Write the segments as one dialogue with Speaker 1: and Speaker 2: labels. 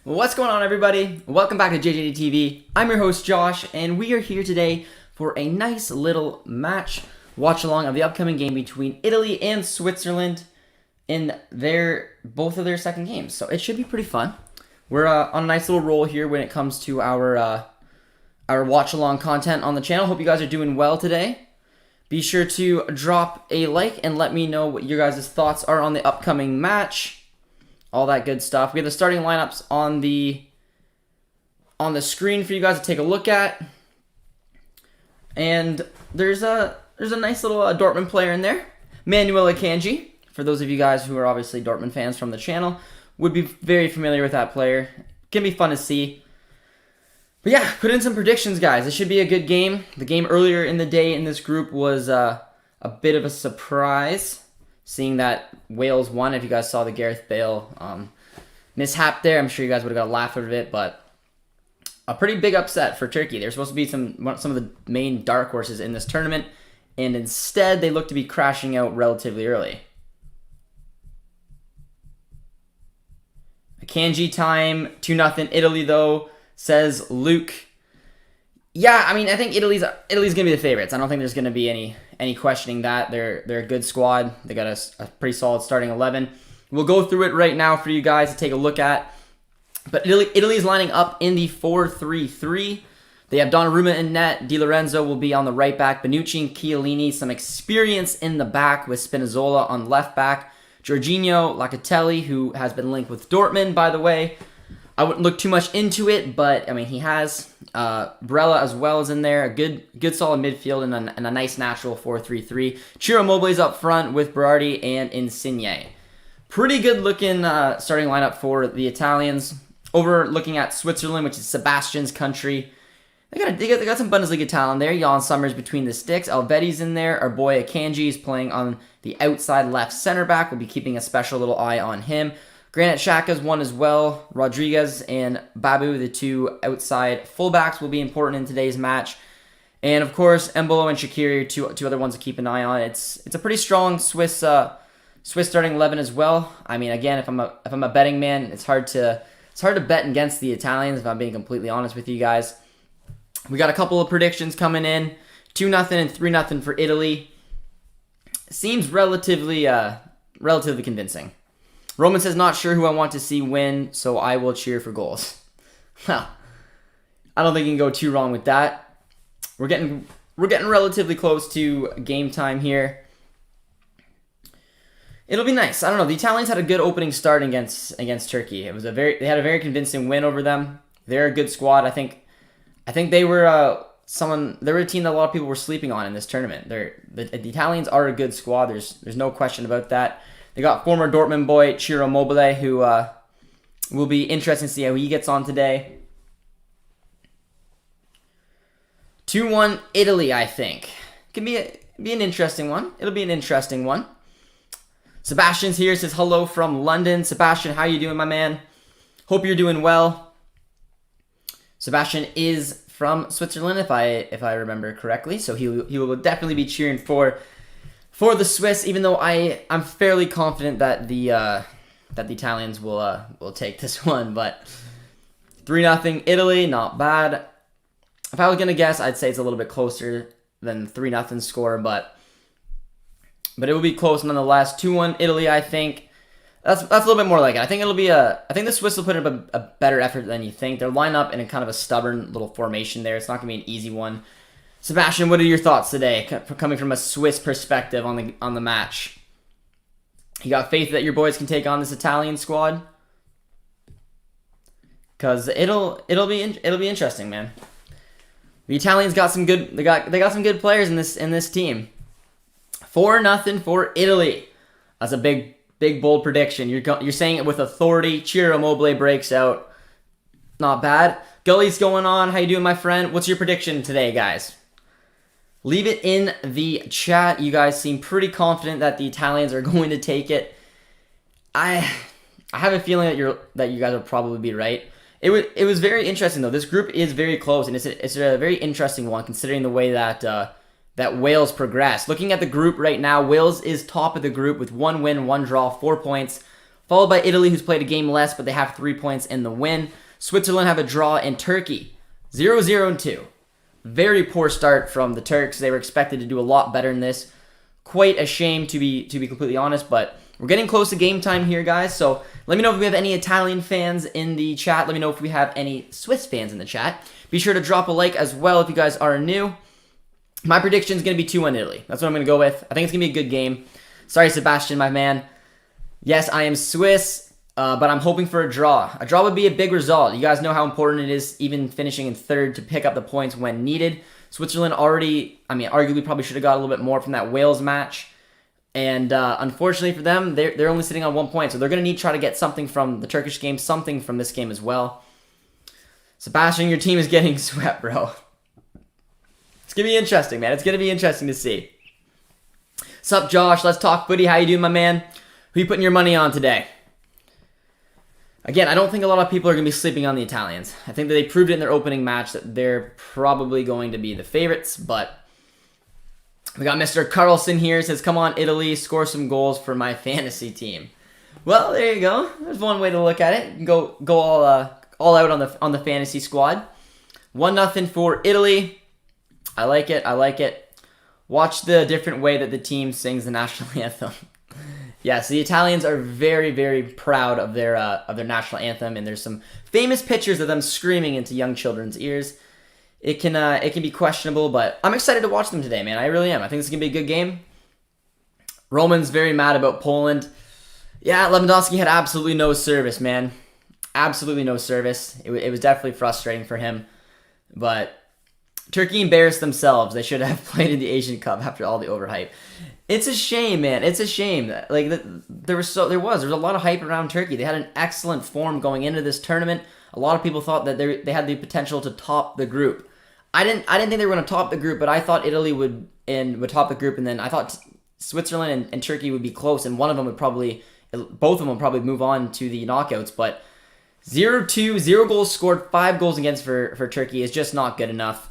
Speaker 1: What's going on, everybody? Welcome back to JJD TV. I'm your host, Josh, and we are here today for a nice little match watch-along of the upcoming game between Italy and Switzerland in both of their second games. So it should be pretty fun. We're on a nice little roll here when it comes to our watch-along content on the channel. Hope you guys are doing well today. Be sure to drop a like and let me know what your guys' thoughts are on the upcoming match. All that good stuff. We have the starting lineups on the screen for you guys to take a look at. And there's a nice little Dortmund player in there, Manuel Akanji. For those of you guys who are obviously Dortmund fans from the channel, would be very familiar with that player. Can be fun to see. But yeah, put in some predictions, guys. It should be a good game. The game earlier in the day in this group was a bit of a surprise, seeing that Wales won. If you guys saw the Gareth Bale mishap there, I'm sure you guys would have got a laugh out of it, but a pretty big upset for Turkey. They're supposed to be some of the main dark horses in this tournament, and instead they look to be crashing out relatively early. Akanji time, 2-0 Italy though, says Luke. Yeah, I mean, I think Italy's going to be the favorites. I don't think there's going to be any questioning that. They're a good squad. They got a pretty solid starting 11. We'll go through it right now for you guys to take a look at. But Italy's lining up in the 4-3-3. They have Donnarumma in net. Di Lorenzo will be on the right back. Bonucci and Chiellini, some experience in the back with Spinazzola on left back. Jorginho, Locatelli, who has been linked with Dortmund, by the way. I wouldn't look too much into it, but I mean, he has Barella as well as in there. A good solid midfield and a nice natural 4-3-3. Ciro Immobile's up front with Berardi and Insigne. Pretty good looking starting lineup for the Italians. Over looking at Switzerland, which is Sebastian's country. They got some Bundesliga talent there. Jan Summers between the sticks. Alvedi's in there. Our boy Akanji is playing on the outside left center back. We'll be keeping a special little eye on him. Granit Xhaka's one as well. Rodriguez and Babu, the two outside fullbacks, will be important in today's match. And of course, Embolo and Shaqiri are two other ones to keep an eye on. It's a pretty strong Swiss starting 11 as well. I mean, again, if I'm a betting man, it's hard to bet against the Italians, if I'm being completely honest with you guys. We got a couple of predictions coming in. 2-0 and 3-0 for Italy. Seems relatively convincing. Roman says, not sure who I want to see win, so I will cheer for goals. Well, I don't think you can go too wrong with that. We're getting relatively close to game time here. It'll be nice. I don't know. The Italians had a good opening start against Turkey. They had a very convincing win over them. They're a good squad. I think they were a team that a lot of people were sleeping on in this tournament. The Italians are a good squad. There's no question about that. They got former Dortmund boy Ciro Immobile, who will be interesting to see how he gets on today. 2-1 Italy, I think. Can be an interesting one. It'll be an interesting one. Sebastian's here, says hello from London. Sebastian, how you doing, my man? Hope you're doing well. Sebastian is from Switzerland, if I remember correctly, so he will definitely be cheering for the Swiss, even though I'm fairly confident that the Italians will take this one. But 3-0 Italy, not bad. If I was gonna guess, I'd say it's a little bit closer than 3-0 score, but it will be close nonetheless. 2-1 Italy, I think. That's a little bit more like it. I think the Swiss will put up a better effort than you think. They'll line up in a kind of a stubborn little formation there. It's not gonna be an easy one. Sebastian, what are your thoughts today, coming from a Swiss perspective on the match? You got faith that your boys can take on this Italian squad? Because it'll be interesting, man. The Italians got some good they got some good players in this team. 4-0 for Italy. That's a big bold prediction. You're saying it with authority. Ciro Immobile breaks out. Not bad. Gully's going on. How you doing, my friend? What's your prediction today, guys? Leave it in the chat. You guys seem pretty confident that the Italians are going to take it. I have a feeling that you guys will probably be right. It was very interesting though. This group is very close, and it's a very interesting one considering the way that Wales progressed. Looking at the group right now, Wales is top of the group with 1 win, 1 draw, 4 points, followed by Italy, who's played a game less, but they have 3 points in the win. Switzerland have a draw in Turkey, 0-0-2. Very poor start from the Turks. They were expected to do a lot better in this. Quite a shame, to be completely honest, but we're getting close to game time here, guys. So let me know if we have any Italian fans in the chat. Let me know if we have any Swiss fans in the chat. Be sure to drop a like as well if you guys are new. My prediction is going to be 2-1 Italy. That's what I'm going to go with. I think it's going to be a good game. Sorry, Sebastian, my man. Yes, I am Swiss, but I'm hoping for a draw. A draw would be a big result. You guys know how important it is, even finishing in third, to pick up the points when needed. Switzerland arguably probably should have got a little bit more from that Wales match. And unfortunately for them, they're only sitting on 1 point. So they're going to need to try to get something from the Turkish game, something from this game as well. Sebastian, your team is getting swept, bro. It's going to be interesting, man. It's going to be interesting to see. Sup, Josh? Let's talk footy. How you doing, my man? Who you putting your money on today? Again, I don't think a lot of people are going to be sleeping on the Italians. I think that they proved it in their opening match that they're probably going to be the favorites. But we got Mr. Carlson here. Says, come on, Italy, score some goals for my fantasy team. Well, there you go. There's one way to look at it. You can go all out on the fantasy squad. 1-0 for Italy. I like it. I like it. Watch the different way that the team sings the national anthem. Yes, the Italians are very, very proud of their national anthem, and there's some famous pictures of them screaming into young children's ears. It can be questionable, but I'm excited to watch them today, man. I really am. I think this is gonna be a good game. Roman's very mad about Poland. Yeah, Lewandowski had absolutely no service, man. Absolutely no service. It was definitely frustrating for him, but Turkey embarrassed themselves. They should have played in the Asian Cup after all the overhype. It's a shame, man. It's a shame. Like there was a lot of hype around Turkey. They had an excellent form going into this tournament. A lot of people thought that they had the potential to top the group. I didn't think they were going to top the group, but I thought Italy would top the group, and then I thought Switzerland and Turkey would be close, and both of them would probably move on to the knockouts. But 0-2, 0 goals scored, 5 goals against for Turkey is just not good enough.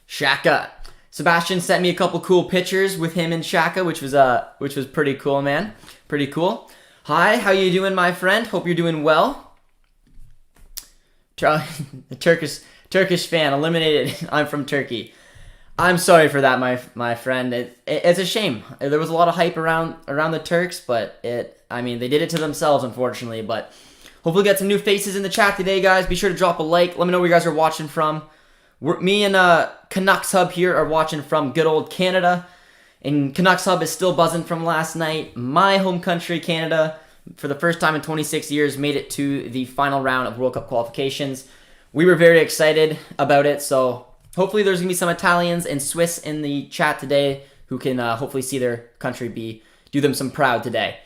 Speaker 1: Xhaka. Sebastian sent me a couple cool pictures with him and Xhaka, which was pretty cool, man. Pretty cool. Hi, how you doing, my friend? Hope you're doing well. The Turkish fan eliminated. I'm from Turkey. I'm sorry for that, my friend. It's a shame. There was a lot of hype around the Turks, but they did it to themselves, unfortunately. But hopefully get some new faces in the chat today, guys. Be sure to drop a like. Let me know where you guys are watching from. Me and Canucks Hub here are watching from good old Canada. And Canucks Hub is still buzzing from last night. My home country, Canada, for the first time in 26 years, made it to the final round of World Cup qualifications. We were very excited about it, so hopefully there's going to be some Italians and Swiss in the chat today who can hopefully see their country do them some proud today.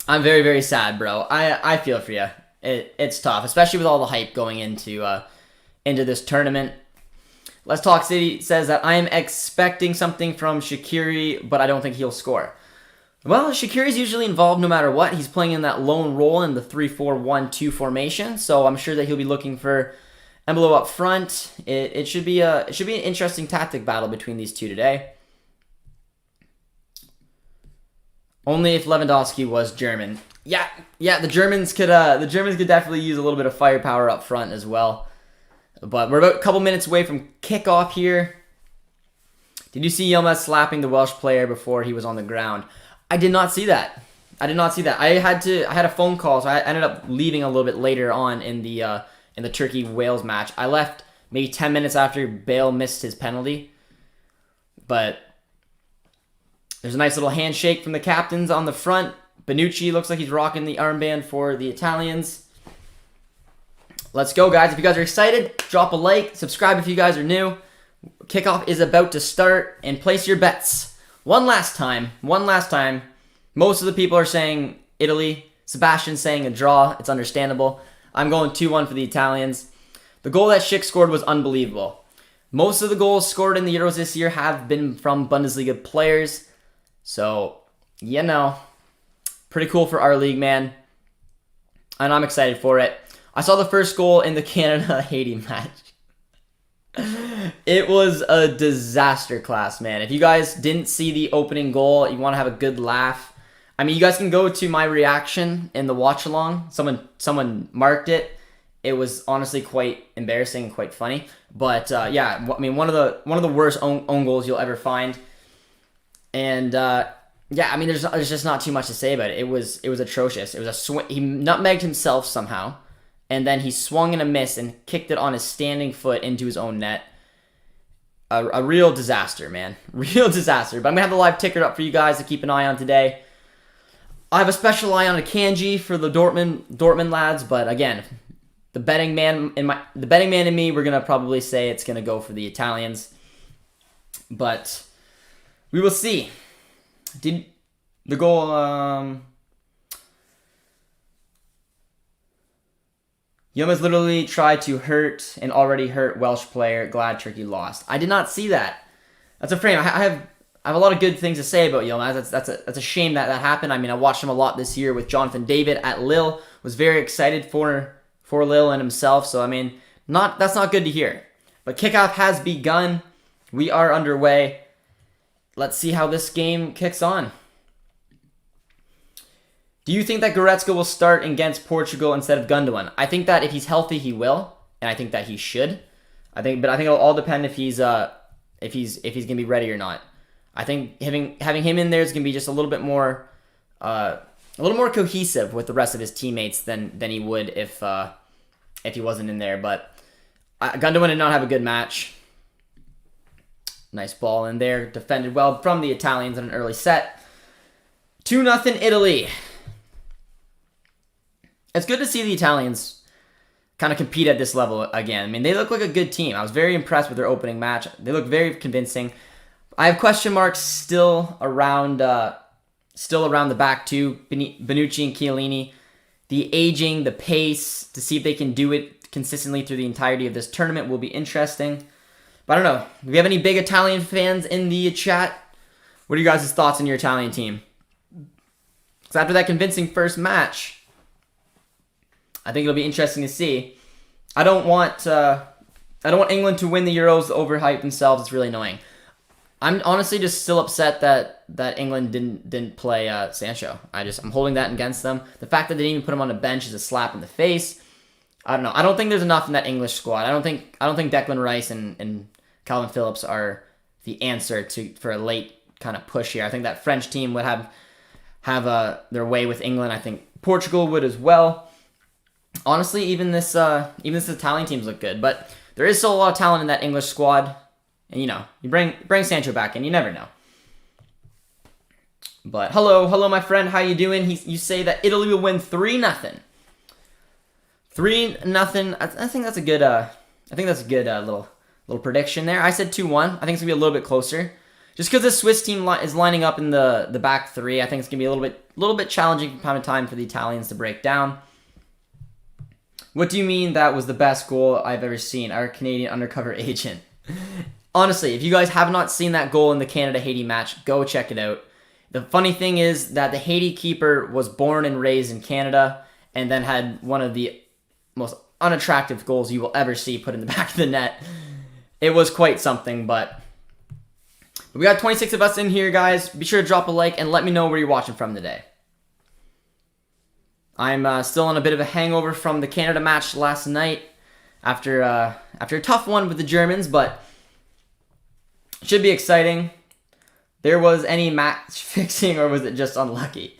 Speaker 1: I'm very, very sad, bro. I feel for you. It's tough, especially with all the hype going into this tournament. Let's Talk City says that I am expecting something from Shaqiri, but I don't think he'll score. Well, Shaqiri's usually involved no matter what. He's playing in that lone role in the 3-4-1-2 formation, so I'm sure that he'll be looking for Embolo up front. It should be an interesting tactic battle between these two today. Only if Lewandowski was German. Yeah, the Germans could definitely use a little bit of firepower up front as well. But we're about a couple minutes away from kickoff here. Did you see Yilmaz slapping the Welsh player before he was on the ground? I did not see that. I had a phone call, so I ended up leaving a little bit later on in the Turkey-Wales match. I left maybe 10 minutes after Bale missed his penalty. But there's a nice little handshake from the captains on the front. Bonucci looks like he's rocking the armband for the Italians. Let's go, guys. If you guys are excited, drop a like, subscribe if you guys are new. Kickoff is about to start, and place your bets. One last time. Most of the people are saying Italy. Sebastian's saying a draw. It's understandable. I'm going 2-1 for the Italians. The goal that Schick scored was unbelievable. Most of the goals scored in the Euros this year have been from Bundesliga players. So, pretty cool for our league, man. And I'm excited for it. I saw the first goal in the Canada-Haiti match. It was a disaster class, man. If you guys didn't see the opening goal, you want to have a good laugh. I mean, you guys can go to my reaction in the watch along. Someone marked it. It was honestly quite embarrassing and quite funny. But yeah, I mean, one of the worst own goals you'll ever find. And yeah, I mean, there's just not too much to say about it. It was atrocious. It was a swing. He nutmegged himself somehow, and then he swung and a miss and kicked it on his standing foot into his own net. A real disaster, man. Real disaster. But I'm going to have the live ticker up for you guys to keep an eye on today. I have a special eye on a kanji for the Dortmund lads, but again, the betting man in me, we're going to probably say it's going to go for the Italians. But we will see. Did the goal Yilmaz literally tried to hurt an already hurt Welsh player. Glad Turkey lost. I did not see that. That's a frame. I have a lot of good things to say about Yilmaz. That's a shame that happened. I mean, I watched him a lot this year with Jonathan David at Lille. Was very excited for Lille and himself. So I mean, that's not good to hear. But kickoff has begun. We are underway. Let's see how this game kicks on. Do you think that Goretzka will start against Portugal instead of Gundogan? I think that if he's healthy, he will, and I think that he should. But I think it'll all depend if he's gonna be ready or not. I think having him in there is gonna be just a little more cohesive with the rest of his teammates than he would if he wasn't in there. But Gundogan did not have a good match. Nice ball in there, defended well from the Italians in an early set. 2-0 Italy. It's good to see the Italians kind of compete at this level again. I mean, they look like a good team. I was very impressed with their opening match. They look very convincing. I have question marks still around the back two, Bonucci and Chiellini. The aging, the pace, to see if they can do it consistently through the entirety of this tournament will be interesting. But I don't know. Do we have any big Italian fans in the chat? What are you guys' thoughts on your Italian team? Because after that convincing first match, I think it'll be interesting to see. I don't want England to win the Euros, overhype themselves. It's really annoying. I'm honestly just still upset that England didn't play Sancho. I'm holding that against them. The fact that they didn't even put him on the bench is a slap in the face. I don't know. I don't think there's enough in that English squad. I don't think Declan Rice and Calvin Phillips are the answer for a late kind of push here. I think that French team would have their way with England. I think Portugal would as well. Honestly, even this Italian teams look good, but there is still a lot of talent in that English squad. And you bring Sancho back, and you never know. But hello, my friend. How you doing? You say that Italy will win 3-0. 3-0. I think that's a good. Little prediction there. I said 2-1. I think it's gonna be a little bit closer, just because the Swiss team is lining up in the back three. I think it's gonna be a little bit challenging from time to time for the Italians to break down. What do you mean that was the best goal I've ever seen? Our Canadian undercover agent. Honestly, if you guys have not seen that goal in the Canada-Haiti match, go check it out. The funny thing is that the Haiti keeper was born and raised in Canada and then had one of the most unattractive goals you will ever see put in the back of the net. It was quite something, but we got 26 of us in here, guys. Be sure to drop a like and let me know where you're watching from today. I'm still on a bit of a hangover from the Canada match last night after a tough one with the Germans, but it should be exciting. There was any match fixing, or was it just unlucky?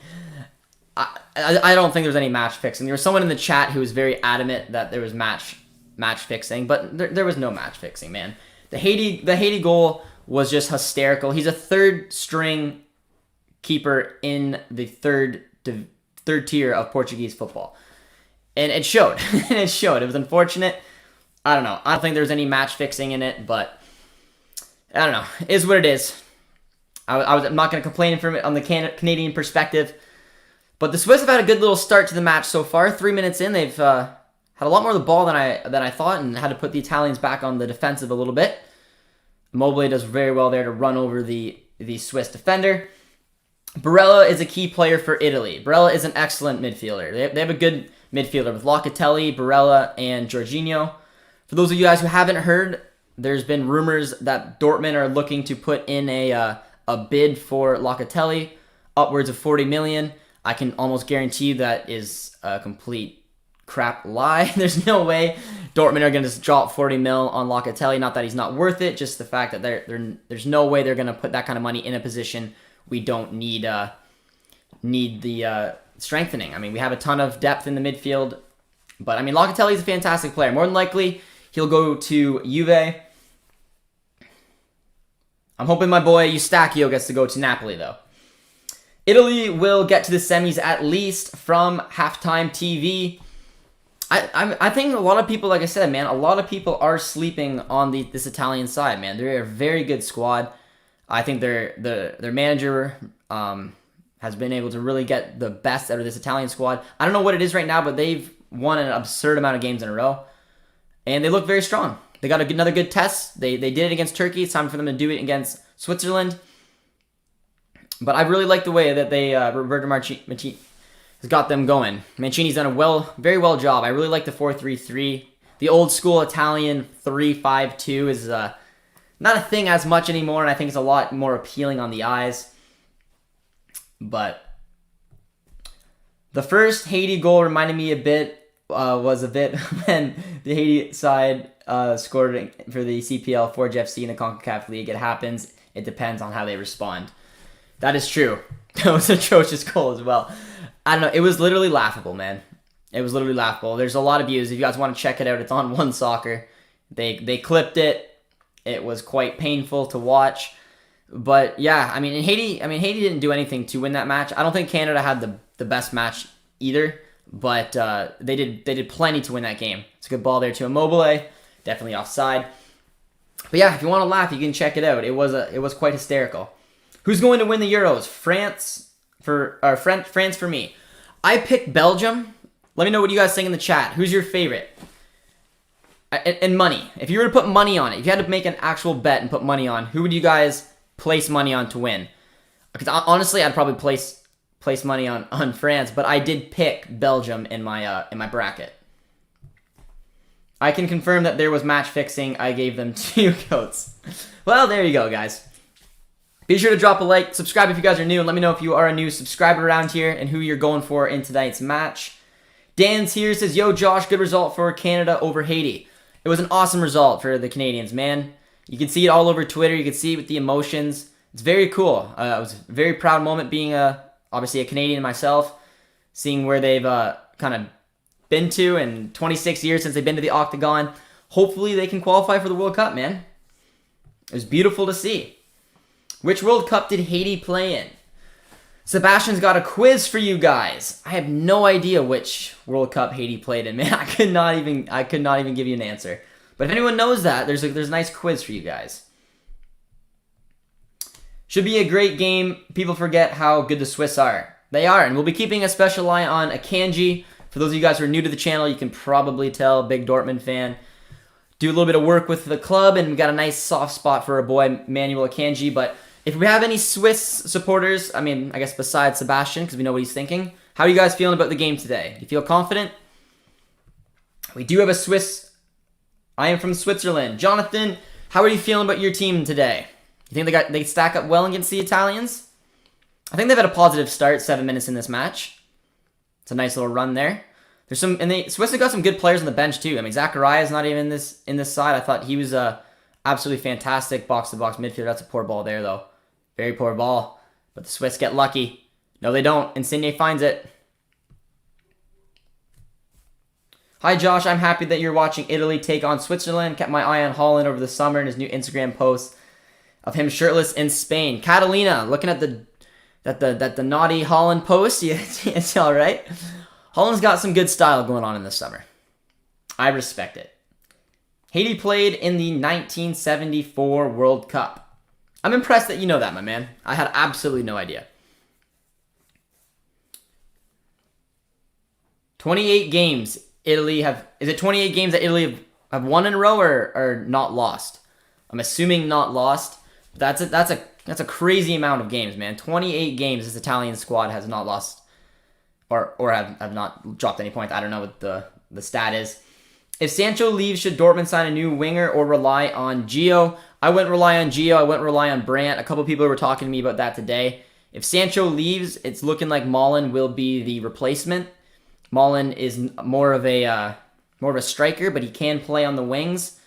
Speaker 1: I don't think there was any match fixing. There was someone in the chat who was very adamant that there was match fixing, but there was no match fixing, man. The Haiti goal was just hysterical. He's a third string keeper in the third tier of Portuguese football, and it showed. It showed. It was unfortunate. I don't know. I don't think there's any match fixing in it, but I don't know. It is what it is. I'm not going to complain from it on the Canadian perspective. But the Swiss have had a good little start to the match so far. 3 minutes in, they've had a lot more of the ball than I thought, and had to put the Italians back on the defensive a little bit. Mobley does very well there to run over the Swiss defender. Barella is a key player for Italy. Barella is an excellent midfielder. They have a good midfielder with Locatelli, Barella, and Jorginho. For those of you guys who haven't heard, there's been rumors that Dortmund are looking to put in a bid for Locatelli. upwards of 40 million. I can almost guarantee you that is a complete crap lie. There's no way Dortmund are going to just drop 40 mil on Locatelli. Not that he's not worth it, just the fact that there's no way they're going to put that kind of money in a position we don't need the strengthening. I mean, we have a ton of depth in the midfield, but I mean, Locatelli is a fantastic player. More than likely, he'll go to Juve. I'm hoping my boy Eustachio gets to go to Napoli, though. Italy will get to the semis at least from Halftime TV. I think a lot of people, like I said, man, a lot of people are sleeping on this Italian side, man. They're a very good squad. I think their manager has been able to really get the best out of this Italian squad. I don't know what it is right now, but they've won an absurd amount of games in a row, and they look very strong. They got another good test. They did it against Turkey. It's time for them to do it against Switzerland. But I really like the way that they Roberto Mancini has got them going. Mancini's done a very well job. I really like the 4-3-3. The old school Italian 3-5-2 is not a thing as much anymore, and I think it's a lot more appealing on the eyes. But the first Haiti goal reminded me was a bit when the Haiti side scored for the CPL for GFC in the CONCACAF League. It happens. It depends on how they respond. That is true. That was an atrocious goal as well. I don't know. It was literally laughable, man. It was literally laughable. There's a lot of views. If you guys want to check it out, it's on One Soccer. They clipped it. It was quite painful to watch. But yeah, Haiti didn't do anything to win that match. I don't think Canada had the best match either, but they did plenty to win that game. It's a good ball there to Immobile, definitely offside. But yeah, if you want to laugh, you can check it out. It was quite hysterical. Who's going to win the Euros? France for me. I picked Belgium. Let me know what you guys think in the chat. Who's your favorite? And money. If you were to put money on it, if you had to make an actual bet and put money on, who would you guys place money on to win? Because honestly, I'd probably place money on France, but I did pick Belgium in my bracket. I can confirm that there was match fixing. I gave them 2 goats. Well, there you go, guys. Be sure to drop a like, subscribe if you guys are new, and let me know if you are a new subscriber around here and who you're going for in tonight's match. Dan's here, says, yo, Josh, good result for Canada over Haiti. It was an awesome result for the Canadians, man. You can see it all over Twitter. You can see it with the emotions. It's very cool. It was a very proud moment being obviously a Canadian myself, seeing where they've kind of been to in 26 years since they've been to the Octagon. Hopefully they can qualify for the World Cup, man. It was beautiful to see. Which World Cup did Haiti play in? Sebastian's got a quiz for you guys. I have no idea which World Cup Haiti played in, man. I could not even give you an answer. But if anyone knows that, there's a nice quiz for you guys. Should be a great game. People forget how good the Swiss are. They are, and we'll be keeping a special eye on Akanji. For those of you guys who are new to the channel, you can probably tell, big Dortmund fan. Do a little bit of work with the club, and we got a nice soft spot for our boy Manuel Akanji. But if we have any Swiss supporters, I guess besides Sebastian, because we know what he's thinking, how are you guys feeling about the game today? Do you feel confident? We do have a Swiss. I am from Switzerland. Jonathan, how are you feeling about your team today? You think they stack up well against the Italians? I think they've had a positive start, 7 minutes in this match. It's a nice little run there. Swiss have got some good players on the bench too. Zachariah is not even in this side. I thought he was absolutely fantastic box-to-box midfielder. That's a poor ball there, though. Very poor ball. But the Swiss get lucky. No, they don't. Insigne finds it. Hi, Josh. I'm happy that you're watching Italy take on Switzerland. Kept my eye on Holland over the summer and his new Instagram post of him shirtless in Spain. Catalina, looking at the naughty Holland post. It's all right. Holland's got some good style going on in the summer. I respect it. Haiti played in the 1974 World Cup. I'm impressed that you know that, my man. I had absolutely no idea. 28 games Italy have... Is it 28 games that Italy have won in a row or not lost? I'm assuming not lost. That's a crazy amount of games, man. 28 games this Italian squad has not lost or have not dropped any points. I don't know what the stat is. If Sancho leaves, should Dortmund sign a new winger or rely on Gio? I wouldn't rely on Gio. I wouldn't rely on Brandt. A couple people were talking to me about that today. If Sancho leaves, it's looking like Malen will be the replacement. Malen is more of a striker, but he can play on the wings.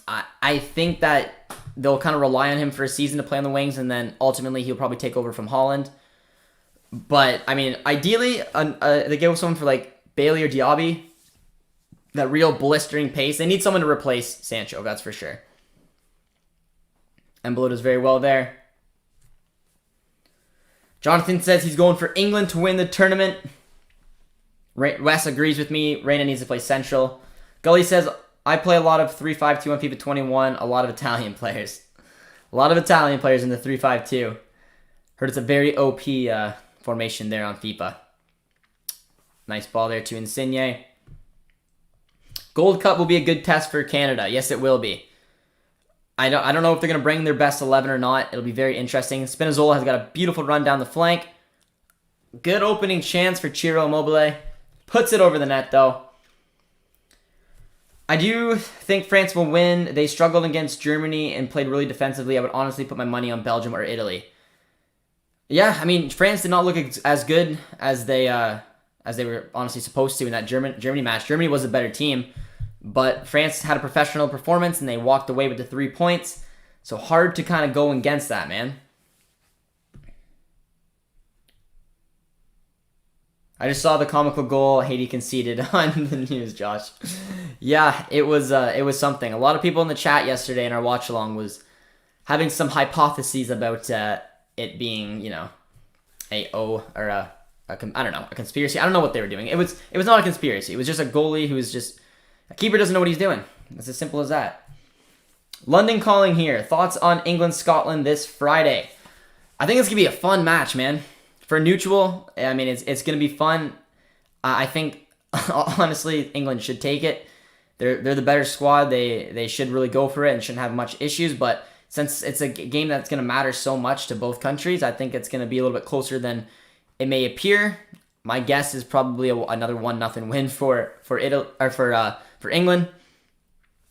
Speaker 1: I think that they'll kind of rely on him for a season to play on the wings, and then ultimately he'll probably take over from Haaland. But, I mean, ideally, they go with someone for, like, Bailey or Diaby. That real blistering pace. They need someone to replace Sancho, that's for sure. Embolo does very well there. Jonathan says he's going for England to win the tournament. Wes agrees with me. Reina needs to play central. Gully says, I play a lot of 3-5-2 on FIFA 21. A lot of Italian players. A lot of Italian players in the 3-5-2. Heard it's a very OP formation there on FIFA. Nice ball there to Insigne. Gold Cup will be a good test for Canada. Yes, it will be. I don't know if they're going to bring their best 11 or not. It'll be very interesting. Spinazzola has got a beautiful run down the flank. Good opening chance for Ciro Immobile. Puts it over the net, though. I do think France will win. They struggled against Germany and played really defensively. I would honestly put my money on Belgium or Italy. Yeah, I mean, France did not look as good as they were honestly supposed to in that Germany match. Germany was a better team, but France had a professional performance and they walked away with the 3 points. So hard to kind of go against that, man. I just saw the comical goal Haiti conceded on the news, Josh. Yeah, it was something. A lot of people in the chat yesterday in our watch along was having some hypotheses about it being, you know, a conspiracy. I don't know what they were doing. It was not a conspiracy. It was just a goalie who was just a keeper doesn't know what he's doing. It's as simple as that. London calling here. Thoughts on England-Scotland this Friday? I think it's gonna be a fun match, man. For neutral, I mean, it's gonna be fun. I think honestly, England should take it. They're the better squad. They should really go for it and shouldn't have much issues. But since it's a game that's gonna matter so much to both countries, I think it's gonna be a little bit closer than it may appear. My guess is probably another 1-0 win for England,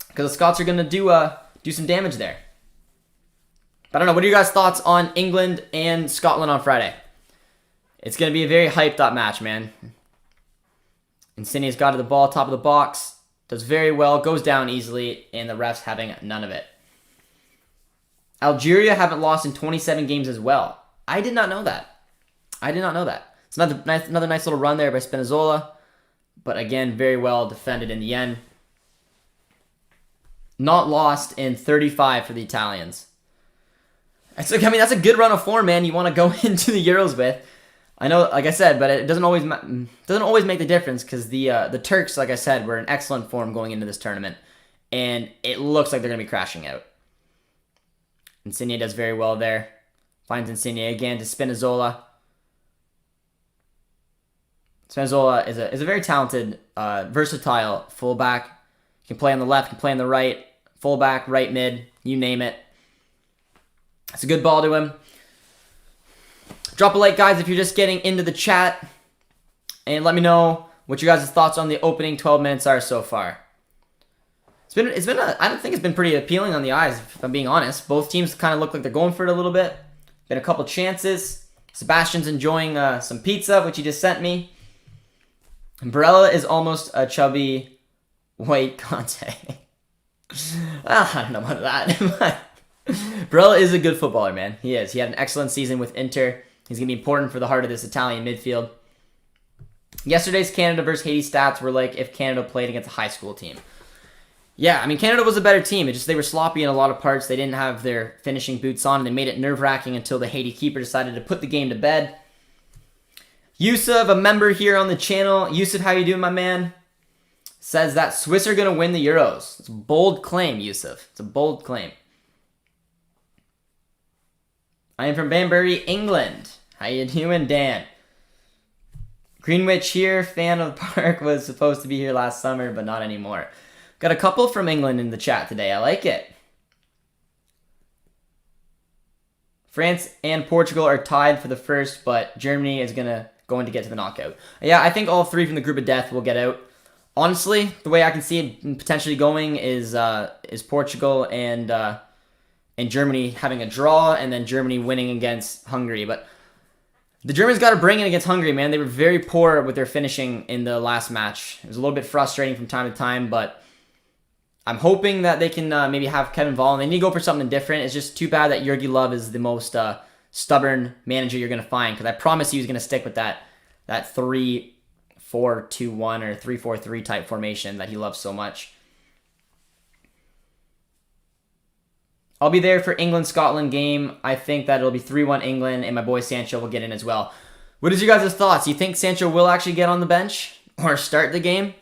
Speaker 1: because the Scots are gonna do some damage there. I don't know. What are your guys' thoughts on England and Scotland on Friday? It's gonna be a very hyped up match, man. Insigne's got to the ball, top of the box, does very well, goes down easily, and the refs having none of it. Algeria haven't lost in 27 games as well. I did not know that. It's another nice little run there by Spinazzola. But again, very well defended in the end. Not lost in 35 for the Italians. That's a good run of form, man. You want to go into the Euros with. I know, like I said, but it doesn't always make the difference, because the Turks, like I said, were in excellent form going into this tournament. And it looks like they're going to be crashing out. Insigne does very well there. Finds Insigne again to Spinazzola. Spinazzola is a very talented, versatile fullback. He can play on the left, can play on the right, fullback, right mid, you name it. It's a good ball to him. Drop a like, guys, if you're just getting into the chat, and let me know what you guys' thoughts on the opening 12 minutes are so far. I don't think it's been pretty appealing on the eyes, if I'm being honest. Both teams kind of look like they're going for it a little bit. Been a couple chances. Sebastian's enjoying some pizza, which he just sent me. And Barella is almost a chubby white Conte. Well, I don't know about that. Barella is a good footballer, man. He is. He had an excellent season with Inter. He's going to be important for the heart of this Italian midfield. Yesterday's Canada versus Haiti stats were like if Canada played against a high school team. Yeah, I mean, Canada was a better team. It's just they were sloppy in a lot of parts. They didn't have their finishing boots on, and they made it nerve-wracking until the Haiti keeper decided to put the game to bed. Yusuf, a member here on the channel. Yusuf, how you doing, my man? Says that Swiss are going to win the Euros. It's a bold claim, Yusuf. It's a bold claim. I am from Banbury, England. How you doing, Dan? Greenwich here, fan of the park, was supposed to be here last summer, but not anymore. Got a couple from England in the chat today. I like it. France and Portugal are tied for the first, but Germany is going to get to the knockout. Yeah, I think all three from the group of death will get out. Honestly, the way I can see it potentially going is Portugal and and Germany having a draw, and then Germany winning against Hungary. But the Germans got to bring it against Hungary, man. They were very poor with their finishing in the last match. It was a little bit frustrating from time to time, but I'm hoping that they can maybe have Kevin Volland. They need to go for something different. It's just too bad that Jurgi Löw is the most stubborn manager you're going to find, because I promise you he's going to stick with that 3-4-2-1 or 3-4-3 type formation that he loves so much. I'll be there for England-Scotland game. I think that it'll be 3-1 England, and my boy Sancho will get in as well. What is your guys' thoughts? You think Sancho will actually get on the bench or start the game?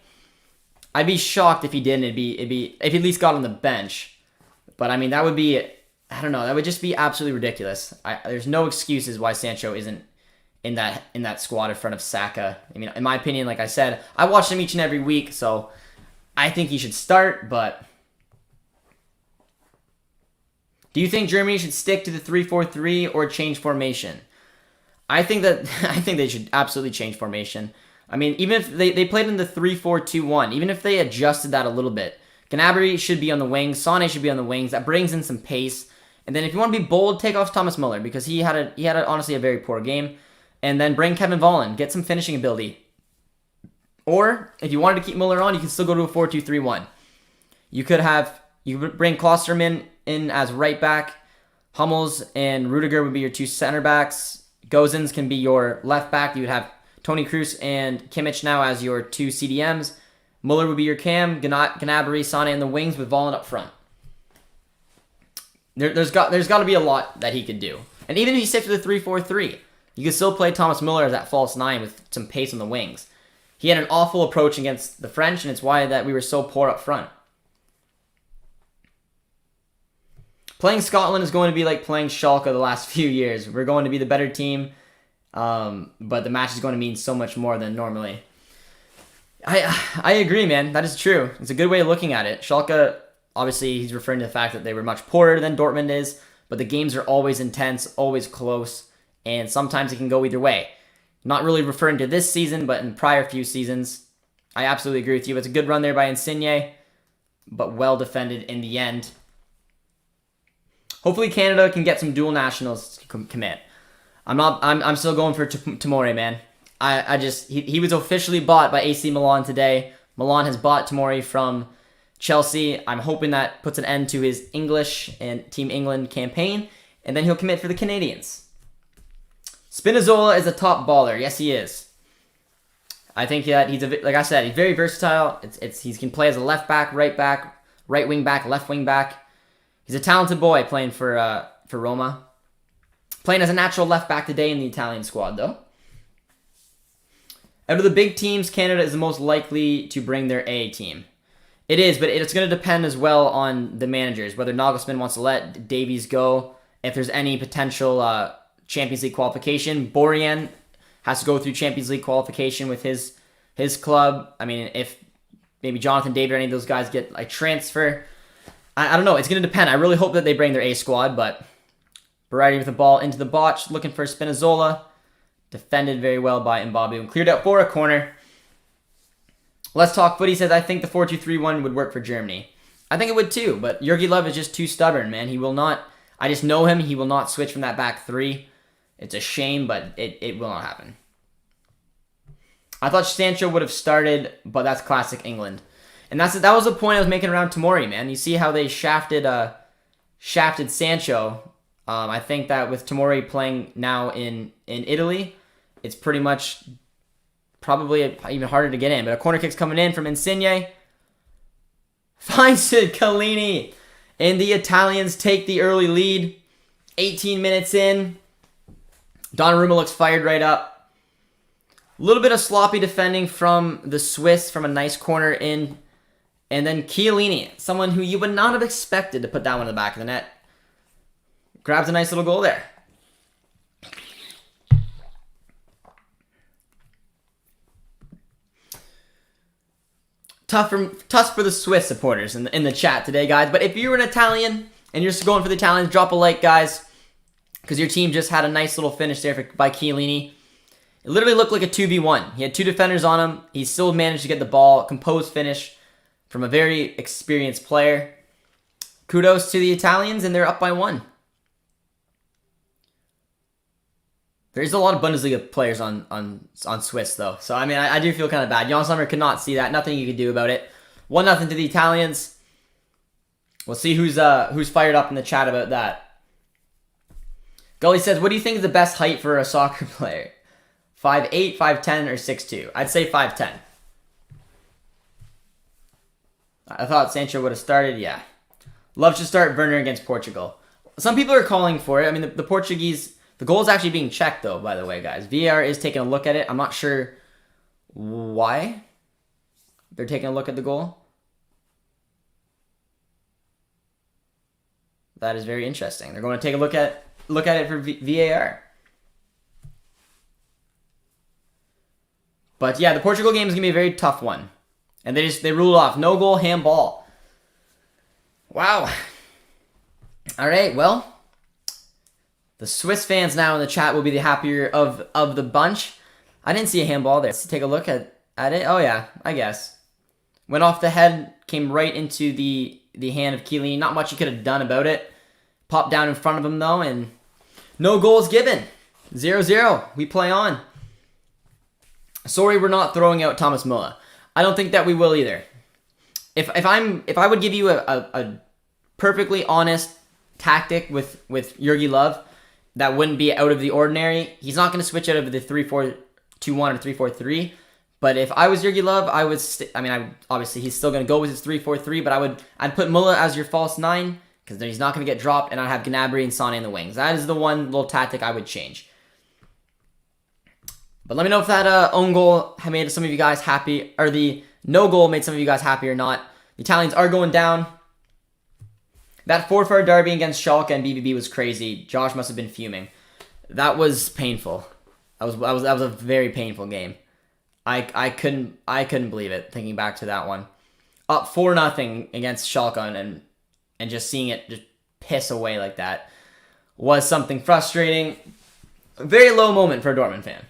Speaker 1: I'd be shocked if he didn't. It'd be if he at least got on the bench. But I mean, that would be, I don't know, that would just be absolutely ridiculous. There's no excuses why Sancho isn't in that squad in front of Saka. I mean, in my opinion, like I said, I watch him each and every week, so I think he should start. But do you think Germany should stick to the 3-4-3 or change formation? I think they should absolutely change formation. I mean, even if they played in the 3-4-2-1, even if they adjusted that a little bit, Gnabry should be on the wings, Sané should be on the wings. That brings in some pace. And then if you want to be bold, take off Thomas Müller, because he had honestly a very poor game. And then bring Kevin Volland, get some finishing ability. Or if you wanted to keep Müller on, you can still go to a 4-2-3-1. You could bring Klosterman in as right back. Hummels and Rudiger would be your two center backs. Gozens can be your left back. You would have Toni Kroos and Kimmich now as your two CDMs. Muller would be your cam. Gnabry, Sané in the wings with Volland up front. There's got to be a lot that he could do. And even if he sticks with the 3-4-3, you could still play Thomas Müller as that false nine with some pace on the wings. He had an awful approach against the French, and it's why that we were so poor up front. Playing Scotland is going to be like playing Schalke the last few years. We're going to be the better team, but the match is going to mean so much more than normally. I agree, man. That is true. It's a good way of looking at it. Schalke, obviously, he's referring to the fact that they were much poorer than Dortmund is, but the games are always intense, always close, and sometimes it can go either way. Not really referring to this season, but in prior few seasons. I absolutely agree with you. It's a good run there by Insigne, but well defended in the end. Hopefully Canada can get some dual nationals to commit. I'm still going for Tomori, man. He was officially bought by AC Milan today. Milan has bought Tomori from Chelsea. I'm hoping that puts an end to his English and Team England campaign, and then he'll commit for the Canadians. Spinazzola is a top baller. Yes, he is. I think that like I said, he's very versatile. He can play as a left back, right wing back, left wing back. He's a talented boy playing for Roma. Playing as a natural left back today in the Italian squad, though. Out of the big teams, Canada is the most likely to bring their A team. It is, but it's going to depend as well on the managers, whether Nagelsmann wants to let Davies go, if there's any potential Champions League qualification. Borjan has to go through Champions League qualification with his club. I mean, if maybe Jonathan David or any of those guys get a transfer, I don't know. It's going to depend. I really hope that they bring their A squad, but Berardi with the ball into the box, looking for Spinazzola. Defended very well by Mbabu and cleared out for a corner. Let's Talk Footy says, I think the 4-2-3-1 would work for Germany. I think it would too, but Jurgi Löw is just too stubborn, man. He will not, I just know him, he will not switch from that back three. It's a shame, but it will not happen. I thought Sancho would have started, but that's classic England. And that was the point I was making around Tomori, man. You see how they shafted Sancho. I think that with Tomori playing now in Italy, it's pretty much probably even harder to get in. But a corner kick's coming in from Insigne. Finds it, Chiellini. And the Italians take the early lead. 18 minutes in. Donnarumma looks fired right up. A little bit of sloppy defending from the Swiss from a nice corner in. And then Chiellini, someone who you would not have expected to put that one in the back of the net, grabs a nice little goal there. Tough for the Swiss supporters in the chat today, guys. But if you're an Italian and you're just going for the Italians, drop a like, guys, because your team just had a nice little finish there by Chiellini. It literally looked like a 2v1. He had two defenders on him. He still managed to get the ball, composed finish from a very experienced player. kudos to the Italians, and they're up by 1. There's a lot of Bundesliga players on Swiss, though. So, I mean, I do feel kind of bad. Jan Sommer could not see that. Nothing you could do about it. 1-0 to the Italians. We'll see who's fired up in the chat about that. Gully says, what do you think is the best height for a soccer player? 5'8", 5'10", or 6'2"? I'd say 5'10". I thought Sancho would have started. Yeah. Love to start Werner against Portugal. Some people are calling for it. I mean, the Portuguese... The goal is actually being checked, though, by the way, guys. VAR is taking a look at it. I'm not sure why they're taking a look at the goal. That is very interesting. They're going to take a look at it for VAR. But yeah, the Portugal game is going to be a very tough one. And they ruled off. No goal, handball. Wow. All right, well... The Swiss fans now in the chat will be the happier of the bunch. I didn't see a handball there. Let's take a look at it. Oh, yeah, I guess. Went off the head, came right into the hand of Chiellini. Not much he could have done about it. Popped down in front of him, though, and no goals given. 0-0. We play on. Sorry we're not throwing out Thomas Müller. I don't think that we will either. If I would give you a perfectly honest tactic with Jurgi Löw, that wouldn't be out of the ordinary. He's not going to switch out of the 3-4-2-1 or 3-4-3. But if I was Jurgi Löw, I would... obviously, he's still going to go with his 3-4-3, but I'd put Müller as your false 9, because then he's not going to get dropped, and I'd have Gnabry and Sané in the wings. That is the one little tactic I would change. But let me know if that own goal made some of you guys happy, or the no goal made some of you guys happy or not. The Italians are going down. That 4-4 derby against Schalke and BVB was crazy. Josh must have been fuming. That was painful. That was a very painful game. I couldn't believe it thinking back to that one. Up 4-0 against Schalke and just seeing it just piss away like that was something frustrating. A very low moment for a Dortmund fan.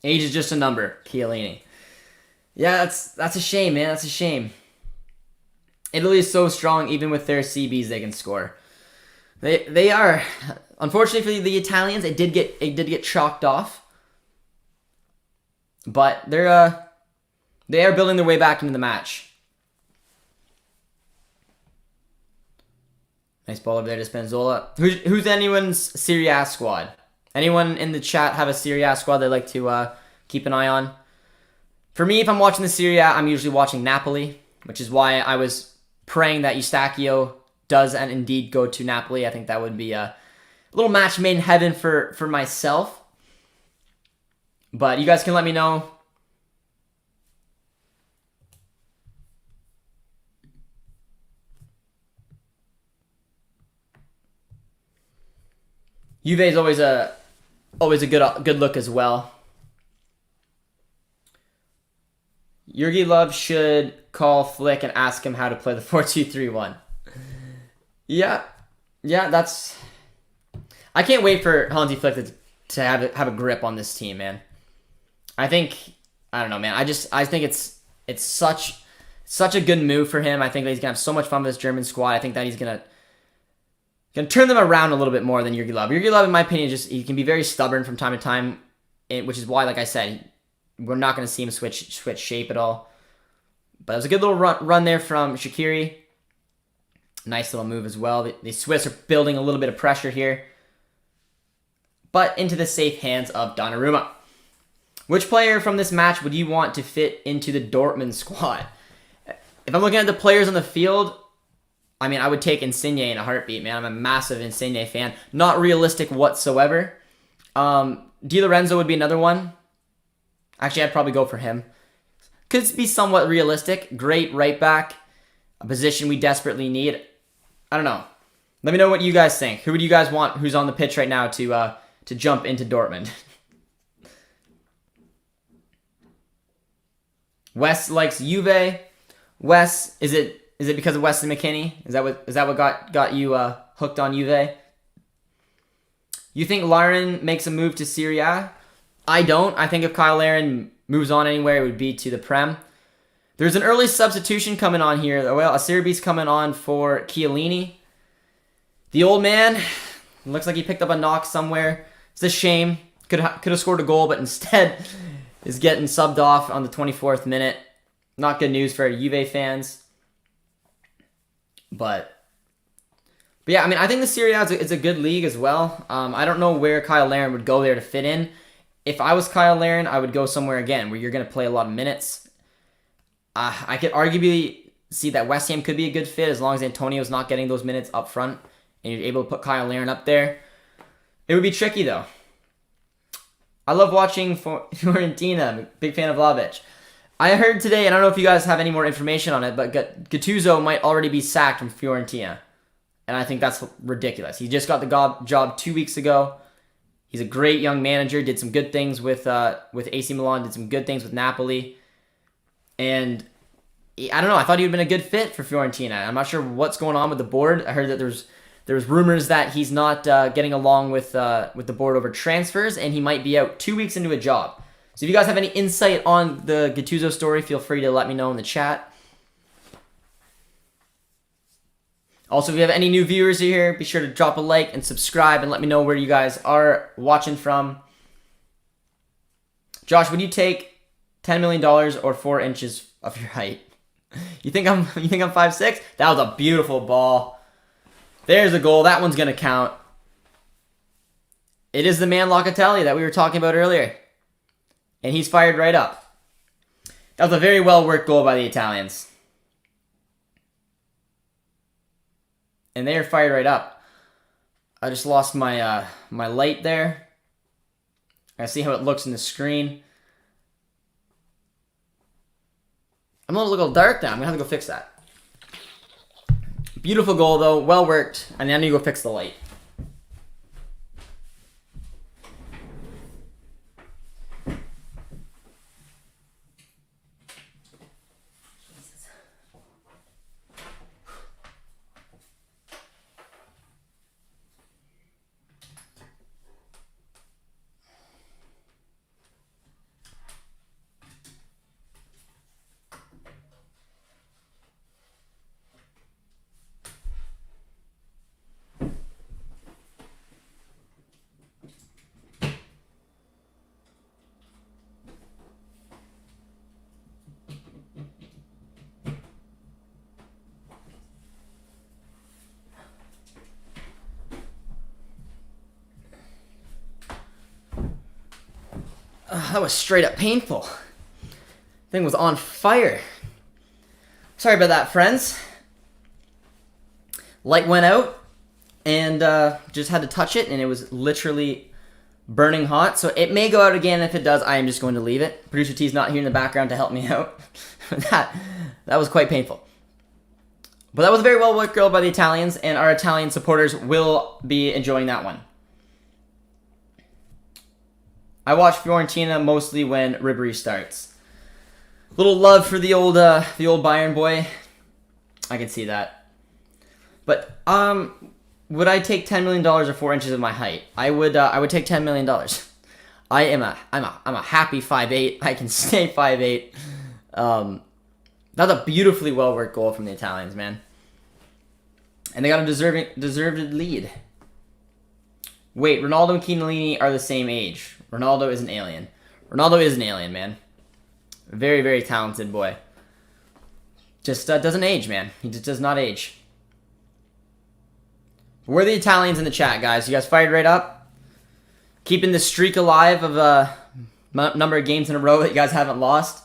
Speaker 1: Age is just a number, Chiellini. Yeah, that's a shame, man. That's a shame. Italy is so strong, even with their CBs, they can score. They are, unfortunately for the Italians, it did get chalked off, but they are building their way back into the match. Nice ball over there to Spinazzola. Who's anyone's Serie A squad? Anyone in the chat have a Serie A squad they'd like to keep an eye on? For me, if I'm watching the Serie A, I'm usually watching Napoli, which is why I was praying that Eustachio does and indeed go to Napoli. I think that would be a little match made in heaven for myself. But you guys can let me know. Juve is always a good look as well. Jurgi Löw should call Flick and ask him how to play the 4-2-3-1. Yeah, that's... I can't wait for Hansi Flick to have a grip on this team, man. I don't know, man. I think it's such a good move for him. I think that he's gonna have so much fun with this German squad. I think that he's gonna turn them around a little bit more than Jurgi Löw. Jurgi Löw, in my opinion, he can be very stubborn from time to time, which is why, like I said, we're not going to see him switch shape at all. But it was a good little run there from Shaqiri. Nice little move as well. The Swiss are building a little bit of pressure here. But into the safe hands of Donnarumma. Which player from this match would you want to fit into the Dortmund squad? If I'm looking at the players on the field, I mean, I would take Insigne in a heartbeat, man. I'm a massive Insigne fan. Not realistic whatsoever. Di Lorenzo would be another one. Actually, I'd probably go for him. Could be somewhat realistic. Great right back. A position we desperately need. I don't know. Let me know what you guys think. Who would you guys want who's on the pitch right now to jump into Dortmund? Wes likes Juve. Wes, is it because of Wesley McKennie? Is that what got you hooked on Juve? You think Larin makes a move to Serie A? I don't. I think if Kyle Larin moves on anywhere, it would be to the Prem. There's an early substitution coming on here. Well, Acerbi's coming on for Chiellini. The old man, looks like he picked up a knock somewhere. It's a shame. Could have scored a goal, but instead is getting subbed off on the 24th minute. Not good news for Juve fans. But yeah, I mean, I think the Serie A is a good league as well. I don't know where Kyle Larin would go there to fit in. If I was Kyle Larin, I would go somewhere again where you're going to play a lot of minutes. I could arguably see that West Ham could be a good fit as long as Antonio's not getting those minutes up front and you're able to put Kyle Larin up there. It would be tricky, though. I love watching Fiorentina. I'm a big fan of Vlahovic. I heard today, and I don't know if you guys have any more information on it, but Gattuso might already be sacked from Fiorentina. And I think that's ridiculous. He just got the job 2 weeks ago. He's a great young manager, did some good things with AC Milan, did some good things with Napoli. And I don't know, I thought he would have been a good fit for Fiorentina. I'm not sure what's going on with the board. I heard that there was rumors that he's not getting along with the board over transfers, and he might be out 2 weeks into a job. So if you guys have any insight on the Gattuso story, feel free to let me know in the chat. Also, if you have any new viewers here, be sure to drop a like and subscribe and let me know where you guys are watching from. Josh, would you take $10 million or 4 inches of your height? You think I'm 5'6"? That was a beautiful ball. There's a goal. That one's going to count. It is the man Locatelli that we were talking about earlier. And he's fired right up. That was a very well-worked goal by the Italians. And they are fired right up. I just lost my my light there. I see how it looks in the screen. I'm a little dark now. I'm going to have to go fix that. Beautiful goal, though. Well worked. And then you go fix the light. That was straight up painful. Thing was on fire. Sorry about that, friends. Light went out and just had to touch it, and it was literally burning hot. So it may go out again. If it does, I am just going to leave it. Producer T's not here in the background to help me out. that was quite painful. But that was a very well worked goal by the Italians, and our Italian supporters will be enjoying that one. I watch Fiorentina mostly when Ribery starts. Little love for the old Bayern boy. I can see that. But would I take $10 million or 4 inches of my height? I would take $10 million. I'm a happy 5'8". I can stay 5'8". That's a beautifully well worked goal from the Italians, man. And they got a deserved lead. Wait, Ronaldo and Chiellini are the same age. Ronaldo is an alien. Ronaldo is an alien, man. Very, very talented boy. Just doesn't age, man. He just does not age. We're the Italians in the chat, guys. You guys fired right up? Keeping the streak alive of a number of games in a row that you guys haven't lost.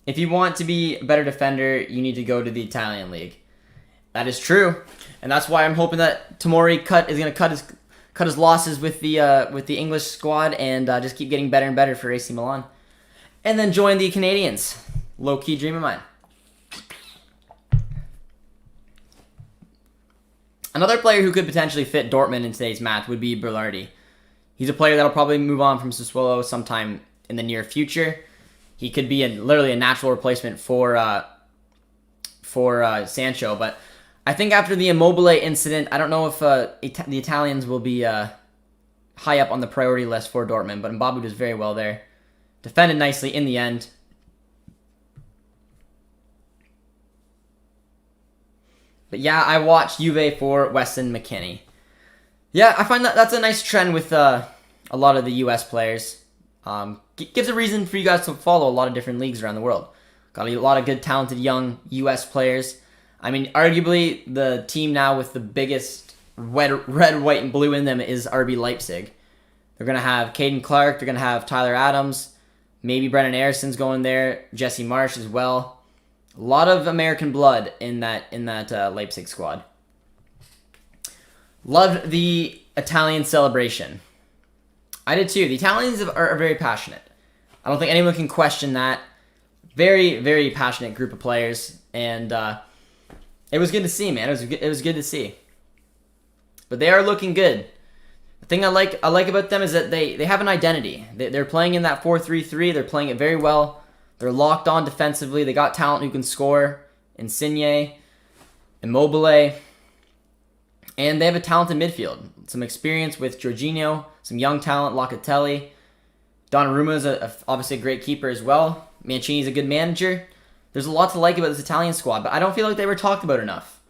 Speaker 1: If you want to be a better defender, you need to go to the Italian league. That is true. And that's why I'm hoping that Tomori is going to cut his losses with the English squad and just keep getting better and better for AC Milan. And then join the Canadians. Low-key dream of mine. Another player who could potentially fit Dortmund in today's match would be Berlardi. He's a player that'll probably move on from Sassuolo sometime in the near future. He could be literally a natural replacement for Sancho, but I think after the Immobile incident, I don't know if the Italians will be high up on the priority list for Dortmund, but Mbabu does very well there. Defended nicely in the end. But yeah, I watched Juve for Weston McKennie. Yeah, I find that that's a nice trend with a lot of the U.S. players. Gives a reason for you guys to follow a lot of different leagues around the world. Got a lot of good, talented young U.S. players. I mean, arguably the team now with the biggest red, white, and blue in them is RB Leipzig. They're gonna have Caden Clark. They're gonna have Tyler Adams. Maybe Brennan Harrison's going there. Jesse Marsh as well. A lot of American blood in that Leipzig squad. Loved the Italian celebration. I did too. The Italians are very passionate. I don't think anyone can question that. Very, very passionate group of players, and it was good to see, man. It was good to see. But they are looking good. The thing I like about them is that they have an identity. They're playing in that 4-3-3. They're playing it very well. They're locked on defensively. They got talent who can score. Insigne, Immobile. And they have a talented midfield. Some experience with Jorginho. Some young talent, Locatelli. Donnarumma is obviously a great keeper as well. Mancini's a good manager. There's a lot to like about this Italian squad, but I don't feel like they were talked about enough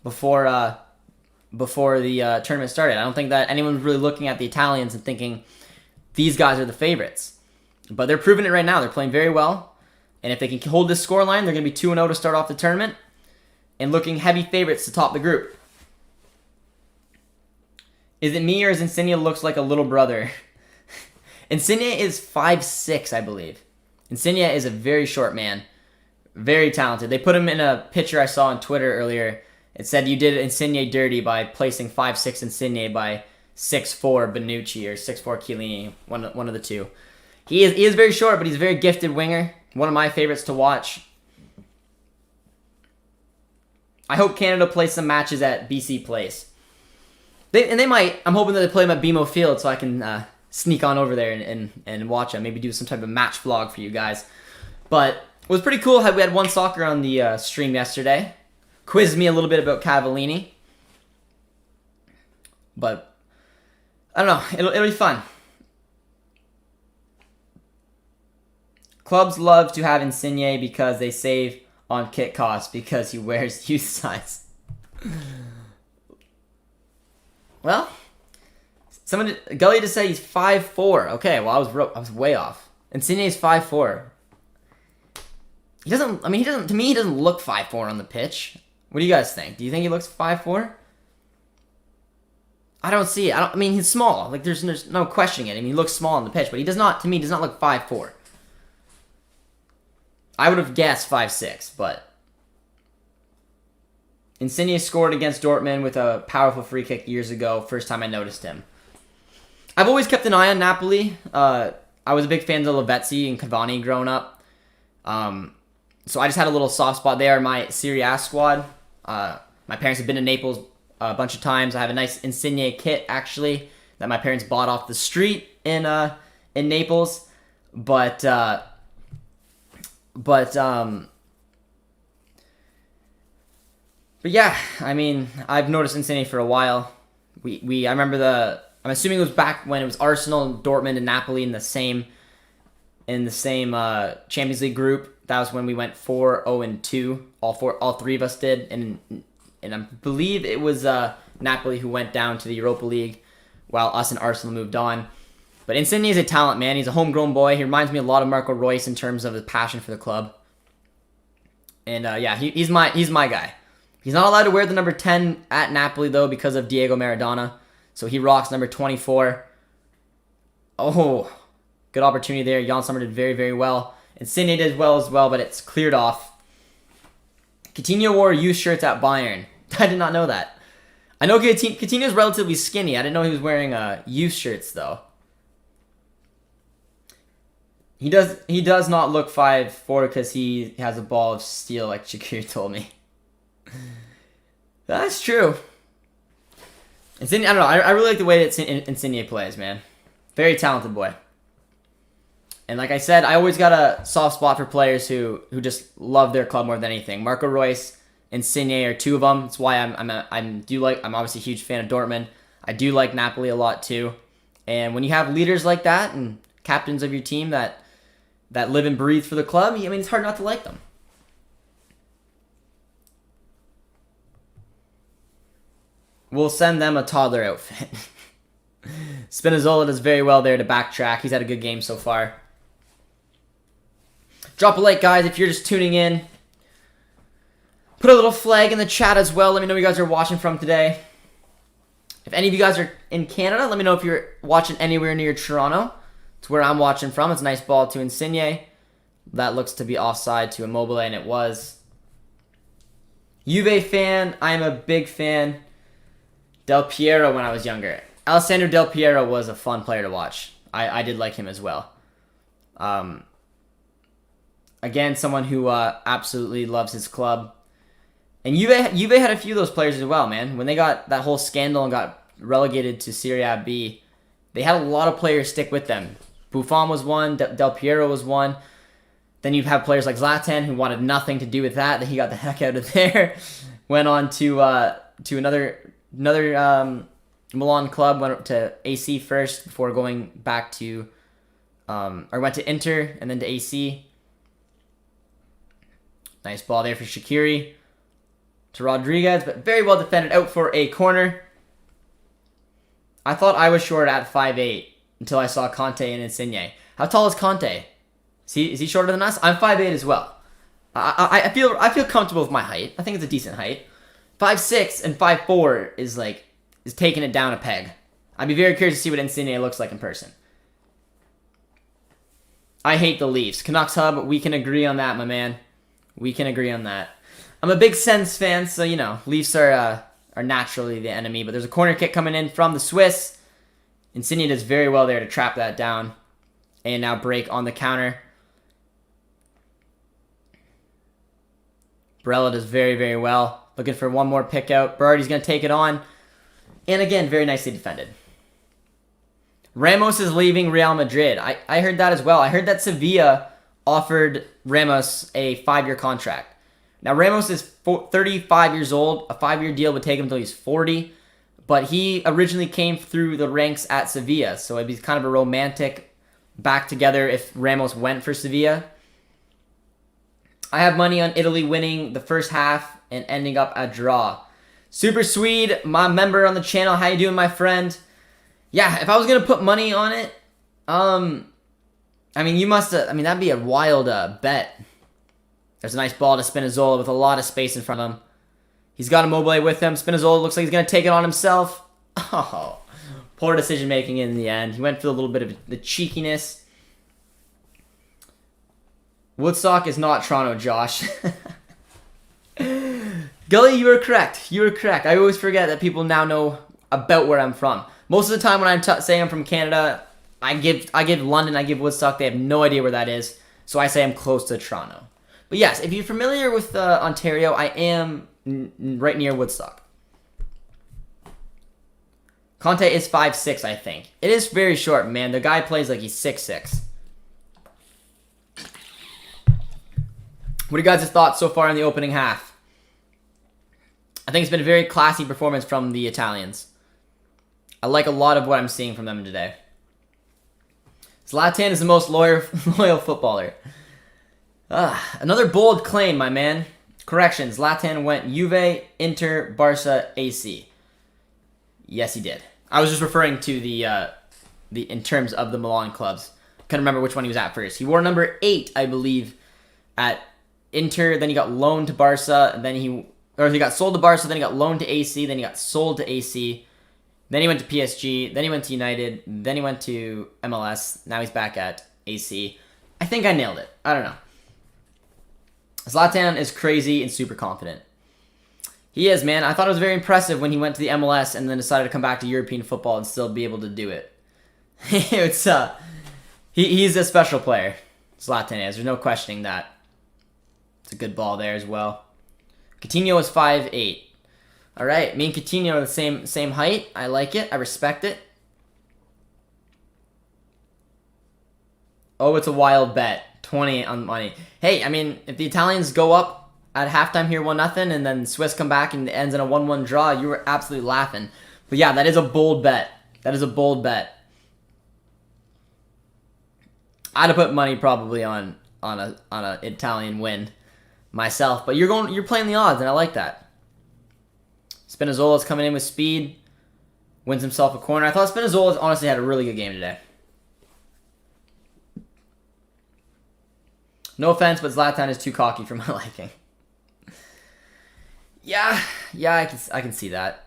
Speaker 1: before the tournament started. I don't think that anyone was really looking at the Italians and thinking these guys are the favorites. But they're proving it right now. They're playing very well. And if they can hold this scoreline, they're going to be 2-0 to start off the tournament and looking heavy favorites to top the group. Is it me or is Insigne looks like a little brother? Insigne is 5'6", I believe. Insigne is a very short man. Very talented. They put him in a picture I saw on Twitter earlier. It said you did Insigne dirty by placing 5'6" Insigne by 6'4" Bonucci or 6'4" Chiellini, one of the two. He is very short, but he's a very gifted winger. One of my favorites to watch. I hope Canada plays some matches at BC Place. They might. I'm hoping that they play them at BMO Field so I can sneak on over there and watch them. Maybe do some type of match vlog for you guys. But it was pretty cool how we had one soccer on the stream yesterday. Quizzed me a little bit about Cavallini. But I don't know. It'll be fun. Clubs love to have Insigne because they save on kit costs because he wears youth size. Well, Gully just said he's 5'4". Okay, well I was way off. Insigne is 5'4". He doesn't. I mean, to me, he doesn't look 5'4" on the pitch. What do you guys think? Do you think he looks 5'4"? I don't see it. I mean, he's small. Like there's no questioning it. I mean, he looks small on the pitch, but he does not. To me, does not look 5'4". I would have guessed 5'6", but Insigne scored against Dortmund with a powerful free kick years ago. First time I noticed him. I've always kept an eye on Napoli. I was a big fan of Lavezzi and Cavani growing up. So I just had a little soft spot there in my Serie A squad. My parents have been to Naples a bunch of times. I have a nice Insigne kit, actually, that my parents bought off the street in Naples. But yeah, I mean, I've noticed Insigne for a while. I remember I'm assuming it was back when it was Arsenal, Dortmund, and Napoli in the same Champions League group. That was when we went 4-0-2. All three of us did, and I believe it was Napoli who went down to the Europa League, while us and Arsenal moved on. But Insigne is a talent, man. He's a homegrown boy. He reminds me a lot of Marco Reus in terms of his passion for the club. And yeah, he's my guy. He's not allowed to wear the number 10 at Napoli though because of Diego Maradona. So he rocks number 24. Oh, good opportunity there. Jan Sommer did very, very well. Insigne did well as well, but it's cleared off. Coutinho wore youth shirts at Bayern. I did not know that. I know Coutinho's relatively skinny. I didn't know he was wearing youth shirts though. He does not look 5'4" because he has a ball of steel, like Shakir told me. That's true. Insigne, I don't know. I really like the way that Insigne plays, man. Very talented boy. And like I said, I always got a soft spot for players who just love their club more than anything. Marco Reus, Insigne are two of them. That's why I'm obviously a huge fan of Dortmund. I do like Napoli a lot too. And when you have leaders like that and captains of your team that live and breathe for the club, I mean, it's hard not to like them. we'll send them a toddler outfit. Spinazzola does very well there to backtrack. He's had a good game so far. Drop a like, guys, if you're just tuning in. Put a little flag in the chat as well. Let me know where you guys are watching from today. If any of you guys are in Canada, let me know if you're watching anywhere near Toronto. It's where I'm watching from. It's a nice ball to Insigne. That looks to be offside to Immobile, and it was. Juve fan. I am a big fan. Del Piero when I was younger. Alessandro Del Piero was a fun player to watch. I did like him as well. Again, someone who absolutely loves his club. And Juve had a few of those players as well, man. When they got that whole scandal and got relegated to Serie A B, they had a lot of players stick with them. Buffon was one. Del Piero was one. Then you have players like Zlatan who wanted nothing to do with that. Then he got the heck out of there. Went on to another Milan club. Went to AC first before going back to, or went to Inter and then to AC. Nice ball there for Shaqiri. To Rodriguez, but very well defended, out for a corner. I thought I was short at 5'8" until I saw Conte and Insigne. How tall is Conte? Is he shorter than us? I'm 5'8" as well. I feel comfortable with my height. I think it's a decent height. 5'6" and 5'4" is taking it down a peg. I'd be very curious to see what Insigne looks like in person. I hate the Leafs. Canucks Hub, we can agree on that, my man. We can agree on that. I'm a big Sens fan, so, you know, Leafs are naturally the enemy. But there's a corner kick coming in from the Swiss. Insigne does very well there to trap that down. And now break on the counter. Barella does very, very well. Looking for one more pick out. Berardi's going to take it on. And again, very nicely defended. Ramos is leaving Real Madrid. I heard that as well. I heard that Sevilla offered Ramos a 5-year contract. Now, Ramos is 35 years old. A 5-year deal would take him until he's 40. But he originally came through the ranks at Sevilla. So it'd be kind of a romantic back together if Ramos went for Sevilla. I have money on Italy winning the first half and ending up a draw. Super Swede, my member on the channel. How you doing, my friend? Yeah, if I was going to put money on it, I mean, you must have, that'd be a wild bet. There's a nice ball to Spinazzola with a lot of space in front of him. He's got Immobile with him. Spinazzola looks like he's going to take it on himself. Oh, poor decision-making in the end. He went for a little bit of the cheekiness. Woodstock is not Toronto, Josh. Gully, you were correct. You were correct. I always forget that people now know about where I'm from. Most of the time when I say I'm from Canada, I give London, I give Woodstock. They have no idea where that is. So I say I'm close to Toronto. But yes, if you're familiar with Ontario, I am right near Woodstock. Conte is 5'6", I think. It is very short, man. The guy plays like he's 6'6". What are you guys' thoughts so far in the opening half? I think it's been a very classy performance from the Italians. I like a lot of what I'm seeing from them today. Zlatan is the most loyal footballer. Another bold claim, my man. Correction, Zlatan went Juve, Inter, Barca, AC. Yes, he did. I was just referring to the in terms of the Milan clubs. Can't remember which one he was at first. He wore number 8, I believe, at Inter. Then he got loaned to Barca. And then he got sold to Barca. Then he got loaned to AC. Then he got sold to AC. Then he went to PSG. Then he went to United. Then he went to MLS. Now he's back at AC. I think I nailed it. I don't know. Zlatan is crazy and super confident. He is, man. I thought it was very impressive when he went to the MLS and then decided to come back to European football and still be able to do it. He's a special player. Zlatan is. There's no questioning that. It's a good ball there as well. Coutinho is 5'8". All right, me and Coutinho are the same height. I like it. I respect it. Oh, it's a wild bet. 20 on money. Hey, I mean, if the Italians go up at halftime here 1-0 and then Swiss come back and it ends in a 1-1 draw, you were absolutely laughing. But yeah, that is a bold bet. That is a bold bet. I'd have put money probably on a Italian win myself, but you're playing the odds and I like that. Spinazzola's coming in with speed. Wins himself a corner. I thought Spinazzola honestly had a really good game today. No offense, but Zlatan is too cocky for my liking. Yeah, I can see that.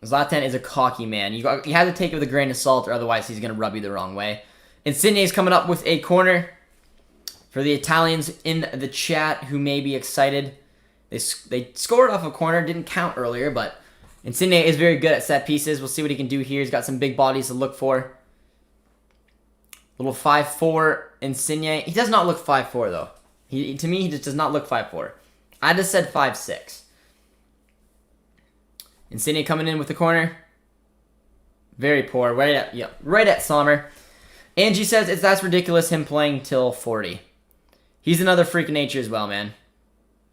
Speaker 1: Zlatan is a cocky man. You have to take it with a grain of salt, or otherwise he's going to rub you the wrong way. Insigne's coming up with a corner for the Italians in the chat who may be excited. They scored off a corner, didn't count earlier, but Insigne is very good at set pieces. We'll see what he can do here. He's got some big bodies to look for. Little 5'4" Insigne. He does not look 5'4", though. To me, he just does not look 5'4". I just said 5'6". Insigne coming in with the corner. Very poor. Right at Sommer. Angie says that's ridiculous, him playing till 40. He's another freak of nature as well, man.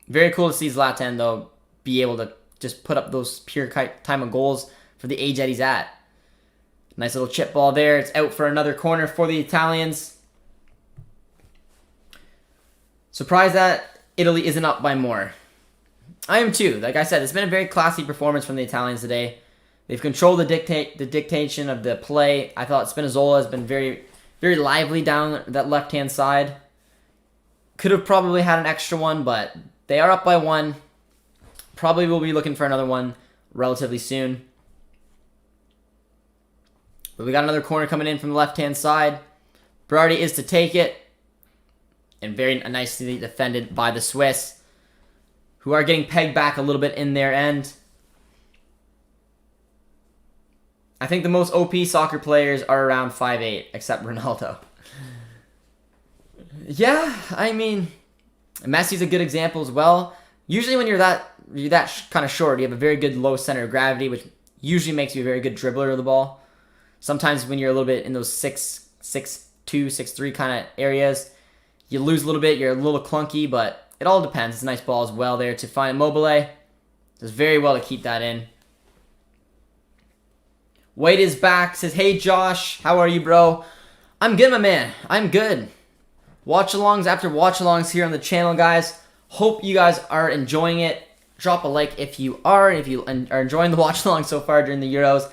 Speaker 1: Very cool to see Zlatan, though, be able to just put up those pure time of goals for the age that he's at. Nice little chip ball there. It's out for another corner for the Italians. Surprised that Italy isn't up by more. I am too. Like I said, it's been a very classy performance from the Italians today. They've controlled the dictation of the play. I thought Spinazzola has been very, very lively down that left-hand side. Could have probably had an extra one, but they are up by 1. Probably will be looking for another one relatively soon. But we got another corner coming in from the left-hand side. Berardi is to take it. And very nicely defended by the Swiss, who are getting pegged back a little bit in their end. I think the most OP soccer players are around 5'8", except Ronaldo. Yeah, I mean, Messi's a good example as well. Usually when you're that kind of short, you have a very good low center of gravity, which usually makes you a very good dribbler of the ball. Sometimes when you're a little bit in those 6'2", 6'3" kind of areas, you lose a little bit, you're a little clunky, but it all depends. It's a nice ball as well there to find Mobile. Does very well to keep that in. Wade is back, says, hey Josh, how are you, bro? I'm good, my man. I'm good. Watch-alongs after watch-alongs here on the channel, guys. Hope you guys are enjoying it. Drop a like if you are, if you are enjoying the watch-along so far during the Euros.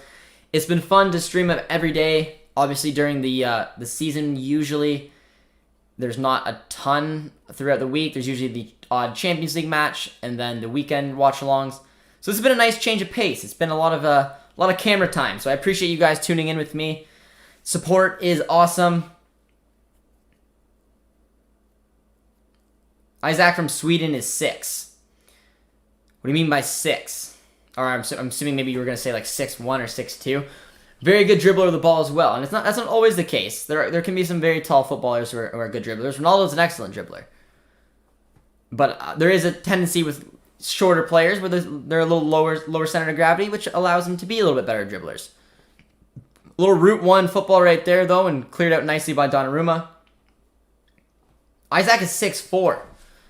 Speaker 1: It's been fun to stream it every day. Obviously, during the season, usually there's not a ton throughout the week. There's usually the odd Champions League match and then the weekend watch-alongs. So it's been a nice change of pace. It's been a lot of camera time. So I appreciate you guys tuning in with me. Support is awesome. Isaac from Sweden is 6. What do you mean by 6? Or I'm assuming maybe you were going to say like 6'1" or 6'2". Very good dribbler of the ball as well. And that's not always the case. There can be some very tall footballers who are good dribblers. Ronaldo's an excellent dribbler. But there is a tendency with shorter players where they're a little lower center of gravity, which allows them to be a little bit better dribblers. A little Route 1 football right there, though, and cleared out nicely by Donnarumma. Isaac is 6'4".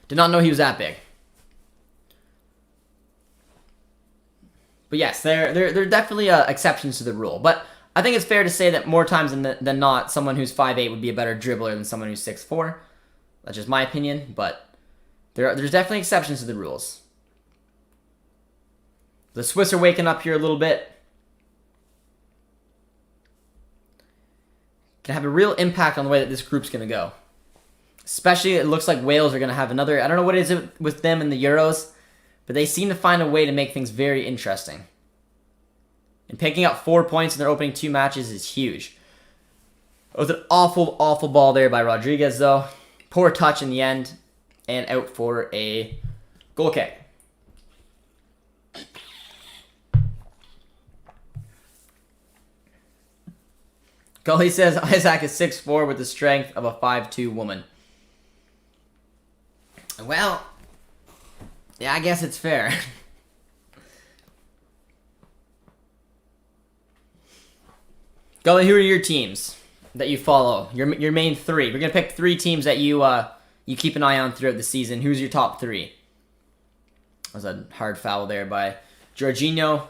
Speaker 1: Did not know he was that big. But yes, they're definitely exceptions to the rule. But I think it's fair to say that more times than not, someone who's 5'8" would be a better dribbler than someone who's 6'4". That's just my opinion, but there's definitely exceptions to the rules. The Swiss are waking up here a little bit. Can have a real impact on the way that this group's going to go. Especially, it looks like Wales are going to have another... I don't know what it is with them in the Euros, but they seem to find a way to make things very interesting. And picking up 4 points in their opening 2 matches is huge. It was an awful, awful ball there by Rodriguez, though. Poor touch in the end, and out for a goal kick. Gully says Isaac is 6'4" with the strength of a 5'2" woman. Well, yeah, I guess it's fair. Gully, who are your teams that you follow? Your main 3. We're gonna pick 3 teams that you keep an eye on throughout the season. Who's your top 3? That was a hard foul there by Jorginho.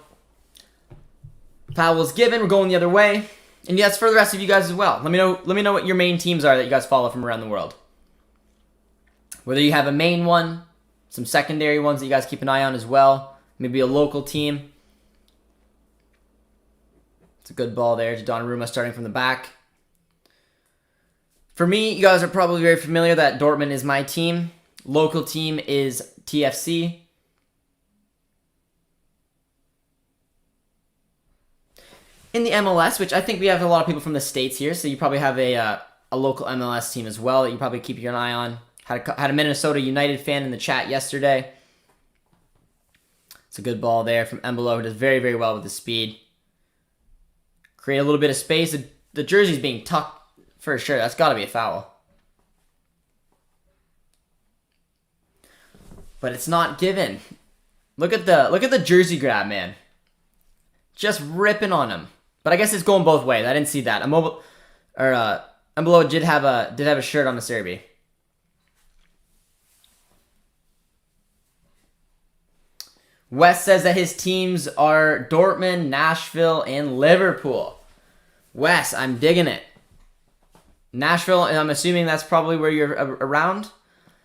Speaker 1: Foul was given. We're going the other way. And yes, for the rest of you guys as well. Let me know what your main teams are that you guys follow from around the world. Whether you have a main one, some secondary ones that you guys keep an eye on as well, maybe a local team. It's a good ball there to Donnarumma starting from the back. For me, you guys are probably very familiar that Dortmund is my team. Local team is TFC. In the MLS, which I think we have a lot of people from the States here, so you probably have a local MLS team as well that you probably keep your eye on. Had a Minnesota United fan in the chat yesterday. It's a good ball there from Embolo, who does very, very well with the speed. Create a little bit of space. The jersey's being tucked for sure. That's got to be a foul. But it's not given. Look at the jersey grab, man. Just ripping on him. But I guess it's going both ways. I didn't see that. Embolo did have a shirt on the Serbi. Wes says that his teams are Dortmund, Nashville, and Liverpool. Wes, I'm digging it. Nashville, and I'm assuming that's probably where you're around.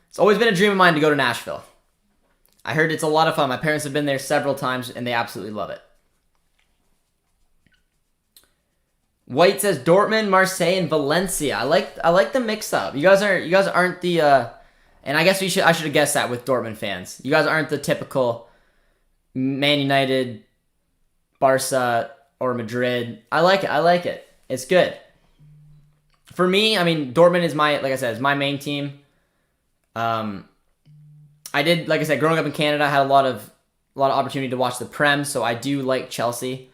Speaker 1: It's always been a dream of mine to go to Nashville. I heard it's a lot of fun. My parents have been there several times, and they absolutely love it. White says Dortmund, Marseille, and Valencia. I like the mix up. You guys aren't the and I guess I should have guessed that with Dortmund fans. You guys aren't the typical Man United, Barca, or Madrid. I like it. It's good. For me, I mean, Dortmund is is my main team. I did, like I said, growing up in Canada, I had a lot of opportunity to watch the Prem, so I do like Chelsea.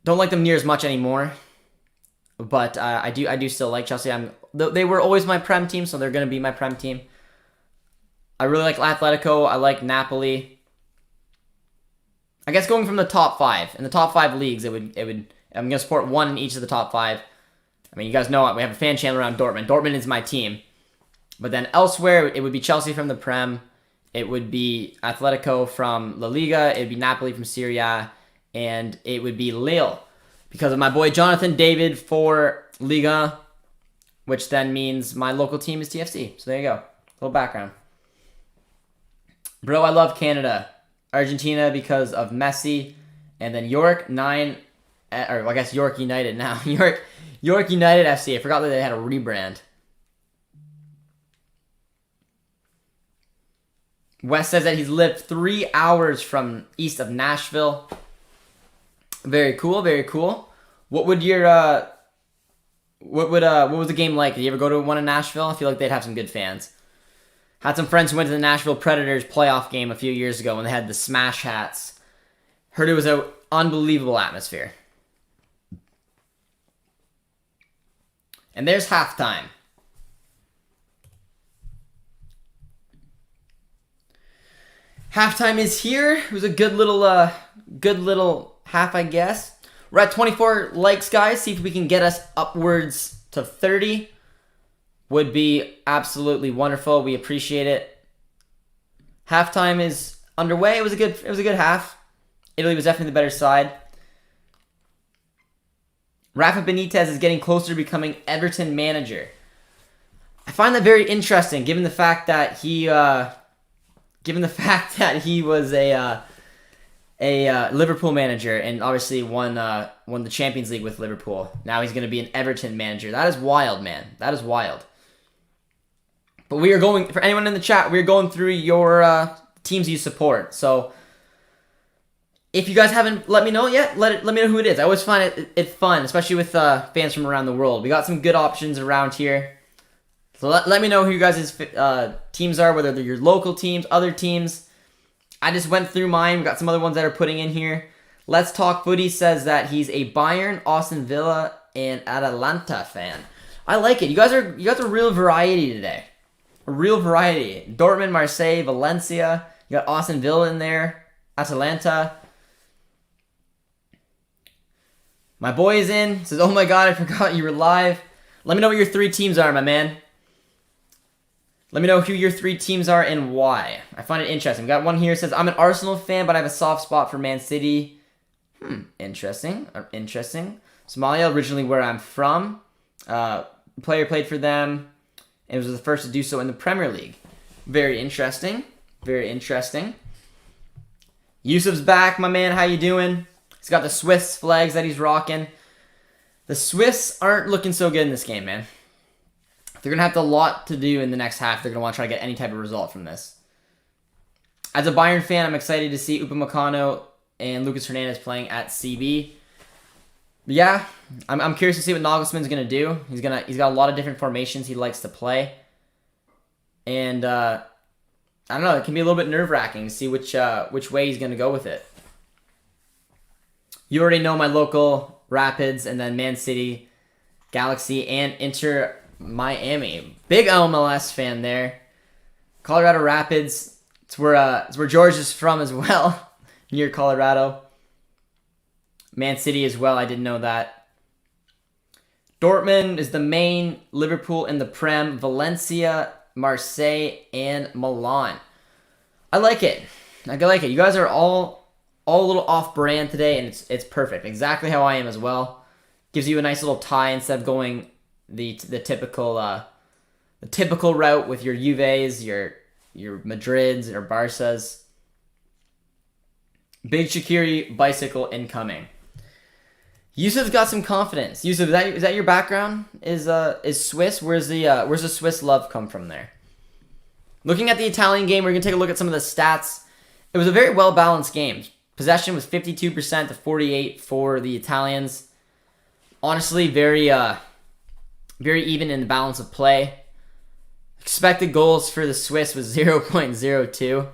Speaker 1: Don't like them near as much anymore, but I do still like Chelsea. They were always my Prem team, so they're gonna be my Prem team. I really like Atletico. I like Napoli. I guess going from the top 5 in the top 5 leagues, it would. I'm gonna support one in each of the top 5. I mean, you guys know we have a fan channel around Dortmund. Dortmund is my team, but then elsewhere it would be Chelsea from the Prem. It would be Atletico from La Liga. It would be Napoli from Serie A. And it would be Lille because of my boy Jonathan David for Liga, which then means my local team is TFC. So there you go. Little background. Bro, I love Canada. Argentina because of Messi. And then York 9, or I guess York United now. York United FC. I forgot that they had a rebrand. Wes says that he's lived 3 hours from east of Nashville. Very cool, very cool. What would your what was the game like? Did you ever go to one in Nashville? I feel like they'd have some good fans. Had some friends who went to the Nashville Predators playoff game a few years ago when they had the smash hats. Heard it was an unbelievable atmosphere. And there's halftime. Halftime is here. It was a good little half, I guess. We're at 24 likes, guys. See if we can get us upwards to 30. Would be absolutely wonderful. We appreciate it. Halftime is underway. It was a good half. Italy was definitely the better side. Rafa Benitez is getting closer to becoming Everton manager. I find that very interesting, given the fact that he was a Liverpool manager and obviously won the Champions League with Liverpool. Now he's going to be an Everton manager. That is wild, man. That is wild. But we are going, for anyone in the chat, we are going through your teams you support. So if you guys haven't let me know yet, let me know who it is. I always find it fun, especially with fans from around the world. We got some good options around here. So let me know who you guys' teams are, whether they're your local teams, other teams. I just went through mine. We got some other ones that are putting in here. Let's Talk Footy says that he's a Bayern, Aston Villa, and Atalanta fan. I like it. You guys are real variety today. A real variety. Dortmund, Marseille, Valencia. You got Aston Villa in there. Atalanta. My boy is in. Says, oh my god, I forgot you were live. Let me know what your 3 teams are, my man. Let me know who your 3 teams are and why. I find it interesting. We got one here that says, I'm an Arsenal fan, but I have a soft spot for Man City. Interesting. Somalia, originally where I'm from. Player played for them and was the first to do so in the Premier League. Very interesting. Very interesting. Yusuf's back, my man. How you doing? He's got the Swiss flags that he's rocking. The Swiss aren't looking so good in this game, man. They're going to have a lot to do in the next half. They're going to want to try to get any type of result from this. As a Bayern fan, I'm excited to see Upamecano and Lucas Hernandez playing at CB. Yeah, I'm curious to see what Nagelsmann's going to do. He's got a lot of different formations he likes to play. And I don't know, it can be a little bit nerve-wracking to see which way he's going to go with it. You already know my local Rapids, and then Man City, Galaxy, and Inter Miami. Big MLS fan there. Colorado Rapids. It's where George is from as well, near Colorado. Man City as well. I didn't know that. Dortmund is the main. Liverpool in the Prem. Valencia, Marseille, and Milan. I like it. I like it. You guys are all a little off-brand today, and it's perfect. Exactly how I am as well. Gives you a nice little tie instead of going the typical route with your Juves, your Madrids, or Barças. Big Shaqiri bicycle incoming. Yusuf's got some confidence. Yusuf, is that your background? Is Swiss? Where's the Swiss love come from there? Looking at the Italian game, we're gonna take a look at some of the stats. It was a very well balanced game. Possession was 52% to 48% for the Italians. Honestly, very even in the balance of play. Expected goals for the Swiss was 0.02.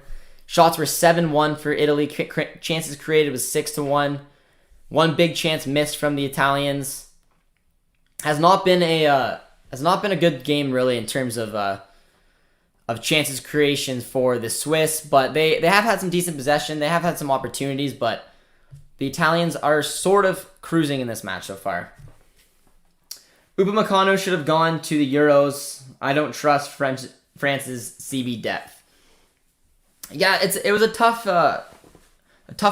Speaker 1: Shots were 7-1 for Italy. Chances created was 6-1. One big chance missed from the Italians. Has not been a good game really in terms of chances creations for the Swiss, but they have had some decent possession. They have had some opportunities, but the Italians are sort of cruising in this match so far. Upamecano should have gone to the Euros. I don't trust France's CB depth. Yeah, it was a tough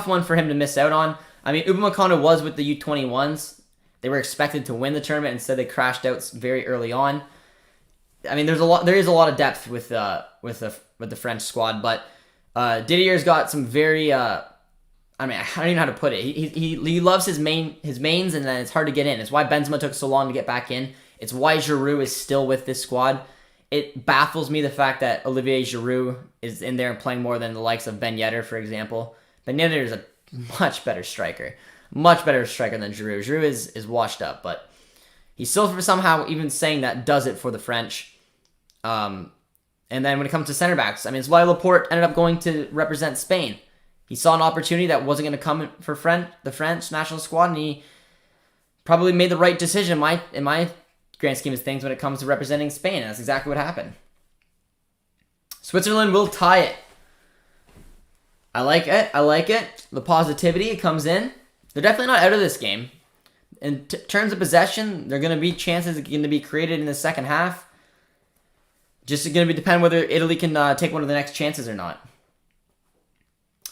Speaker 1: one for him to miss out on. I mean, Upamecano was with the U21s. They were expected to win the tournament. Instead, they crashed out very early on. I mean, there is a lot of depth with the French squad, but Didier's got some very. I mean, I don't even know how to put it. He loves his mains, and then it's hard to get in. It's why Benzema took so long to get back in. It's why Giroud is still with this squad. It baffles me the fact that Olivier Giroud is in there and playing more than the likes of Ben Yedder, for example. Ben Yedder is a much better striker than Giroud. Giroud is washed up, but he's still somehow even saying that does it for the French. And then when it comes to center backs, I mean, it's why Laporte ended up going to represent Spain. He saw an opportunity that wasn't going to come for the French national squad, and he probably made the right decision in my grand scheme of things when it comes to representing Spain. And that's exactly what happened. Switzerland will tie it. I like it. The positivity comes in. They're definitely not out of this game. In terms of possession, there are going to be chances going to be created in the second half. Just going to depend whether Italy can take one of the next chances or not.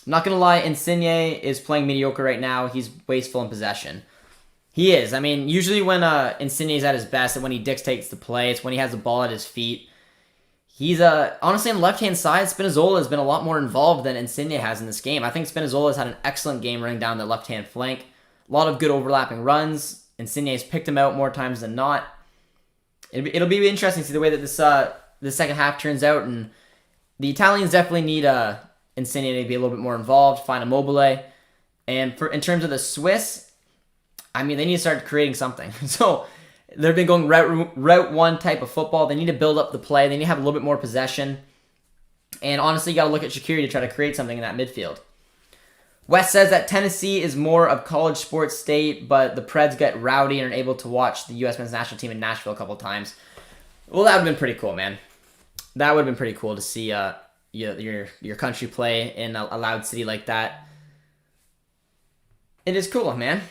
Speaker 1: I'm not going to lie, Insigne is playing mediocre right now. He's wasteful in possession. He is. I mean, usually when Insigne is at his best and when he dictates the play, it's when he has the ball at his feet. He's honestly on the left-hand side, Spinazzola has been a lot more involved than Insigne has in this game. I think Spinazzola has had an excellent game running down the left-hand flank. A lot of good overlapping runs. Insigne has picked him out more times than not. It'll be interesting to see the way that this second half turns out, and the Italians definitely need Insigne to be a little bit more involved, find Immobile. And in terms of the Swiss, I mean, they need to start creating something. So they've been going route one type of football. They need to build up the play. They need to have a little bit more possession. And honestly, you got to look at Shaqiri to try to create something in that midfield. West says that Tennessee is more of college sports state, but the Preds get rowdy and are able to watch the U.S. men's national team in Nashville a couple times. Well, that would have been pretty cool, man. That would have been pretty cool to see your country play in a loud city like that. It is cool, man.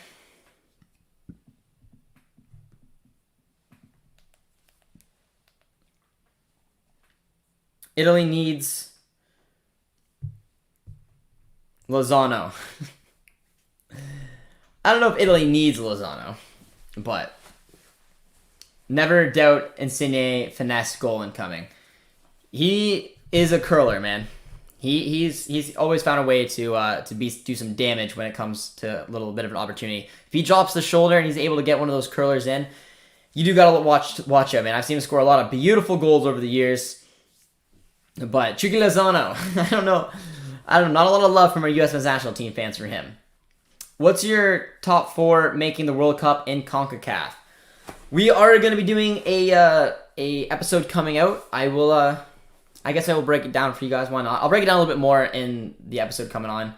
Speaker 1: Italy needs Lozano. I don't know if Italy needs Lozano, but never doubt Insigne finesse goal incoming. He is a curler, man. He's always found a way to do some damage when it comes to a little bit of an opportunity. If he drops the shoulder and he's able to get one of those curlers in, you do gotta watch out, man. I've seen him score a lot of beautiful goals over the years. But Chucky Lozano, I don't know. Not a lot of love from our U.S. men's national team fans for him. What's your top 4 making the World Cup in CONCACAF? We are going to be doing a episode coming out. I guess I will break it down for you guys. Why not? I'll break it down a little bit more in the episode coming on.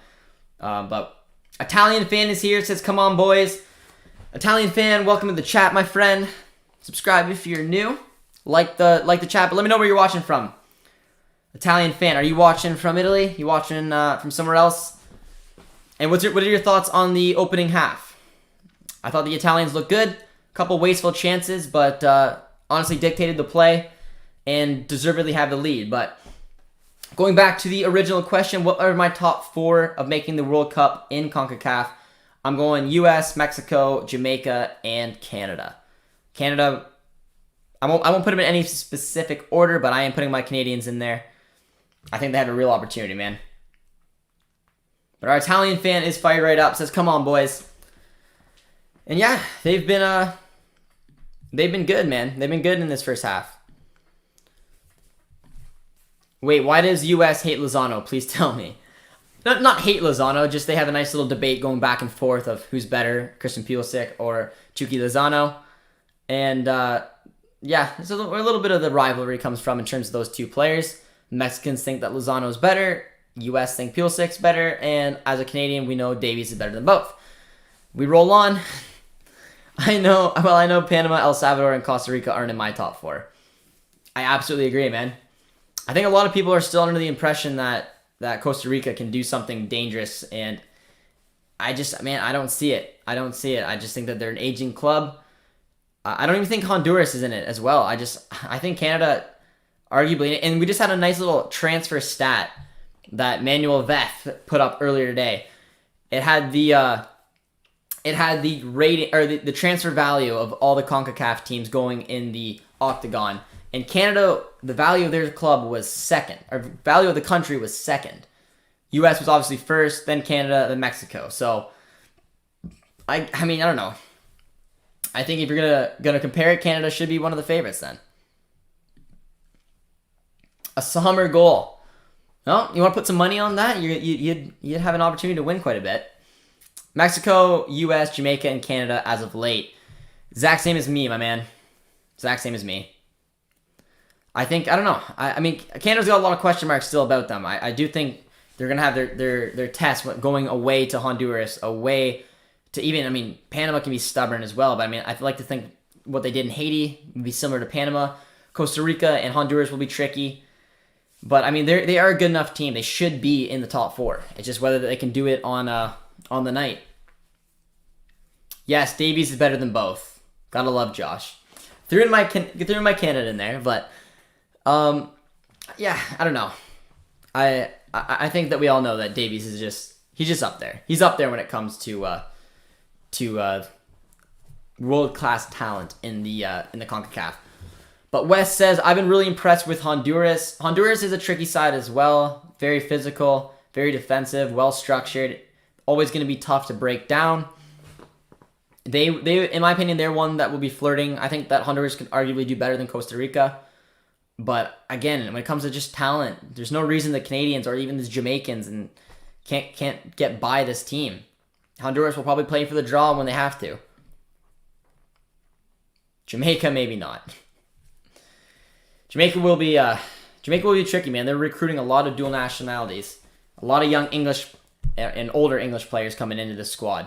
Speaker 1: But Italian fan is here. Says, "Come on, boys." Italian fan, welcome to the chat, my friend. Subscribe if you're new. Like the chat, but let me know where you're watching from. Italian fan, are you watching from Italy? You watching from somewhere else? And what are your thoughts on the opening half? I thought the Italians looked good. A couple wasteful chances, but honestly dictated the play and deservedly have the lead. But going back to the original question, what are my top 4 of making the World Cup in CONCACAF? I'm going U.S., Mexico, Jamaica, and Canada. Canada, I won't put them in any specific order, but I am putting my Canadians in there. I think they have a real opportunity, man. But our Italian fan is fired right up. Says, "Come on, boys." And yeah, they've been good, man. They've been good in this first half. Wait, why does U.S. hate Lozano? Please tell me. Not hate Lozano, just they have a nice little debate going back and forth of who's better, Christian Pulisic or Chucky Lozano. And yeah, so a little bit of the rivalry comes from in terms of those two players. Mexicans think that Lozano's better, U.S. think Pulisic's better, and as a Canadian, we know Davies is better than both. We roll on. I know Panama, El Salvador, and Costa Rica aren't in my top 4. I absolutely agree, man. I think a lot of people are still under the impression that Costa Rica can do something dangerous, and I don't see it. I just think that they're an aging club. I don't even think Honduras is in it as well. I think Canada, arguably, and we just had a nice little transfer stat that Manuel Veth put up earlier today. It had the rating or the transfer value of all the CONCACAF teams going in the octagon. And Canada, the value of their club was second, or value of the country was second. U.S. was obviously first, then Canada, then Mexico. So, I don't know. I think if you're gonna compare it, Canada should be one of the favorites then. A summer goal. No, you want to put some money on that? You'd have an opportunity to win quite a bit. Mexico, U.S., Jamaica, and Canada as of late. Exact same as me, my man. Exact same as me. I don't know. I mean, Canada's got a lot of question marks still about them. I do think they're going to have their test going away to Honduras, away to even, Panama can be stubborn as well. But, I'd like to think what they did in Haiti would be similar to Panama. Costa Rica and Honduras will be tricky. But, they are a good enough team. They should be in the top 4. It's just whether they can do it on the night. Yes, Davies is better than both. Gotta love Josh. Threw my Canada in there, but yeah, I don't know. I think that we all know that Davies is he's just up there. He's up there when it comes to world-class talent in the CONCACAF. But Wes says, I've been really impressed with Honduras. Honduras is a tricky side as well. Very physical, very defensive, well-structured. Always going to be tough to break down. They, in my opinion, they're one that will be flirting. I think that Honduras can arguably do better than Costa Rica. But again, when it comes to just talent, there's no reason the Canadians or even the Jamaicans can't get by this team. Honduras will probably play for the draw when they have to. Jamaica, maybe not. Jamaica will be tricky, man. They're recruiting a lot of dual nationalities, a lot of young English and older English players coming into this squad.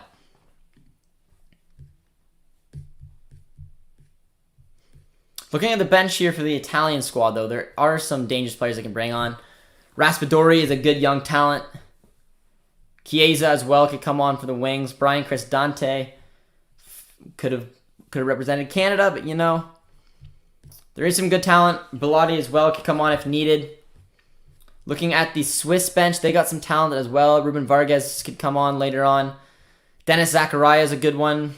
Speaker 1: Looking at the bench here for the Italian squad, though, there are some dangerous players they can bring on. Raspadori is a good young talent. Chiesa as well could come on for the wings. Brian Cristante could have represented Canada, but there is some good talent. Bellotti as well could come on if needed. Looking at the Swiss bench, they got some talent as well. Ruben Vargas could come on later on. Dennis Zakaria is a good one.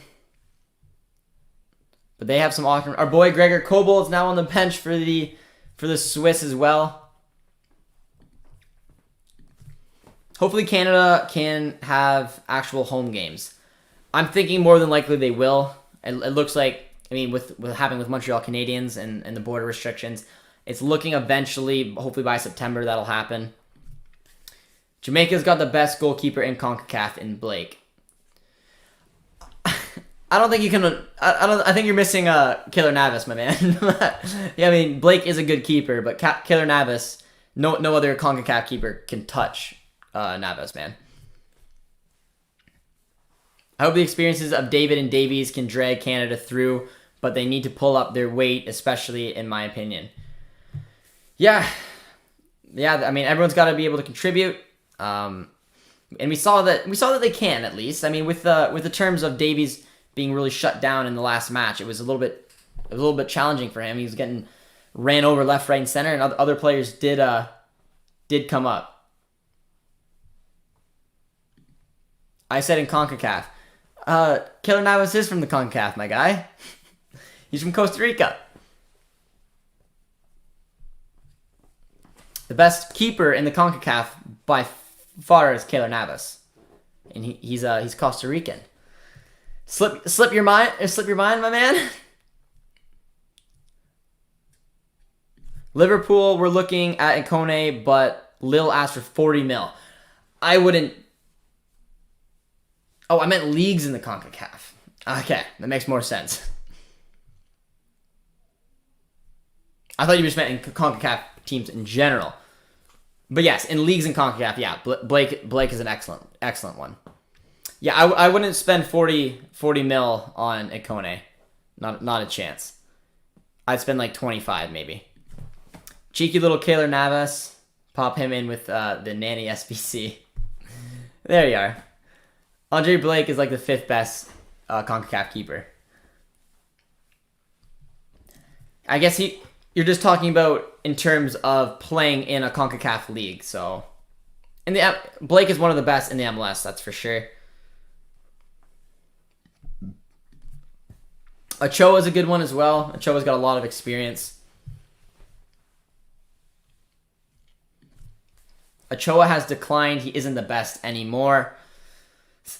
Speaker 1: But they have some awesome. Our boy Gregor Kobel is now on the bench for the Swiss as well. hopefully Canada can have actual home games. I'm thinking more than likely they will. It looks like, I mean, with happening with Montreal Canadiens and the border restrictions, it's looking eventually, hopefully by September, that'll happen. Jamaica's got the best goalkeeper in CONCACAF in Blake. I don't think you can. I think you're missing Keylor Navas, my man. Yeah, I mean Blake is a good keeper, but Keylor Navas, no other CONCACAF keeper can touch Navas, man. I hope the experiences of David and Davies can drag Canada through, but they need to pull up their weight, especially in my opinion. Yeah. I mean everyone's got to be able to contribute, and we saw that they can at least. I mean with the terms of Davies being really shut down in the last match, it was a little bit challenging for him. He was getting ran over left, right, and center, and other players did come up. I said in CONCACAF. Keylor Navas is from the CONCACAF, my guy. He's from Costa Rica. The best keeper in the CONCACAF by far is Keylor Navas, and he's Costa Rican. Slip your mind, my man. Liverpool, we're looking at Ikone, but Lille asked for 40 mil. I wouldn't. Oh, I meant leagues in the CONCACAF. Okay, that makes more sense. I thought you just meant in CONCACAF teams in general. But yes, in leagues in CONCACAF, yeah, Blake is an excellent one. Yeah, I wouldn't spend 40 mil on Ikone. Not a chance. I'd spend like 25 maybe. Cheeky little Keylor Navas. Pop him in with the nanny SBC. There you are. Andre Blake is like the 5th best CONCACAF keeper. I guess you're just talking about in terms of playing in a CONCACAF league. So, Blake is one of the best in the MLS, that's for sure. Ochoa is a good one as well. Ochoa's got a lot of experience. Ochoa has declined. He isn't the best anymore.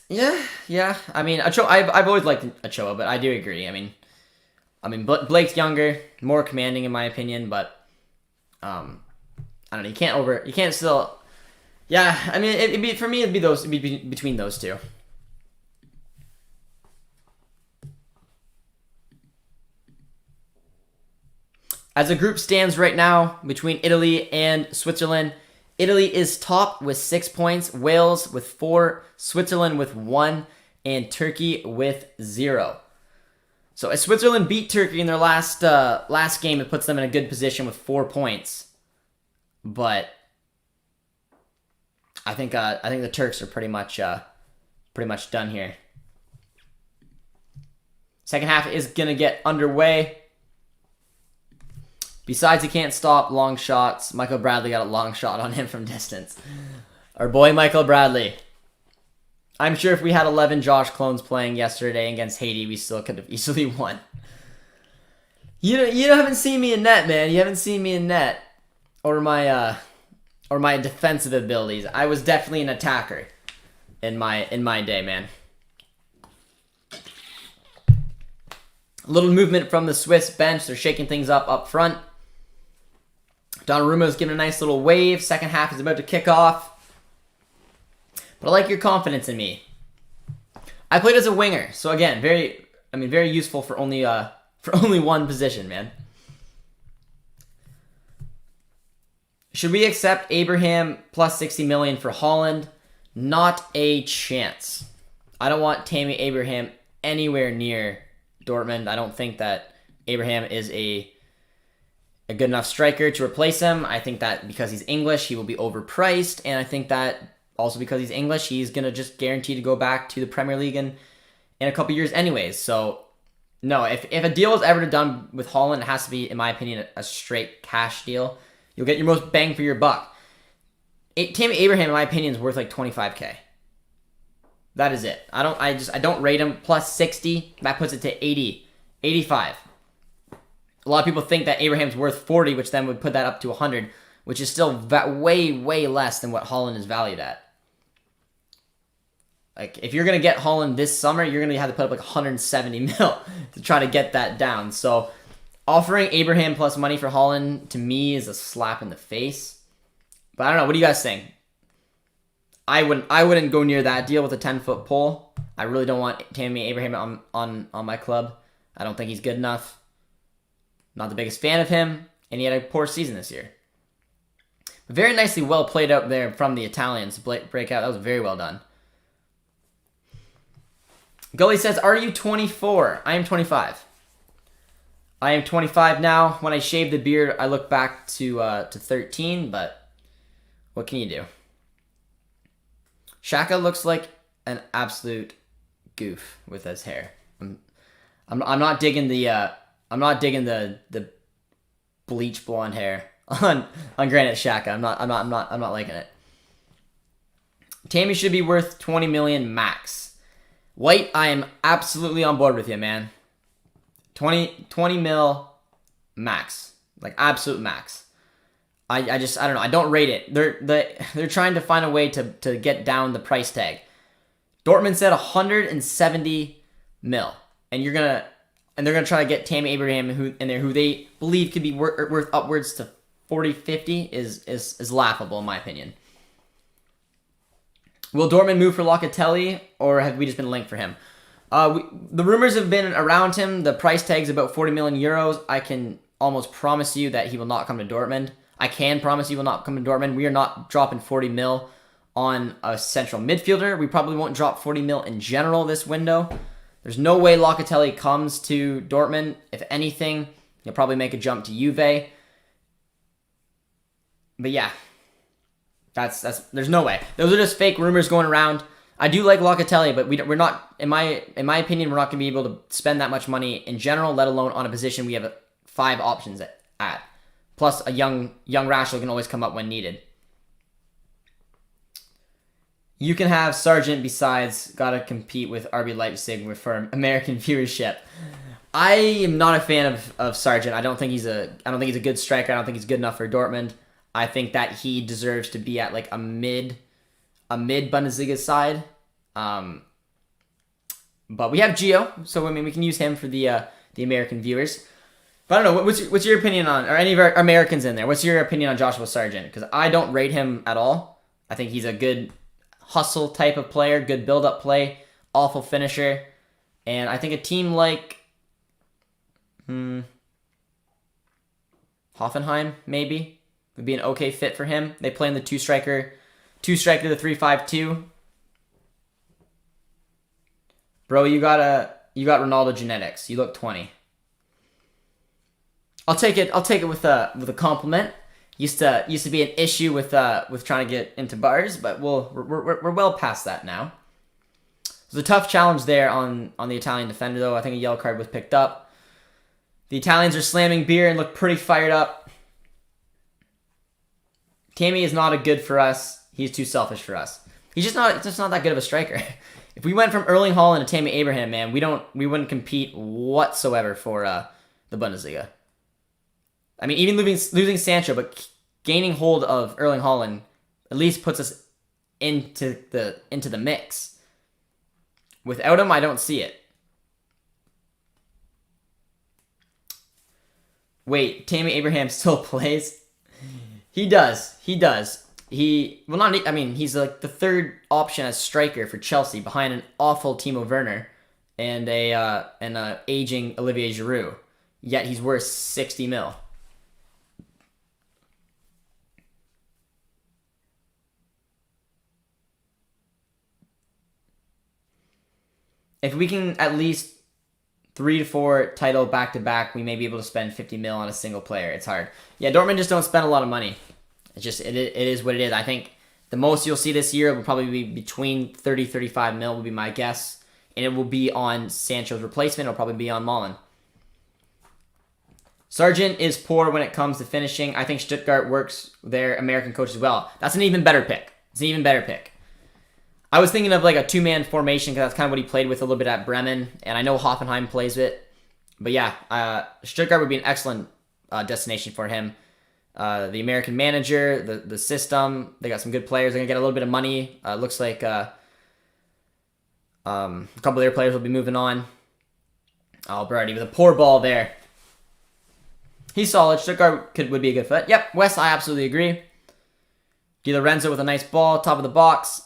Speaker 1: Yeah. I mean, Ochoa. I've always liked Ochoa, but I do agree. I mean, Blake's younger, more commanding in my opinion, but I don't know. You can't still. Yeah, I mean, it'd be between those two. As the group stands right now between Italy and Switzerland, Italy is top with 6 points, Wales with 4, Switzerland with 1, and Turkey with 0. So as Switzerland beat Turkey in their last game, it puts them in a good position with 4 points. But I think the Turks are pretty much done here. Second half is gonna get underway. Besides, he can't stop long shots. Michael Bradley got a long shot on him from distance. Our boy Michael Bradley. I'm sure if we had 11 Josh clones playing yesterday against Haiti, we still could have easily won. You haven't seen me in net, man. You haven't seen me in net or my defensive abilities. I was definitely an attacker in my day, man. A little movement from the Swiss bench. They're shaking things up front. Donnarumma's giving a nice little wave. Second half is about to kick off. But I like your confidence in me. I played as a winger, so again, very useful for only one position, man. Should we accept Abraham plus 60 million for Holland? Not a chance. I don't want Tammy Abraham anywhere near Dortmund. I don't think that Abraham is a good enough striker to replace him. I think that because he's English, he will be overpriced, and I think that also because he's English, he's gonna just guarantee to go back to the Premier League in a couple years anyways. So no, if a deal is ever done with Holland, it has to be, in my opinion, a straight cash deal. You'll get your most bang for your buck. Tammy Abraham, in my opinion, is worth like 25K. That is it. I don't rate him. Plus 60, that puts it to 80, 85. A lot of people think that Abraham's worth 40, which then would put that up to 100, which is still way less than what Holland is valued at. Like, if you're going to get Haaland this summer, you're going to have to put up like 170 mil to try to get that down. So offering Abraham plus money for Haaland, to me, is a slap in the face. But I don't know. What do you guys think? I wouldn't go near that deal with a 10-foot pole. I really don't want Tammy Abraham on my club. I don't think he's good enough. Not the biggest fan of him, and he had a poor season this year. Very nicely well played out there from the Italians. Breakout. That was very well done. Gully says, are you 24? I am 25. I am 25 now. When I shave the beard, I look back to 13, but what can you do? Xhaka looks like an absolute goof with his hair. I'm not digging the bleach blonde hair on Granit Xhaka. I'm not liking it. Tammy should be worth 20 million max. White, I am absolutely on board with you, man. 20 mil max. Like, absolute max. I don't know. I don't rate it. They're trying to find a way to get down the price tag. Dortmund said 170 mil. And they're gonna try to get Tammy Abraham who they believe could be worth upwards to 40, 50 is laughable in my opinion. Will Dortmund move for Locatelli, or have we just been linked for him? The rumors have been around him. The price tag's about 40 million euros. I can almost promise you that he will not come to Dortmund. I can promise you will not come to Dortmund. We are not dropping 40 mil on a central midfielder. We probably won't drop 40 mil in general this window. There's no way Locatelli comes to Dortmund. If anything, he'll probably make a jump to Juve. But yeah, there's no way. Those are just fake rumors going around. I do like Locatelli, but we're not, in my opinion, we're not going to be able to spend that much money in general, let alone on a position we have 5 options at. Plus, a young Rashford can always come up when needed. You can have Sargent besides gotta compete with RB Leipzig for American viewership. I am not a fan of Sargent. I don't think he's a good striker. I don't think he's good enough for Dortmund. I think that he deserves to be at like a mid Bundesliga side. But we have Gio, so I mean we can use him for the American viewers. But I don't know, what's your opinion on, or any of our Americans in there? What's your opinion on Joshua Sargent? Because I don't rate him at all. I think he's a good hustle type of player, good build-up play, awful finisher. And I think a team like Hoffenheim, maybe, would be an okay fit for him. They play in the two-striker, the 3-5-2. Bro, you got Ronaldo genetics. You look 20. I'll take it with a compliment. Used to be an issue with trying to get into bars, but we're well past that now. It was a tough challenge there on the Italian defender, though. I think a yellow card was picked up. The Italians are slamming beer and look pretty fired up. Tammy is not a good for us. He's too selfish for us. He's just not that good of a striker. If we went from Erling Haaland to Tammy Abraham, man, we wouldn't compete whatsoever for the Bundesliga. I mean, even losing Sancho, but gaining hold of Erling Haaland at least puts us into the mix. Without him, I don't see it. Wait, Tammy Abraham still plays? He does. He's like the third option as striker for Chelsea behind an awful Timo Werner and a aging Olivier Giroud. Yet he's worth 60 mil. If we can at least 3 to 4 title back-to-back, we may be able to spend 50 mil on a single player. It's hard. Yeah, Dortmund just don't spend a lot of money. It is what it is. I think the most you'll see this year will probably be between 30, 35 mil would be my guess. And it will be on Sancho's replacement. It'll probably be on Malen. Sargent is poor when it comes to finishing. I think Stuttgart works their American coach as well. That's an even better pick. It's an even better pick. I was thinking of like a 2-man formation because that's kind of what he played with a little bit at Bremen, and I know Hoffenheim plays it. But yeah, Stuttgart would be an excellent destination for him. The American manager, the system, they got some good players. They're going to get a little bit of money. Looks like A couple of their players will be moving on. Alberti with a poor ball there. He's solid. Stuttgart would be a good fit. Yep, West, I absolutely agree. Di Lorenzo with a nice ball, top of the box.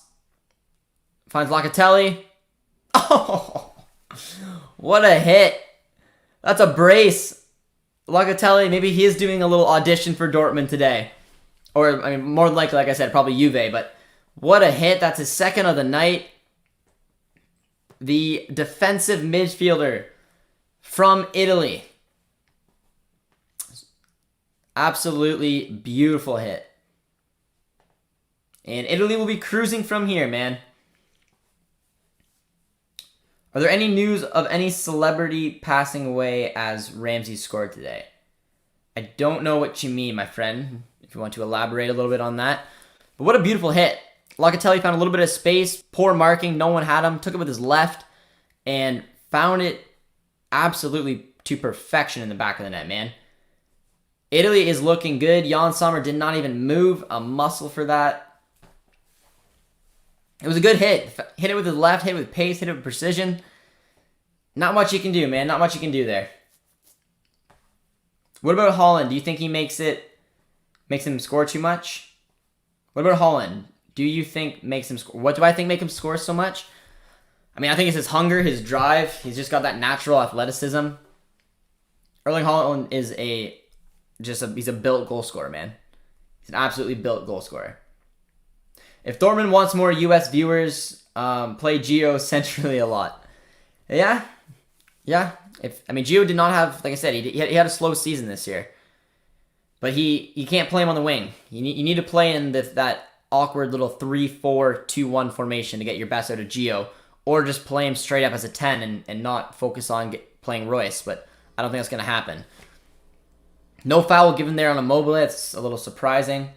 Speaker 1: Finds Locatelli. Oh, what a hit. That's a brace. Locatelli, maybe he is doing a little audition for Dortmund today. Or, I mean, more likely, like I said, probably Juve. But what a hit. That's his second of the night. The defensive midfielder from Italy. Absolutely beautiful hit. And Italy will be cruising from here, man. Are there any news of any celebrity passing away as Ramsey scored today? I don't know what you mean, my friend, if you want to elaborate a little bit on that. But what a beautiful hit. Locatelli found a little bit of space, poor marking, no one had him, took it with his left, and found it absolutely to perfection in the back of the net, man. Italy is looking good. Jan Sommer did not even move a muscle for that. It was a good hit. Hit it with his left, hit it with pace, hit it with precision. Not much you can do, man. Not much you can do there. What about Holland? Do you think he makes him score too much? What about Holland? Do you think makes him score? What do I think make him score so much? I mean, I think it's his hunger, his drive. He's just got that natural athleticism. Erling Haaland is he's a built goal scorer, man. He's an absolutely built goal scorer. If Dortmund wants more U.S. viewers, play Gio centrally a lot. Yeah. Gio did not have, like I said, he had a slow season this year. But you can't play him on the wing. You need to play in that awkward little 3-4-2-1 formation to get your best out of Gio. Or just play him straight up as a 10 and not focus on playing Royce. But I don't think that's going to happen. No foul given there on Immobile. It's a little surprising.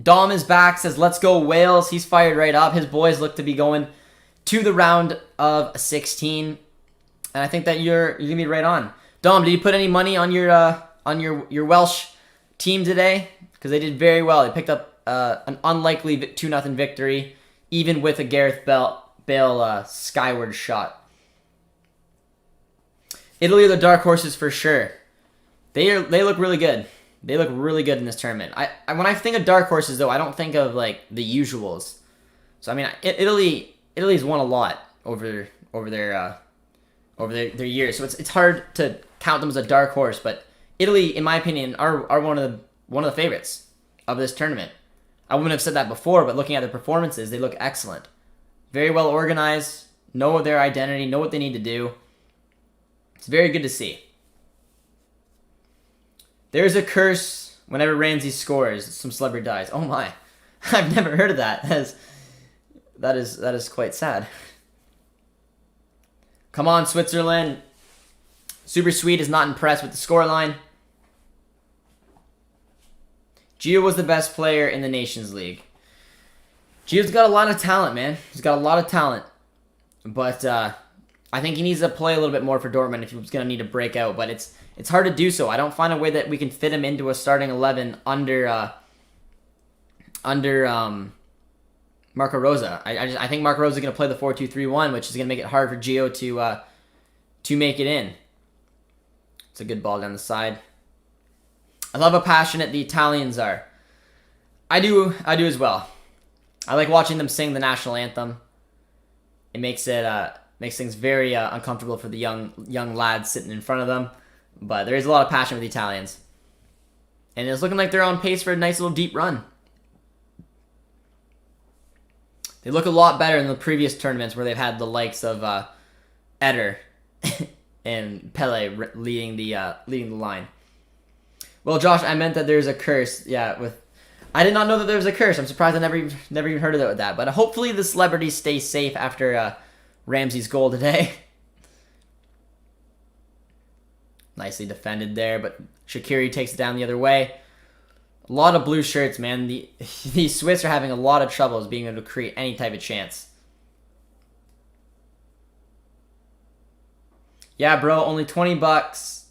Speaker 1: Dom is back, says, let's go Wales. He's fired right up. His boys look to be going to the round of 16. And I think that you're going to be right on. Dom, did you put any money on your Welsh team today? Because they did very well. They picked up an unlikely 2-0 victory, even with a Gareth Bale skyward shot. Italy are the dark horses for sure. They look really good. They look really good in this tournament. When I think of dark horses, though, I don't think of like the usuals. So I mean, Italy's won a lot over their years. So it's hard to count them as a dark horse. But Italy, in my opinion, are one of the favorites of this tournament. I wouldn't have said that before, but looking at their performances, they look excellent. Very well organized, know their identity, know what they need to do. It's very good to see. There's a curse whenever Ramsey scores, some celebrity dies. Oh my. I've never heard of that. That is quite sad. Come on, Switzerland. Super Sweet is not impressed with the scoreline. Gio was the best player in the Nations League. Gio's got a lot of talent, man. He's got a lot of talent. But I think he needs to play a little bit more for Dortmund if he's going to need to break out. But it's hard to do so. I don't find a way that we can fit him into a starting 11 under Marco Rosa. I think Marco Rosa is going to play the 4-2-3-1, which is going to make it hard for Gio to make it in. It's a good ball down the side. I love how passionate the Italians are. I do as well. I like watching them sing the national anthem. It makes things very uncomfortable for the young lads sitting in front of them. But there is a lot of passion with the Italians. And it's looking like they're on pace for a nice little deep run. They look a lot better than the previous tournaments where they've had the likes of Eder and Pele leading the line. Well, Josh, I meant that there's a curse. Yeah, I did not know that there was a curse. I'm surprised I never even heard of that. But hopefully the celebrities stay safe after Ramsey's goal today. Nicely defended there, but Shaqiri takes it down the other way. A lot of blue shirts, man. The Swiss are having a lot of troubles being able to create any type of chance. Yeah, bro, only $20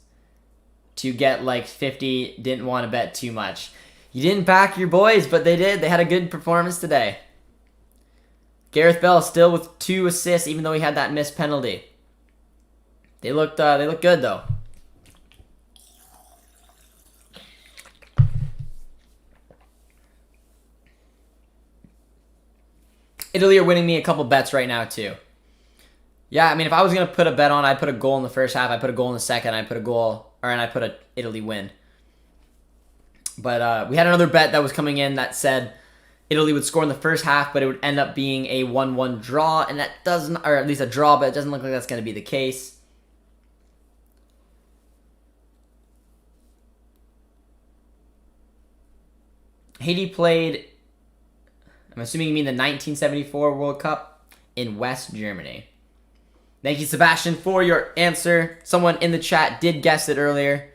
Speaker 1: to get like 50. Didn't want to bet too much. You didn't back your boys, but they did. They had a good performance today. Gareth Bale still with 2 assists, even though he had that missed penalty. They look good though. Italy are winning me a couple bets right now too. Yeah, I mean, if I was gonna put a bet on, I'd put a goal in the first half, I put a goal in the second, I put a Italy win. But we had another bet that was coming in that said Italy would score in the first half, but it would end up being a 1-1 draw, and that doesn't, or at least a draw, but it doesn't look like that's gonna be the case. Haiti played, I'm assuming you mean the 1974 World Cup in West Germany. Thank you, Sebastian, for your answer. Someone in the chat did guess it earlier.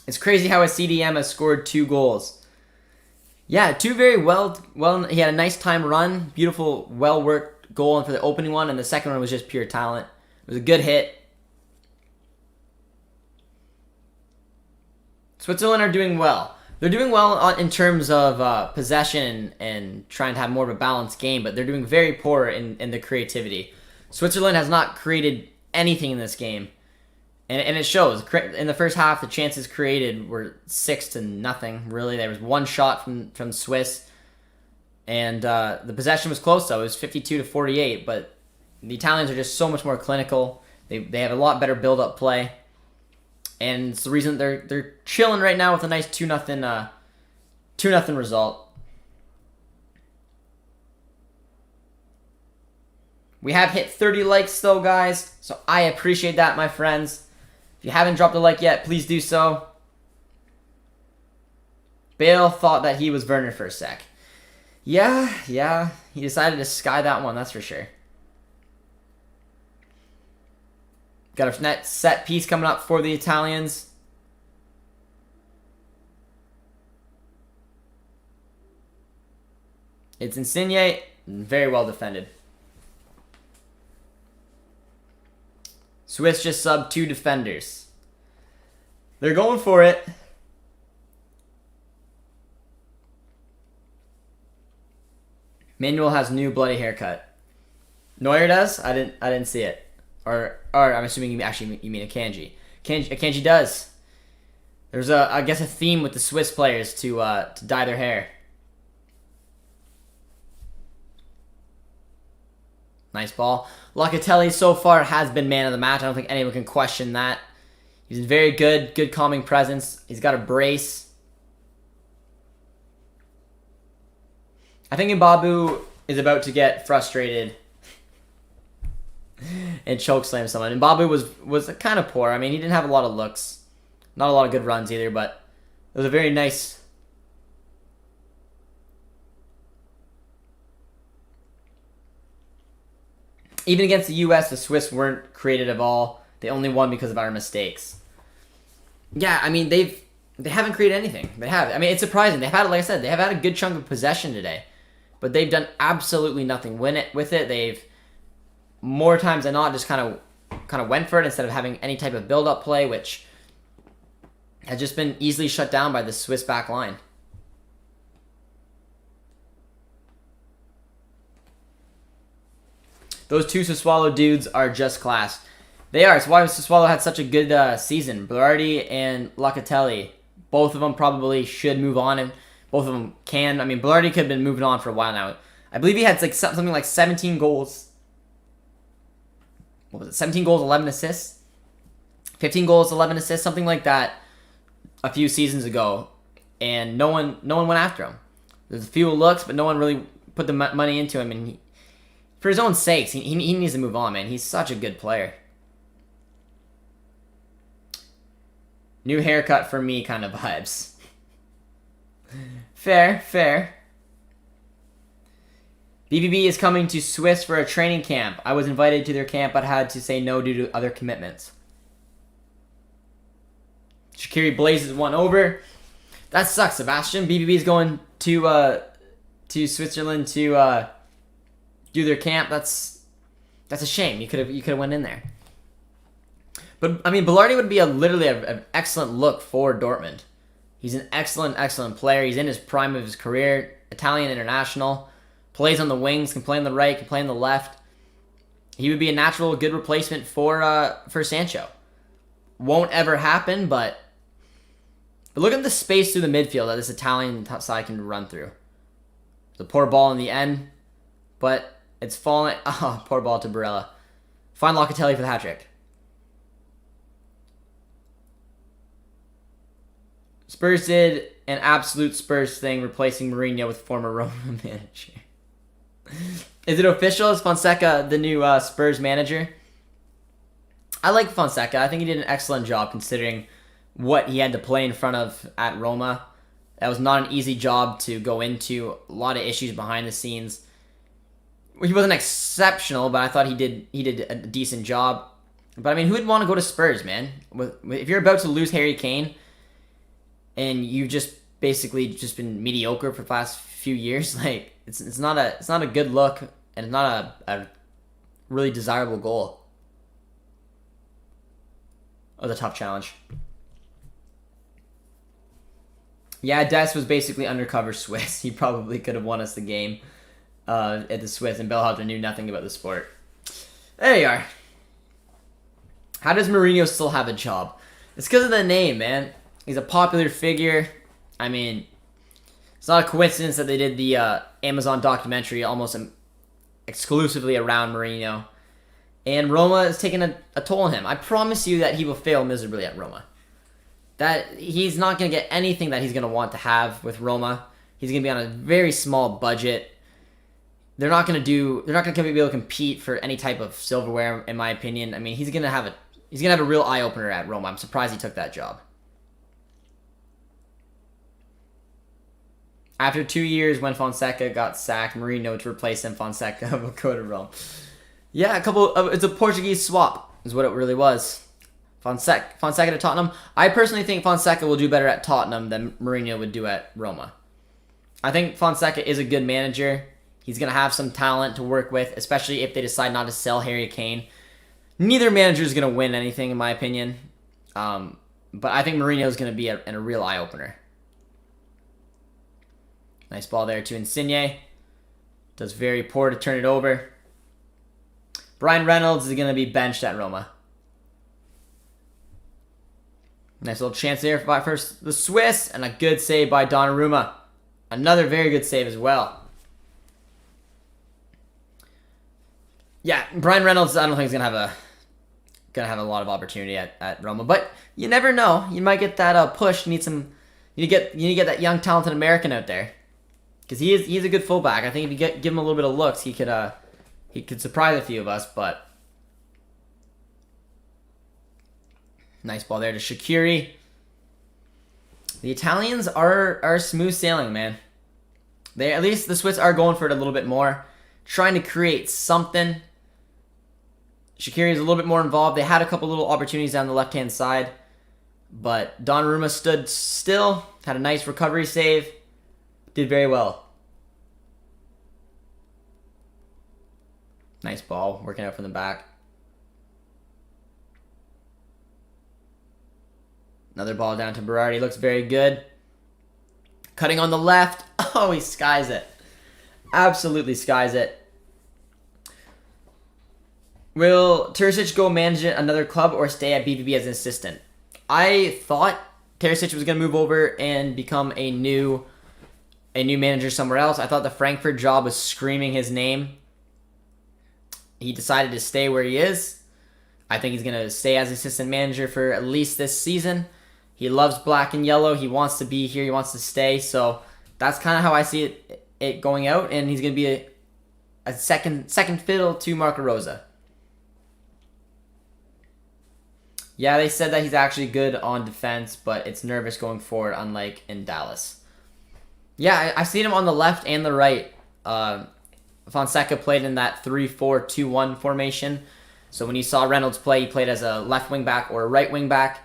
Speaker 1: It's crazy how a CDM has scored 2 goals. Yeah, 2 very well. He had a nice time run, beautiful, well-worked goal for the opening one, and the second one was just pure talent. It was a good hit. Switzerland are doing well. They're doing well in terms of possession and trying to have more of a balanced game, but they're doing very poor in the creativity. Switzerland has not created anything in this game, and it shows. In the first half, the chances created were 6-0, really. There was 1 shot from Swiss, and the possession was close, though. It was 52-48, but the Italians are just so much more clinical. They have a lot better build-up play. And it's the reason they're chilling right now with a nice 2-0 result. We have hit 30 likes though, guys, so I appreciate that, my friends. If you haven't dropped a like yet, please do so. Bale thought that he was Werner for a sec. Yeah, he decided to sky that one, that's for sure. Got a net set piece coming up for the Italians. It's Insigne, very well defended. Swiss just subbed 2 defenders. They're going for it. Manuel has new bloody haircut. Neuer does? I didn't see it. Or I'm assuming you mean Akanji. Akanji does. There's I guess a theme with the Swiss players to dye their hair. Nice ball. Locatelli so far has been man of the match. I don't think anyone can question that. He's very good calming presence. He's got a brace. I think Mbabu is about to get frustrated and chokeslam someone. And Mbabu was kind of poor. I mean, he didn't have a lot of looks. Not a lot of good runs either, but it was a very nice... Even against the U.S., the Swiss weren't creative at all. They only won because of our mistakes. Yeah, I mean, they haven't created anything. They have. I mean, it's surprising. They've had, like I said, they have had a good chunk of possession today. But they've done absolutely nothing with it. They've, more times than not, just kind of went for it instead of having any type of build-up play, which has just been easily shut down by the Swiss back line. Those 2 Sassuolo dudes are just class. They are. It's why Sassuolo had such a good season. Berardi and Locatelli, both of them probably should move on, and both of them can. I mean, Berardi could have been moving on for a while now. I believe he had like something like 17 goals. What was it? 17 goals, 11 assists? 15 goals, 11 assists, something like that a few seasons ago. And no one went after him. There's a few looks, but no one really put the money into him, and for his own sakes, he needs to move on, man. He's such a good player. New haircut for me kind of vibes. Fair. BBB is coming to Swiss for a training camp. I was invited to their camp, but had to say no due to other commitments. Shaqiri blazes one over. That sucks, Sebastian. BBB is going to Switzerland to do their camp. That's a shame. You could have went in there. But I mean, Berardi would be literally an excellent look for Dortmund. He's an excellent player. He's in his prime of his career. Italian international. Plays on the wings, can play on the right, can play on the left. He would be a natural good replacement for Sancho. Won't ever happen, but look at the space through the midfield that this Italian side can run through. The poor ball in the end, but it's falling. Oh, poor ball to Barella. Find Locatelli for the hat-trick. Spurs did an absolute Spurs thing, replacing Mourinho with former Roma manager. Is it official? Is Fonseca the new Spurs manager? I like Fonseca. I think he did an excellent job considering what he had to play in front of at Roma. That was not an easy job to go into. A lot of issues behind the scenes. He wasn't exceptional, but I thought he did a decent job. But I mean, who would want to go to Spurs, man? If you're about to lose Harry Kane and you've just basically just been mediocre for the past few years, like it's not a good look, and it's not a really desirable goal. Oh, the tough challenge. Yeah, Des was basically undercover Swiss. He probably could have won us the game at the Swiss, and Bellhauser knew nothing about the sport. There you are. How does Mourinho still have a job? It's because of the name, man. He's a popular figure. I mean, it's not a coincidence that they did the Amazon documentary almost exclusively around Mourinho. And Roma is taking a toll on him. I promise you that he will fail miserably at Roma. That he's not going to get anything that he's going to want to have with Roma. He's going to be on a very small budget. They're not going to be able to compete for any type of silverware, in my opinion. I mean, he's going to have a real eye opener at Roma. I'm surprised he took that job. After 2 years, when Fonseca got sacked, Mourinho to replace him, Fonseca will go to Rome. Yeah, it's a Portuguese swap, is what it really was. Fonseca to Tottenham. I personally think Fonseca will do better at Tottenham than Mourinho would do at Roma. I think Fonseca is a good manager. He's going to have some talent to work with, especially if they decide not to sell Harry Kane. Neither manager is going to win anything, in my opinion. But I think Mourinho is going to be a real eye-opener. Nice ball there to Insigne. Does very poor to turn it over. Brian Reynolds is going to be benched at Roma. Nice little chance there by first the Swiss, and a good save by Donnarumma. Another very good save as well. Yeah, Brian Reynolds, I don't think he's gonna have a lot of opportunity at Roma, but you never know. You might get that push. You need to get that young talented American out there, because he's a good fullback. I think if you give him a little bit of looks, he could surprise a few of us. But nice ball there to Shaqiri. The Italians are smooth sailing, man. At least the Swiss are going for it a little bit more, trying to create something. Shaqiri is a little bit more involved. They had a couple little opportunities down the left-hand side, but Donnarumma stood still, had a nice recovery save, did very well. Nice ball, working out from the back. Another ball down to Berardi, looks very good. Cutting on the left. Oh, he skies it. Absolutely skies it. Will Terzic go manage another club or stay at BVB as an assistant? I thought Terzic was going to move over and become a new manager somewhere else. I thought the Frankfurt job was screaming his name. He decided to stay where he is. I think he's going to stay as assistant manager for at least this season. He loves black and yellow. He wants to be here. He wants to stay. So that's kind of how I see it going out. And he's going to be a second fiddle to Marco Rose. Yeah, they said that he's actually good on defense, but it's nervous going forward, unlike in Dallas. Yeah, I've seen him on the left and the right. Fonseca played in that 3-4-2-1 formation. So when you saw Reynolds play, he played as a left wing back or a right wing back.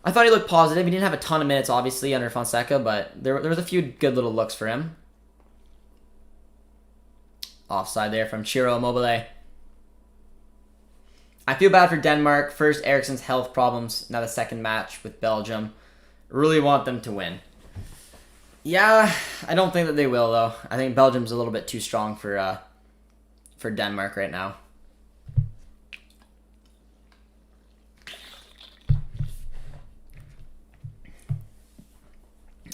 Speaker 1: I thought he looked positive. He didn't have a ton of minutes, obviously, under Fonseca, but there was a few good little looks for him. Offside there from Ciro Immobile. I feel bad for Denmark. First, Eriksen's health problems. Now the second match with Belgium. Really want them to win. Yeah, I don't think that they will though. I think Belgium's a little bit too strong for Denmark right now.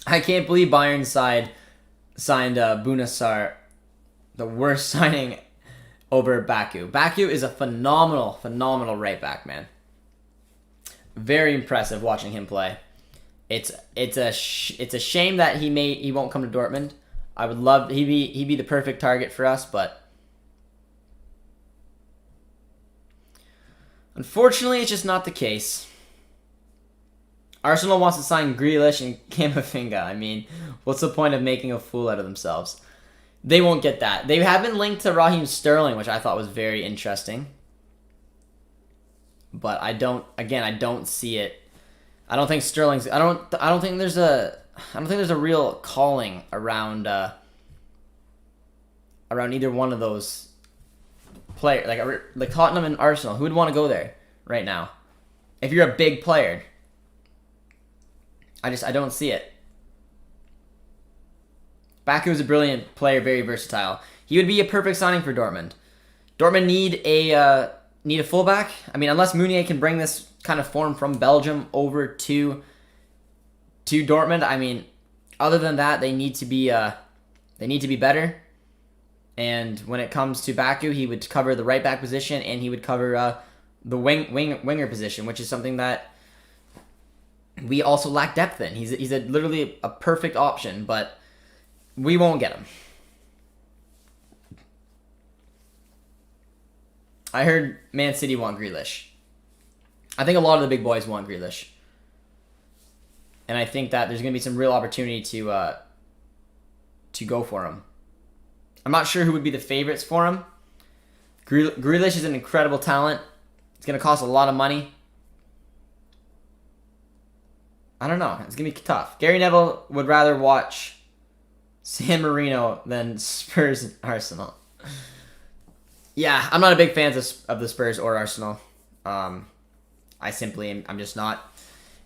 Speaker 1: I can't believe Bayern's side signed Bunasar, the worst signing over Baku. Baku is a phenomenal right back, man. Very impressive watching him play. It's a shame that he won't come to Dortmund. I would love he'd be the perfect target for us, but unfortunately, it's just not the case. Arsenal wants to sign Grealish and Camavinga. I mean, what's the point of making a fool out of themselves? They won't get that. They have been linked to Raheem Sterling, which I thought was very interesting. But I don't see it. I don't think Sterling's I don't think there's a real calling around either one of those players, like Tottenham and Arsenal. Who would want to go there right now? If you're a big player. I don't see it. Baku is a brilliant player, very versatile. He would be a perfect signing for Dortmund. Dortmund need a fullback. I mean, unless Meunier can bring this kind of form from Belgium over to Dortmund. I mean, other than that, they need to be better. And when it comes to Baku, he would cover the right back position and he would cover the winger position, which is something that we also lack depth in. He's literally a perfect option, but we won't get him. I heard Man City want Grealish. I think a lot of the big boys want Grealish. And I think that there's going to be some real opportunity to go for him. I'm not sure who would be the favorites for him. Grealish is an incredible talent. It's going to cost a lot of money. I don't know. It's going to be tough. Gary Neville would rather watch San Marino than Spurs and Arsenal. Yeah, I'm not a big fan of the Spurs or Arsenal. I'm just not.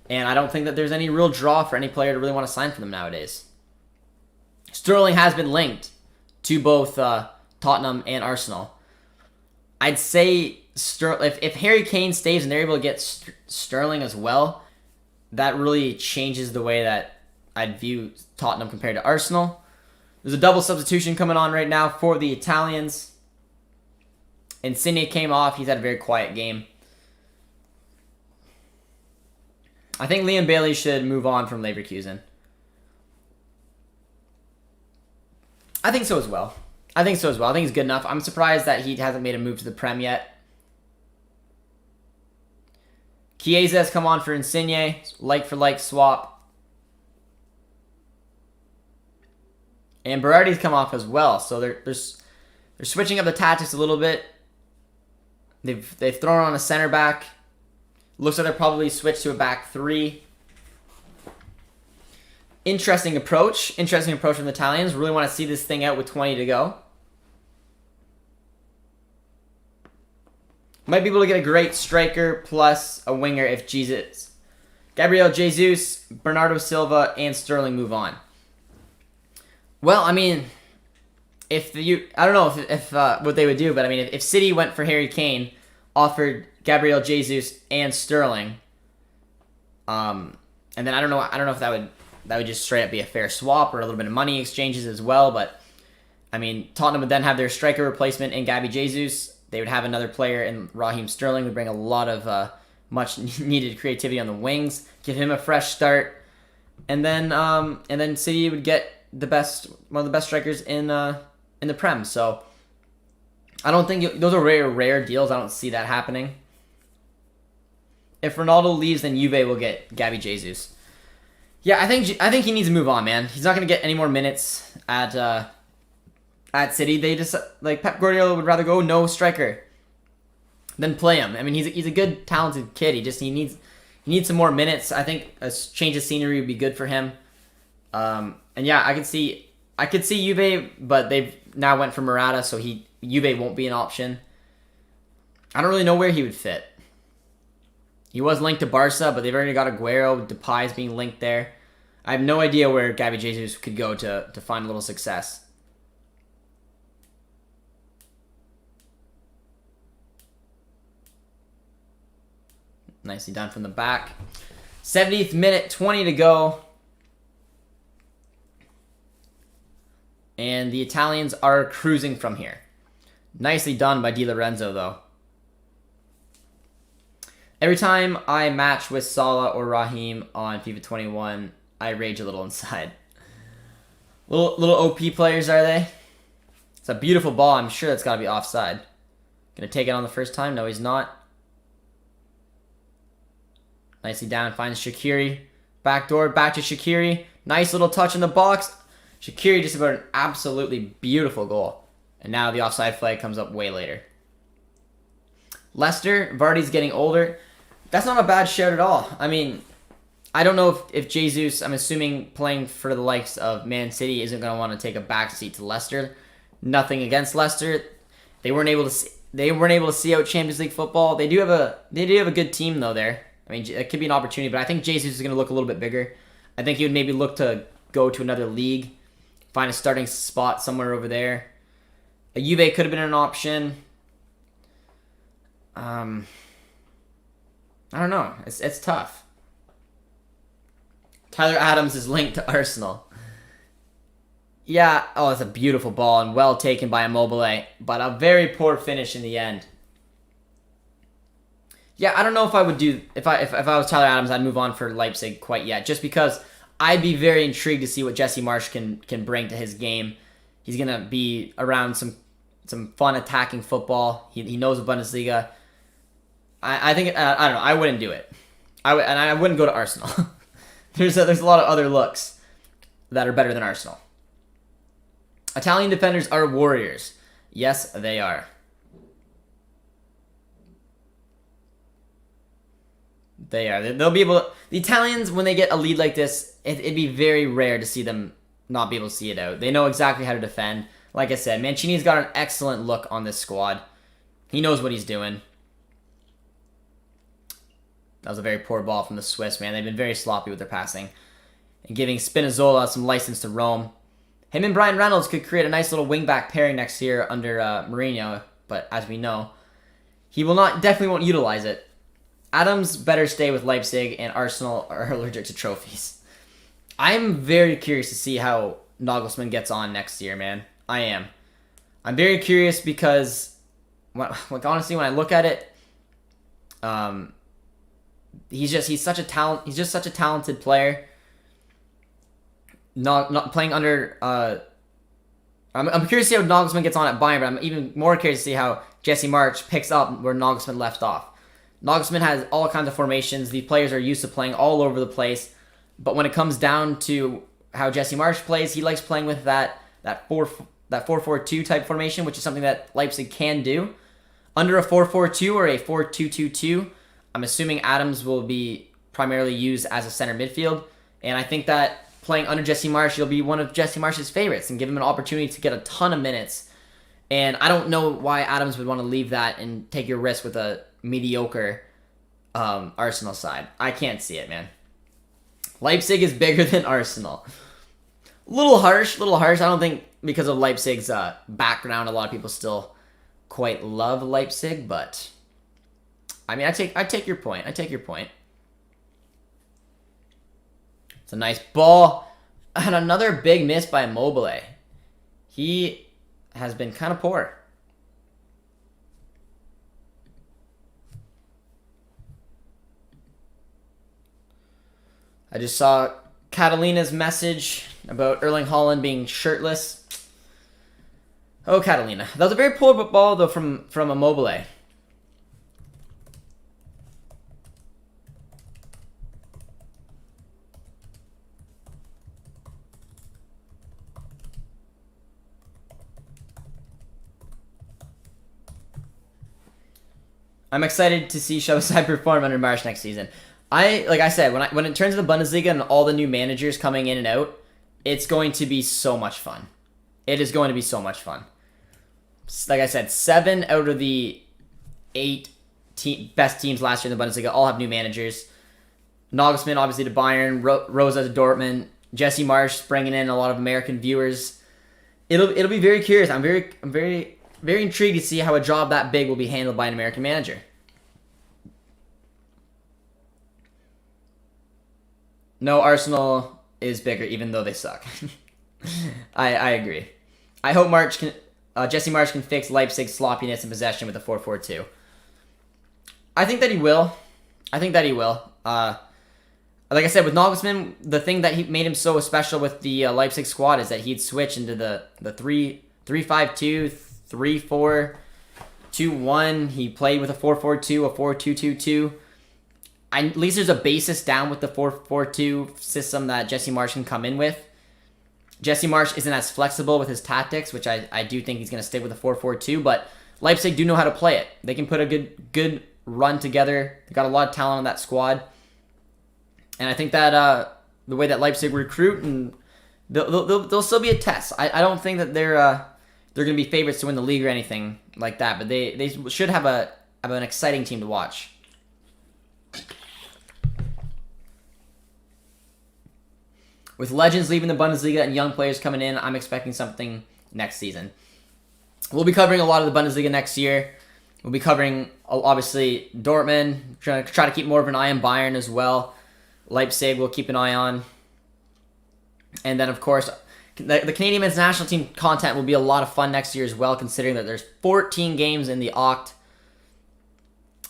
Speaker 1: And I don't think that there's any real draw for any player to really want to sign for them nowadays. Sterling has been linked to both Tottenham and Arsenal. I'd say if Harry Kane stays and they're able to get Sterling as well, that really changes the way that I'd view Tottenham compared to Arsenal. There's a double substitution coming on right now for the Italians. Insigne came off. He's had a very quiet game. I think Liam Bailey should move on from Leverkusen. I think so as well. I think he's good enough. I'm surprised that he hasn't made a move to the Prem yet. Chiesa has come on for Insigne. Like-for-like swap. And Berardi's come off as well. So they're switching up the tactics a little bit. They've thrown on a center back. Looks like they'll probably switch to a back three. Interesting approach from the Italians. Really want to see this thing out with 20 to go. Might be able to get a great striker plus a winger if Gabriel Jesus, Bernardo Silva, and Sterling move on. Well, I mean, I don't know if what they would do, but I mean, if City went for Harry Kane, offered Gabriel Jesus and Sterling, and then I don't know if that would just straight up be a fair swap or a little bit of money exchanges as well. But I mean, Tottenham would then have their striker replacement in Gabby Jesus. They would have another player in Raheem Sterling. Would bring a lot of much needed creativity on the wings, give him a fresh start, and then City would get one of the best strikers in the Prem. So I don't think those are rare deals. I don't see that happening. If Ronaldo leaves, then Juve will get Gabby Jesus. Yeah, I think he needs to move on, man. He's not going to get any more minutes at City. They just Pep Guardiola would rather go no striker than play him. I mean, he's a good, talented kid. He needs some more minutes. I think a change of scenery would be good for him. And yeah, I could see Juve, but they've now went for Morata, so Juve won't be an option. I don't really know where he would fit. He was linked to Barca, but they've already got Aguero. Depay's being linked there. I have no idea where Gabby Jesus could go to find a little success. Nicely done from the back. 70th minute, 20 to go. And the Italians are cruising from here. Nicely done by Di Lorenzo, though. Every time I match with Salah or Raheem on FIFA 21, I rage a little inside. Little OP players, are they? It's a beautiful ball. I'm sure that's got to be offside. Gonna take it on the first time. No, he's not. Nicely down. Finds Shaqiri. Backdoor. Back to Shaqiri. Nice little touch in the box. Shaqiri just about an absolutely beautiful goal. And now the offside flag comes up way later. Leicester. Vardy's getting older. That's not a bad shout at all. I mean, I don't know if Jesus, I'm assuming playing for the likes of Man City, isn't going to want to take a backseat to Leicester. Nothing against Leicester. They weren't able to see out Champions League football. They do have a good team though there. I mean, it could be an opportunity, but I think Jesus is going to look a little bit bigger. I think he would maybe look to go to another league, find a starting spot somewhere over there. A Juve could have been an option. I don't know. It's tough. Tyler Adams is linked to Arsenal. Yeah, oh, it's a beautiful ball and well taken by Immobile, but a very poor finish in the end. Yeah, I don't know if I would do if I was Tyler Adams, I'd move on for Leipzig quite yet, just because I'd be very intrigued to see what Jesse Marsch can bring to his game. He's gonna be around some fun attacking football. He knows the Bundesliga. I think I don't know. I wouldn't do it. I wouldn't go to Arsenal. There's a lot of other looks that are better than Arsenal. Italian defenders are warriors. Yes, they are. They are. They'll be able to... The Italians, when they get a lead like this, it'd be very rare to see them not be able to see it out. They know exactly how to defend. Like I said, Mancini's got an excellent look on this squad. He knows what he's doing. That was a very poor ball from the Swiss, man. They've been very sloppy with their passing. And giving Spinazzola some license to roam. Him and Brian Reynolds could create a nice little wingback pairing next year under Mourinho, but as we know, he definitely won't utilize it. Adams better stay with Leipzig, and Arsenal are allergic to trophies. I'm very curious to see how Nagelsmann gets on next year, man. I am. I'm very curious because, honestly, when I look at it, he's such a talent. He's just such a talented player. Not playing under. I'm curious to see how Nagelsmann gets on at Bayern, but I'm even more curious to see how Jesse Marsch picks up where Nagelsmann left off. Nagelsmann has all kinds of formations. These players are used to playing all over the place, but when it comes down to how Jesse Marsch plays, he likes playing with that 4-4-2 type formation, which is something that Leipzig can do. Under a 4-4-2 or a 4-2-2-2, I'm assuming Adams will be primarily used as a center midfield, and I think that playing under Jesse Marsch, he'll be one of Jesse Marsch's favorites and give him an opportunity to get a ton of minutes. And I don't know why Adams would want to leave that and take your risk with a mediocre Arsenal side. I can't see it, man. Leipzig is bigger than Arsenal. Little harsh. I don't think because of Leipzig's background, a lot of people still quite love Leipzig, but I mean, I take your point. It's a nice ball. And another big miss by Immobile. He has been kind of poor. I just saw Catalina's message about Erling Haaland being shirtless. Oh, Catalina. That was a very poor ball, though, from Immobile. I'm excited to see Shabazai perform under Marsch next season. Like I said, when it turns to the Bundesliga and all the new managers coming in and out, it's going to be so much fun. It is going to be so much fun. Like I said, 7 out of the 8 best teams last year in the Bundesliga all have new managers. Nagelsmann obviously to Bayern, Rosa to Dortmund, Jesse Marsch bringing in a lot of American viewers. It'll be very curious. I'm very intrigued to see how a job that big will be handled by an American manager. No, Arsenal is bigger, even though they suck. I agree. I hope Jesse Marsch can fix Leipzig's sloppiness in possession with a 4-4-2. I think that he will. Like I said, with Nagelsmann, the thing that he made him so special with the Leipzig squad is that he'd switch into the 3-5-2, 3-4-2-1. He played with a 4-4-2, a 4-2-2-2. At least there's a basis down with the 4-4-2 system that Jesse Marsch can come in with. Jesse Marsch isn't as flexible with his tactics, which I do think he's going to stick with the 4-4-2, but Leipzig do know how to play it. They can put a good run together. They got a lot of talent on that squad. And I think that the way that Leipzig recruit, and they'll still be a test. I don't think that they're going to be favorites to win the league or anything like that, but they should have an exciting team to watch. With legends leaving the Bundesliga and young players coming in, I'm expecting something next season. We'll be covering a lot of the Bundesliga next year. We'll be covering, obviously, Dortmund. Try to keep more of an eye on Bayern as well. Leipzig we'll keep an eye on. And then, of course, the Canadian men's national team content will be a lot of fun next year as well, considering that there's 14 games in the Oct.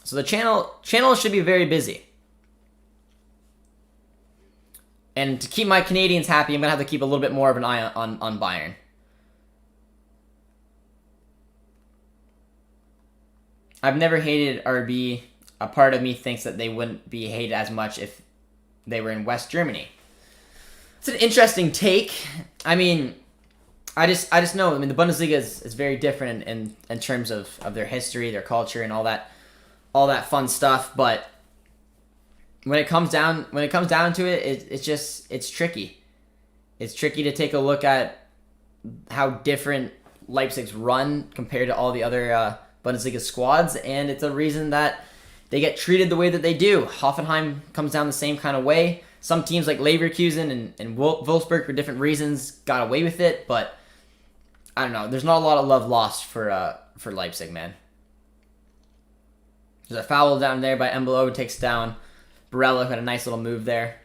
Speaker 1: So the channel should be very busy. And to keep my Canadians happy, I'm going to have to keep a little bit more of an eye on Bayern. I've never hated RB. A part of me thinks that they wouldn't be hated as much if they were in West Germany. It's an interesting take. I mean, I just know. I mean, the Bundesliga is very different in terms of their history, their culture, and all that fun stuff. But when it comes down to it, it's tricky. It's tricky to take a look at how different Leipzig's run compared to all the other Bundesliga squads, and it's a reason that they get treated the way that they do. Hoffenheim comes down the same kind of way. Some teams like Leverkusen and Wolfsburg, for different reasons, got away with it, but I don't know. There's not a lot of love lost for Leipzig, man. There's a foul down there by Embolo, who takes down Barella, who had a nice little move there.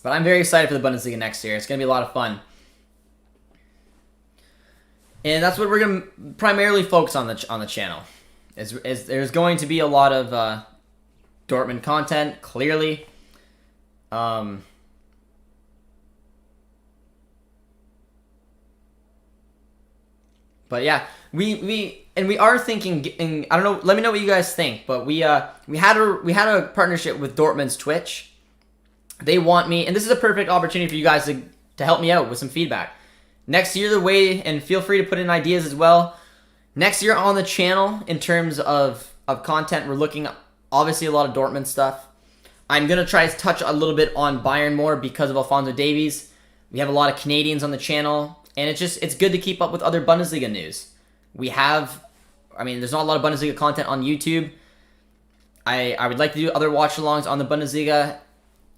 Speaker 1: But I'm very excited for the Bundesliga next year. It's going to be a lot of fun. And that's what we're going to primarily focus on the channel. Is there's going to be a lot of Dortmund content, clearly. But yeah, we are thinking. I don't know. Let me know what you guys think. But we had a partnership with Dortmund's Twitch. They want me, and this is a perfect opportunity for you guys to help me out with some feedback. Next year, the way, and feel free to put in ideas as well. Next year on the channel, in terms of content, we're looking obviously a lot of Dortmund stuff. I'm gonna try to touch a little bit on Bayern more because of Alphonso Davies. We have a lot of Canadians on the channel, and it's good to keep up with other Bundesliga news. There's not a lot of Bundesliga content on YouTube. I would like to do other watch-alongs on the Bundesliga.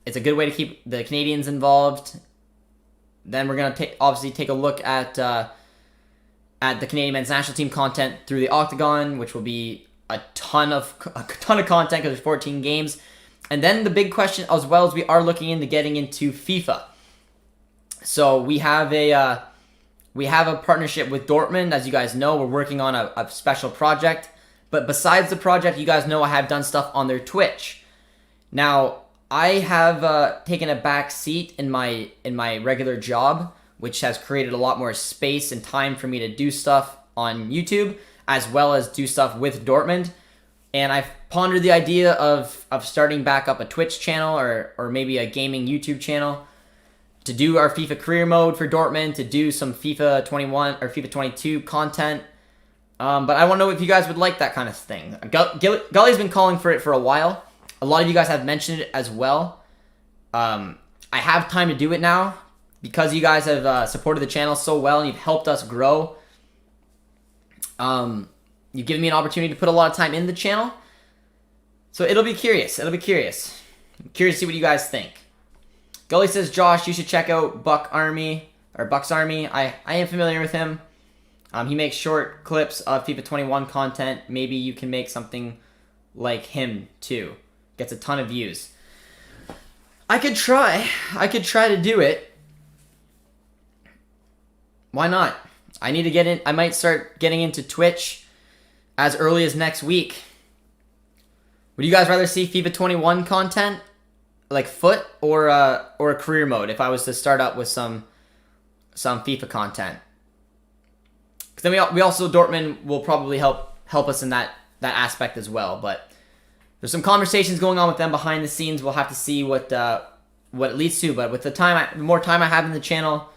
Speaker 1: It's a good way to keep the Canadians involved. Then we're going to obviously take a look at the Canadian men's national team content through the Octagon, which will be a ton of content because there's 14 games. And then the big question, as well as we are looking into getting into FIFA. So we have a partnership with Dortmund. As you guys know, we're working on a special project. But besides the project, you guys know I have done stuff on their Twitch. Now, I have taken a back seat in my regular job, which has created a lot more space and time for me to do stuff on YouTube, as well as do stuff with Dortmund. And I've pondered the idea of starting back up a Twitch channel or maybe a gaming YouTube channel to do our FIFA career mode for Dortmund, to do some FIFA 21 or FIFA 22 content. But I want to know if you guys would like that kind of thing. Gully's been calling for it for a while. A lot of you guys have mentioned it as well. I have time to do it now because you guys have supported the channel so well and you've helped us grow. You've given me an opportunity to put a lot of time in the channel. So it'll be curious. It'll be curious. I'm curious to see what you guys think. Gully says, Josh, you should check out Buck's Army. I am familiar with him. He makes short clips of FIFA 21 content. Maybe you can make something like him too. Gets a ton of views. I could try. I could try to do it. Why not? I need to get in. I might start getting into Twitch as early as next week. Would you guys rather see FIFA 21 content, like foot, or a career mode? If I was to start up with some FIFA content, because then we also Dortmund will probably help us in that aspect as well. But there's some conversations going on with them behind the scenes. We'll have to see what it leads to. But with the more time I have in the channel,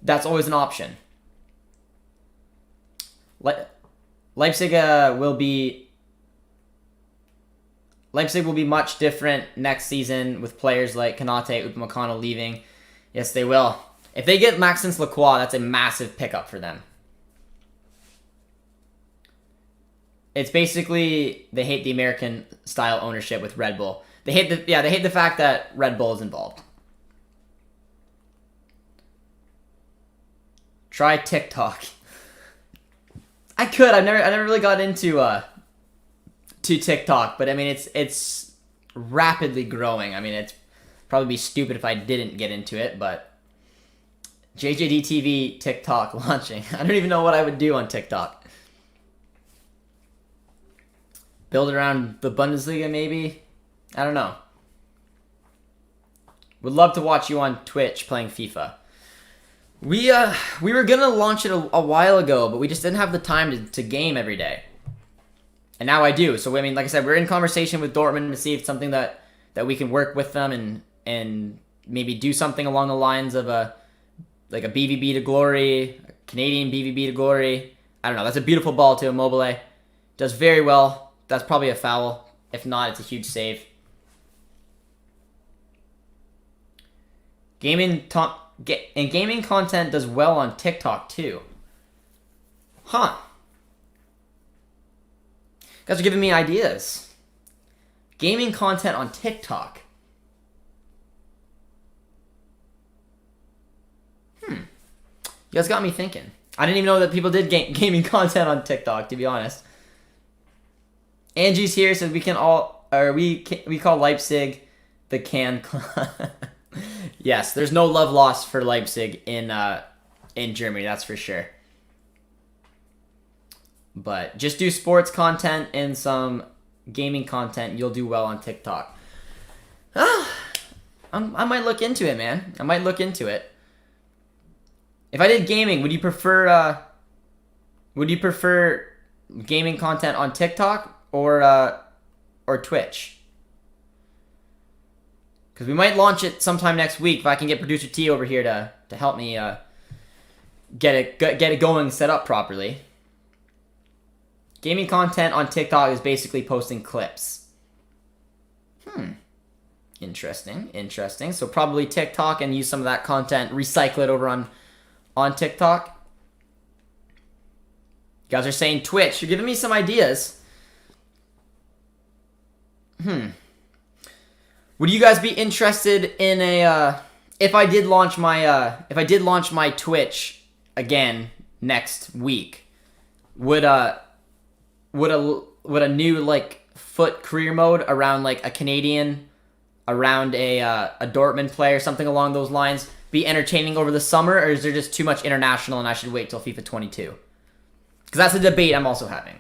Speaker 1: that's always an option. Leipzig will be much different next season with players like Konate, Upamecano leaving. Yes, they will. If they get Maxence Lacroix, that's a massive pickup for them. It's basically they hate the American style ownership with Red Bull. They hate the fact that Red Bull is involved. Try TikTok. I could. I never really got into to TikTok, but I mean it's rapidly growing. I mean it's probably be stupid if I didn't get into it, but JJD TV TikTok launching. I don't even know what I would do on TikTok. Build around the Bundesliga maybe? I don't know. Would love to watch you on Twitch playing FIFA. We were gonna launch it a while ago, but we just didn't have the time to game every day. And now I do. So I mean, like I said, we're in conversation with Dortmund to see if it's something that we can work with them and maybe do something along the lines of a BVB to glory, a Canadian BVB to glory. I don't know. That's a beautiful ball to Immobile. Does very well. That's probably a foul. If not, it's a huge save. Gaming content does well on TikTok too. Huh. You guys are giving me ideas. Gaming content on TikTok. You guys got me thinking. I didn't even know that people did gaming content on TikTok, to be honest. Angie's here, says we call Leipzig the Can Club. Yes, there's no love lost for Leipzig in Germany, that's for sure. But just do sports content and some gaming content, you'll do well on TikTok. I might look into it, man. I might look into it. If I did gaming, would you prefer gaming content on TikTok or Twitch? Because we might launch it sometime next week if I can get producer T over here to help me get it going, set up properly. Gaming content on TikTok is basically posting clips. Interesting. So probably TikTok and use some of that content, recycle it over on TikTok. You guys are saying Twitch. You're giving me some ideas. Would you guys be interested in a if I did launch my Twitch again next week? Would a new like foot career mode around like a Canadian, around a Dortmund player, something along those lines, be entertaining over the summer, or is there just too much international and I should wait till FIFA 22? Because that's a debate I'm also having.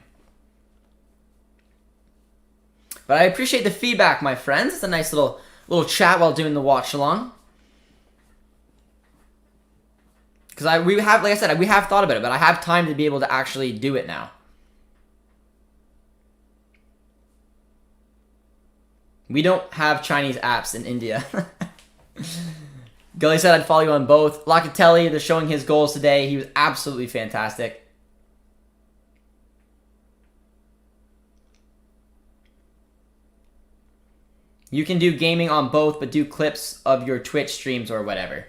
Speaker 1: But I appreciate the feedback, my friends. It's a nice little chat while doing the watch along. Because we have thought about it, but I have time to be able to actually do it now. We don't have Chinese apps in India. Gully said I'd follow you on both. Locatelli, they're showing his goals today. He was absolutely fantastic. You can do gaming on both, but do clips of your Twitch streams or whatever.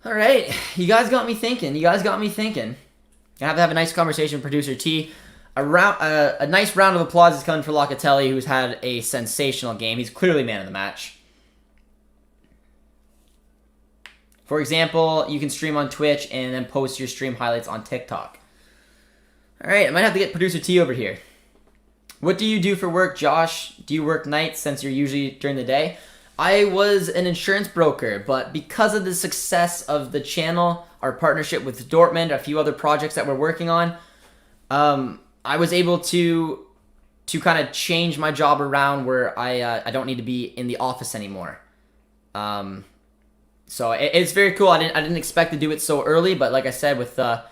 Speaker 1: All right. You guys got me thinking. I have to have a nice conversation with producer T. A nice round of applause is coming for Locatelli, who's had a sensational game. He's clearly man of the match. For example, you can stream on Twitch and then post your stream highlights on TikTok. All right, I might have to get Producer T over here. What do you do for work, Josh? Do you work nights since you're usually during the day? I was an insurance broker, but because of the success of the channel, our partnership with Dortmund, a few other projects that we're working on, I was able to kind of change my job around where I don't need to be in the office anymore. So it's very cool. I didn't expect to do it so early, but like I said, with the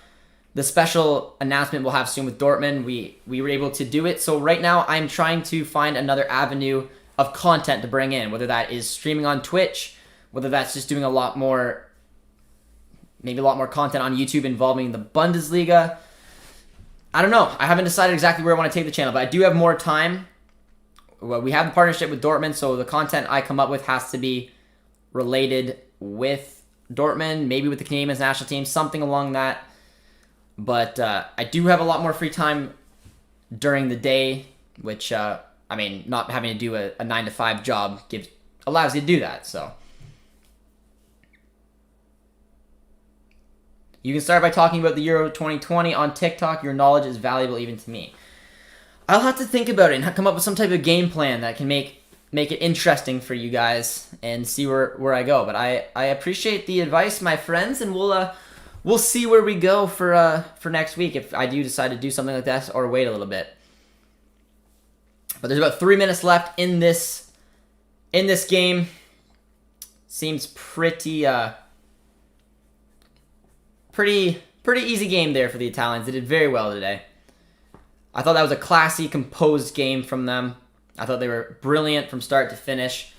Speaker 1: special announcement we'll have soon with Dortmund, we were able to do it. So right now I'm trying to find another avenue of content to bring in, whether that is streaming on Twitch, whether that's just doing maybe a lot more content on YouTube involving the Bundesliga. I don't know. I haven't decided exactly where I want to take the channel, but I do have more time. Well, we have the partnership with Dortmund, so the content I come up with has to be related with Dortmund, maybe with the Canadian men's national team, something along that. But I do have a lot more free time during the day, which, not having to do a 9-to-5 job allows you to do that, so. You can start by talking about the Euro 2020 on TikTok. Your knowledge is valuable even to me. I'll have to think about it and come up with some type of game plan that can make it interesting for you guys and see where I go. But I appreciate the advice, my friends, and we'll see where we go for next week if I do decide to do something like that or wait a little bit. But there's about 3 minutes left in this game. Seems pretty easy game there for the Italians. They did very well today. I thought that was a classy, composed game from them. I thought they were brilliant from start to finish.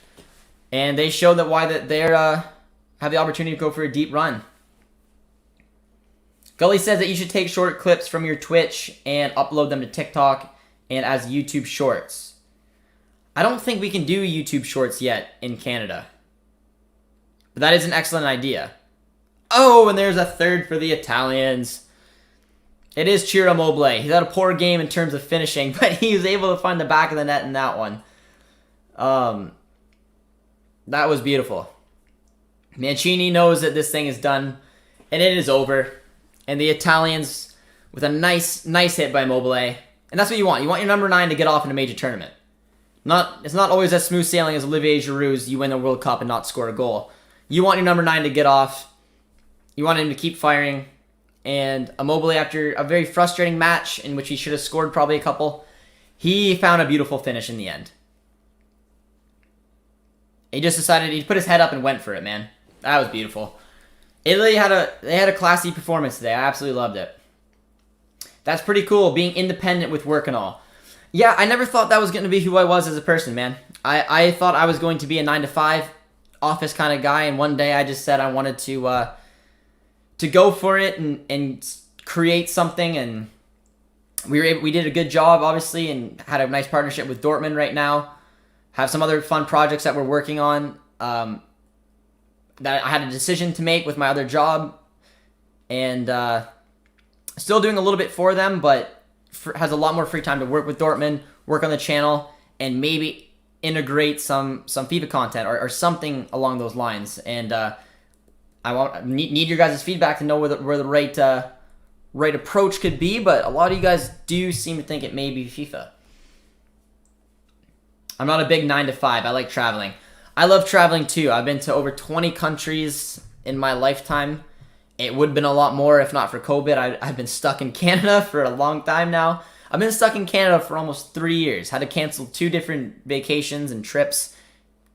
Speaker 1: And they showed that they have the opportunity to go for a deep run. Gully says that you should take short clips from your Twitch and upload them to TikTok and as YouTube Shorts. I don't think we can do YouTube Shorts yet in Canada. But that is an excellent idea. Oh, and there's a third for the Italians. It is Ciro Immobile. He's had a poor game in terms of finishing, but he was able to find the back of the net in that one. That was beautiful. Mancini knows that this thing is done, and it is over. And the Italians, with a nice hit by Immobile. And that's what you want. You want your number 9 to get off in a major tournament. It's not always as smooth sailing as Olivier Giroud's you win the World Cup and not score a goal. You want your number 9 to get off. You want him to keep firing. And Immobile, after a very frustrating match in which he should have scored probably a couple, he found a beautiful finish in the end. He just decided, he put his head up and went for it, man. That was beautiful. Italy had a classy performance today. I absolutely loved it. That's pretty cool, being independent with work and all. Yeah, I never thought that was going to be who I was as a person, man. I thought I was going to be a 9-to-5 office kind of guy, and one day I just said I wanted to go for it and create something, and we did a good job, obviously, and had a nice partnership with Dortmund right now. Have some other fun projects that we're working on that I had a decision to make with my other job, and still doing a little bit for them, but has a lot more free time to work with Dortmund, work on the channel, and maybe integrate some FIFA content or something along those lines. And I need your guys' feedback to know where the right approach could be, but a lot of you guys do seem to think it may be FIFA. I'm not a big 9-to-5. I like traveling. I love traveling too. I've been to over 20 countries in my lifetime. It would have been a lot more if not for COVID. I've been stuck in Canada for a long time now. I've been stuck in Canada for almost 3 years. Had to cancel 2 different vacations and trips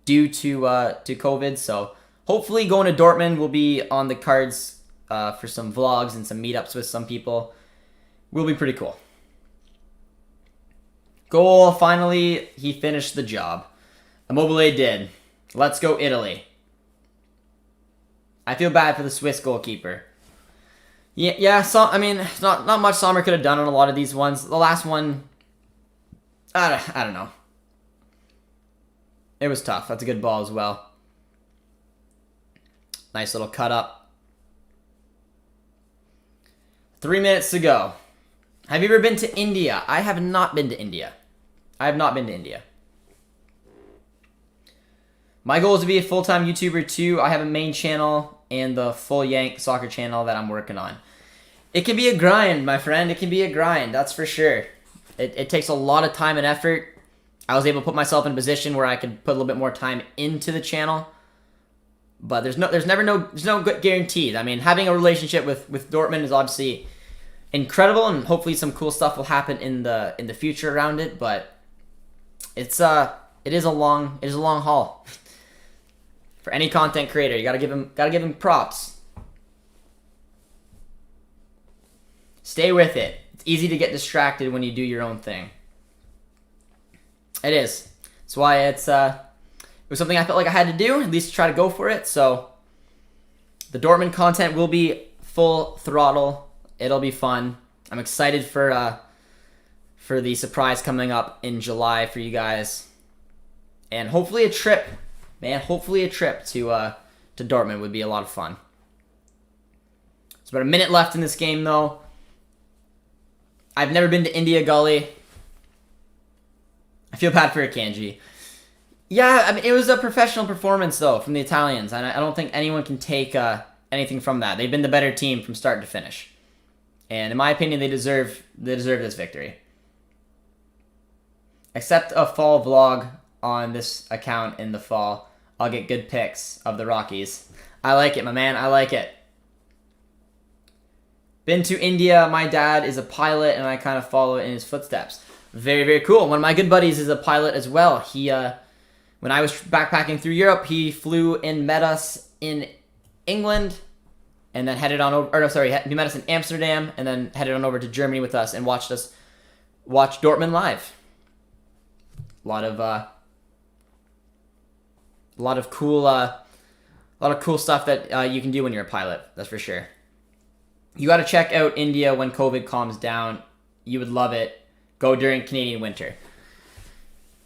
Speaker 1: due to COVID. So hopefully going to Dortmund will be on the cards for some vlogs and some meetups with some people. Will be pretty cool. Goal, finally, he finished the job. Immobile did. Let's go Italy. I feel bad for the Swiss goalkeeper. Yeah. So not much Sommer could have done on a lot of these ones. The last one, I don't know. It was tough. That's a good ball as well. Nice little cut up. 3 minutes to go. Have you ever been to India? I have not been to India. I have not been to India. My goal is to be a full-time YouTuber too. I have a main channel and the Full Yank soccer channel that I'm working on. It can be a grind, my friend. It can be a grind, that's for sure. It takes a lot of time and effort. I was able to put myself in a position where I could put a little bit more time into the channel. But there's no good guarantees. I mean, having a relationship with Dortmund is obviously incredible, and hopefully some cool stuff will happen in the future around it. But it is a long haul for any content creator. You gotta give him props. Stay with it. It's easy to get distracted when you do your own thing. It is. That's why it was something I felt like I had to do, at least try to go for it. So the Dortmund content will be full throttle. It'll be fun. I'm excited for the surprise coming up in July for you guys, and hopefully a trip, man. Hopefully a trip to Dortmund would be a lot of fun. There's about a minute left in this game, though. I've never been to India Gully. I feel bad for Akanji. Yeah, I mean, it was a professional performance, though, from the Italians, and I don't think anyone can take anything from that. They've been the better team from start to finish, and in my opinion, they deserve this victory. Except a fall vlog on this account in the fall, I'll get good pics of the Rockies. I like it, my man. I like it. Been to India. My dad is a pilot, and I kind of follow in his footsteps. Very, very cool. One of my good buddies is a pilot as well. He, when I was backpacking through Europe, he flew and met us in England, and then headed on over. Or no, sorry, he met us in Amsterdam, and then headed on over to Germany with us and watched Dortmund live. A lot of cool stuff that you can do when you're a pilot. That's for sure. You got to check out India when COVID calms down. You would love it. Go during Canadian winter.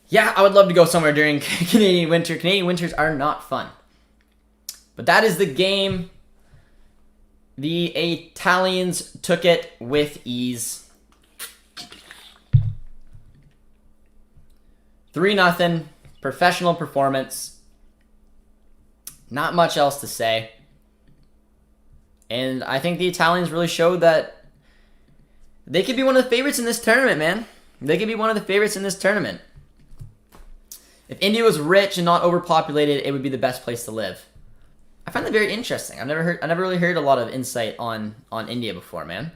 Speaker 1: Yeah, I would love to go somewhere during Canadian winter. Canadian winters are not fun. But that is the game. The Italians took it with ease. 3-0. Professional performance. Not much else to say. And I think the Italians really showed that they could be one of the favorites in this tournament, man. They could be one of the favorites in this tournament. If India was rich and not overpopulated, it would be the best place to live. I find that very interesting. I never really heard a lot of insight on India before, man.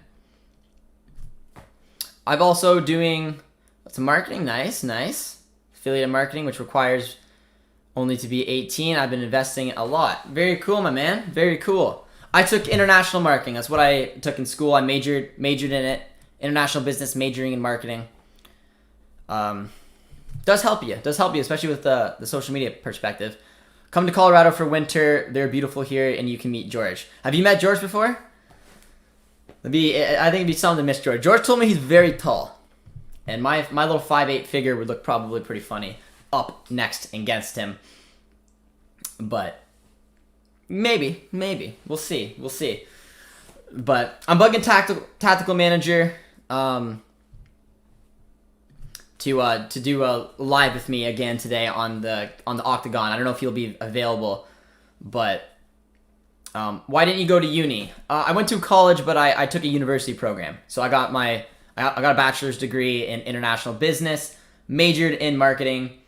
Speaker 1: I'm also doing some marketing. Nice. Affiliate marketing, which requires only to be 18. I've been investing a lot. Very cool, my man. Very cool. I took international marketing. That's what I took in school. I majored in it. International business, majoring in marketing. Does help you, especially with the social media perspective. Come to Colorado for winter. They're beautiful here, and you can meet George. Have you met George before? I think it'd be something to miss George. George told me he's very tall, and my little 5'8" figure would look probably pretty funny up next against him. But maybe we'll see. But I'm bugging tactical manager to do a live with me again today on the Octagon. I don't know if he'll be available, but why didn't you go to uni? I went to college, but I took a university program. So I got a bachelor's degree in international business, majored in marketing.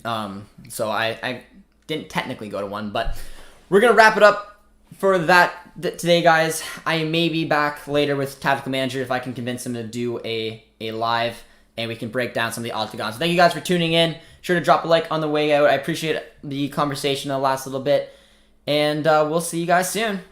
Speaker 1: So I didn't technically go to one, but we're gonna wrap it up for today, guys. I may be back later with Tactical Manager if I can convince him to do a live, and we can break down some of the octagons. So thank you guys for tuning in. Sure to drop a like on the way out. I appreciate the conversation that last little bit, and we'll see you guys soon.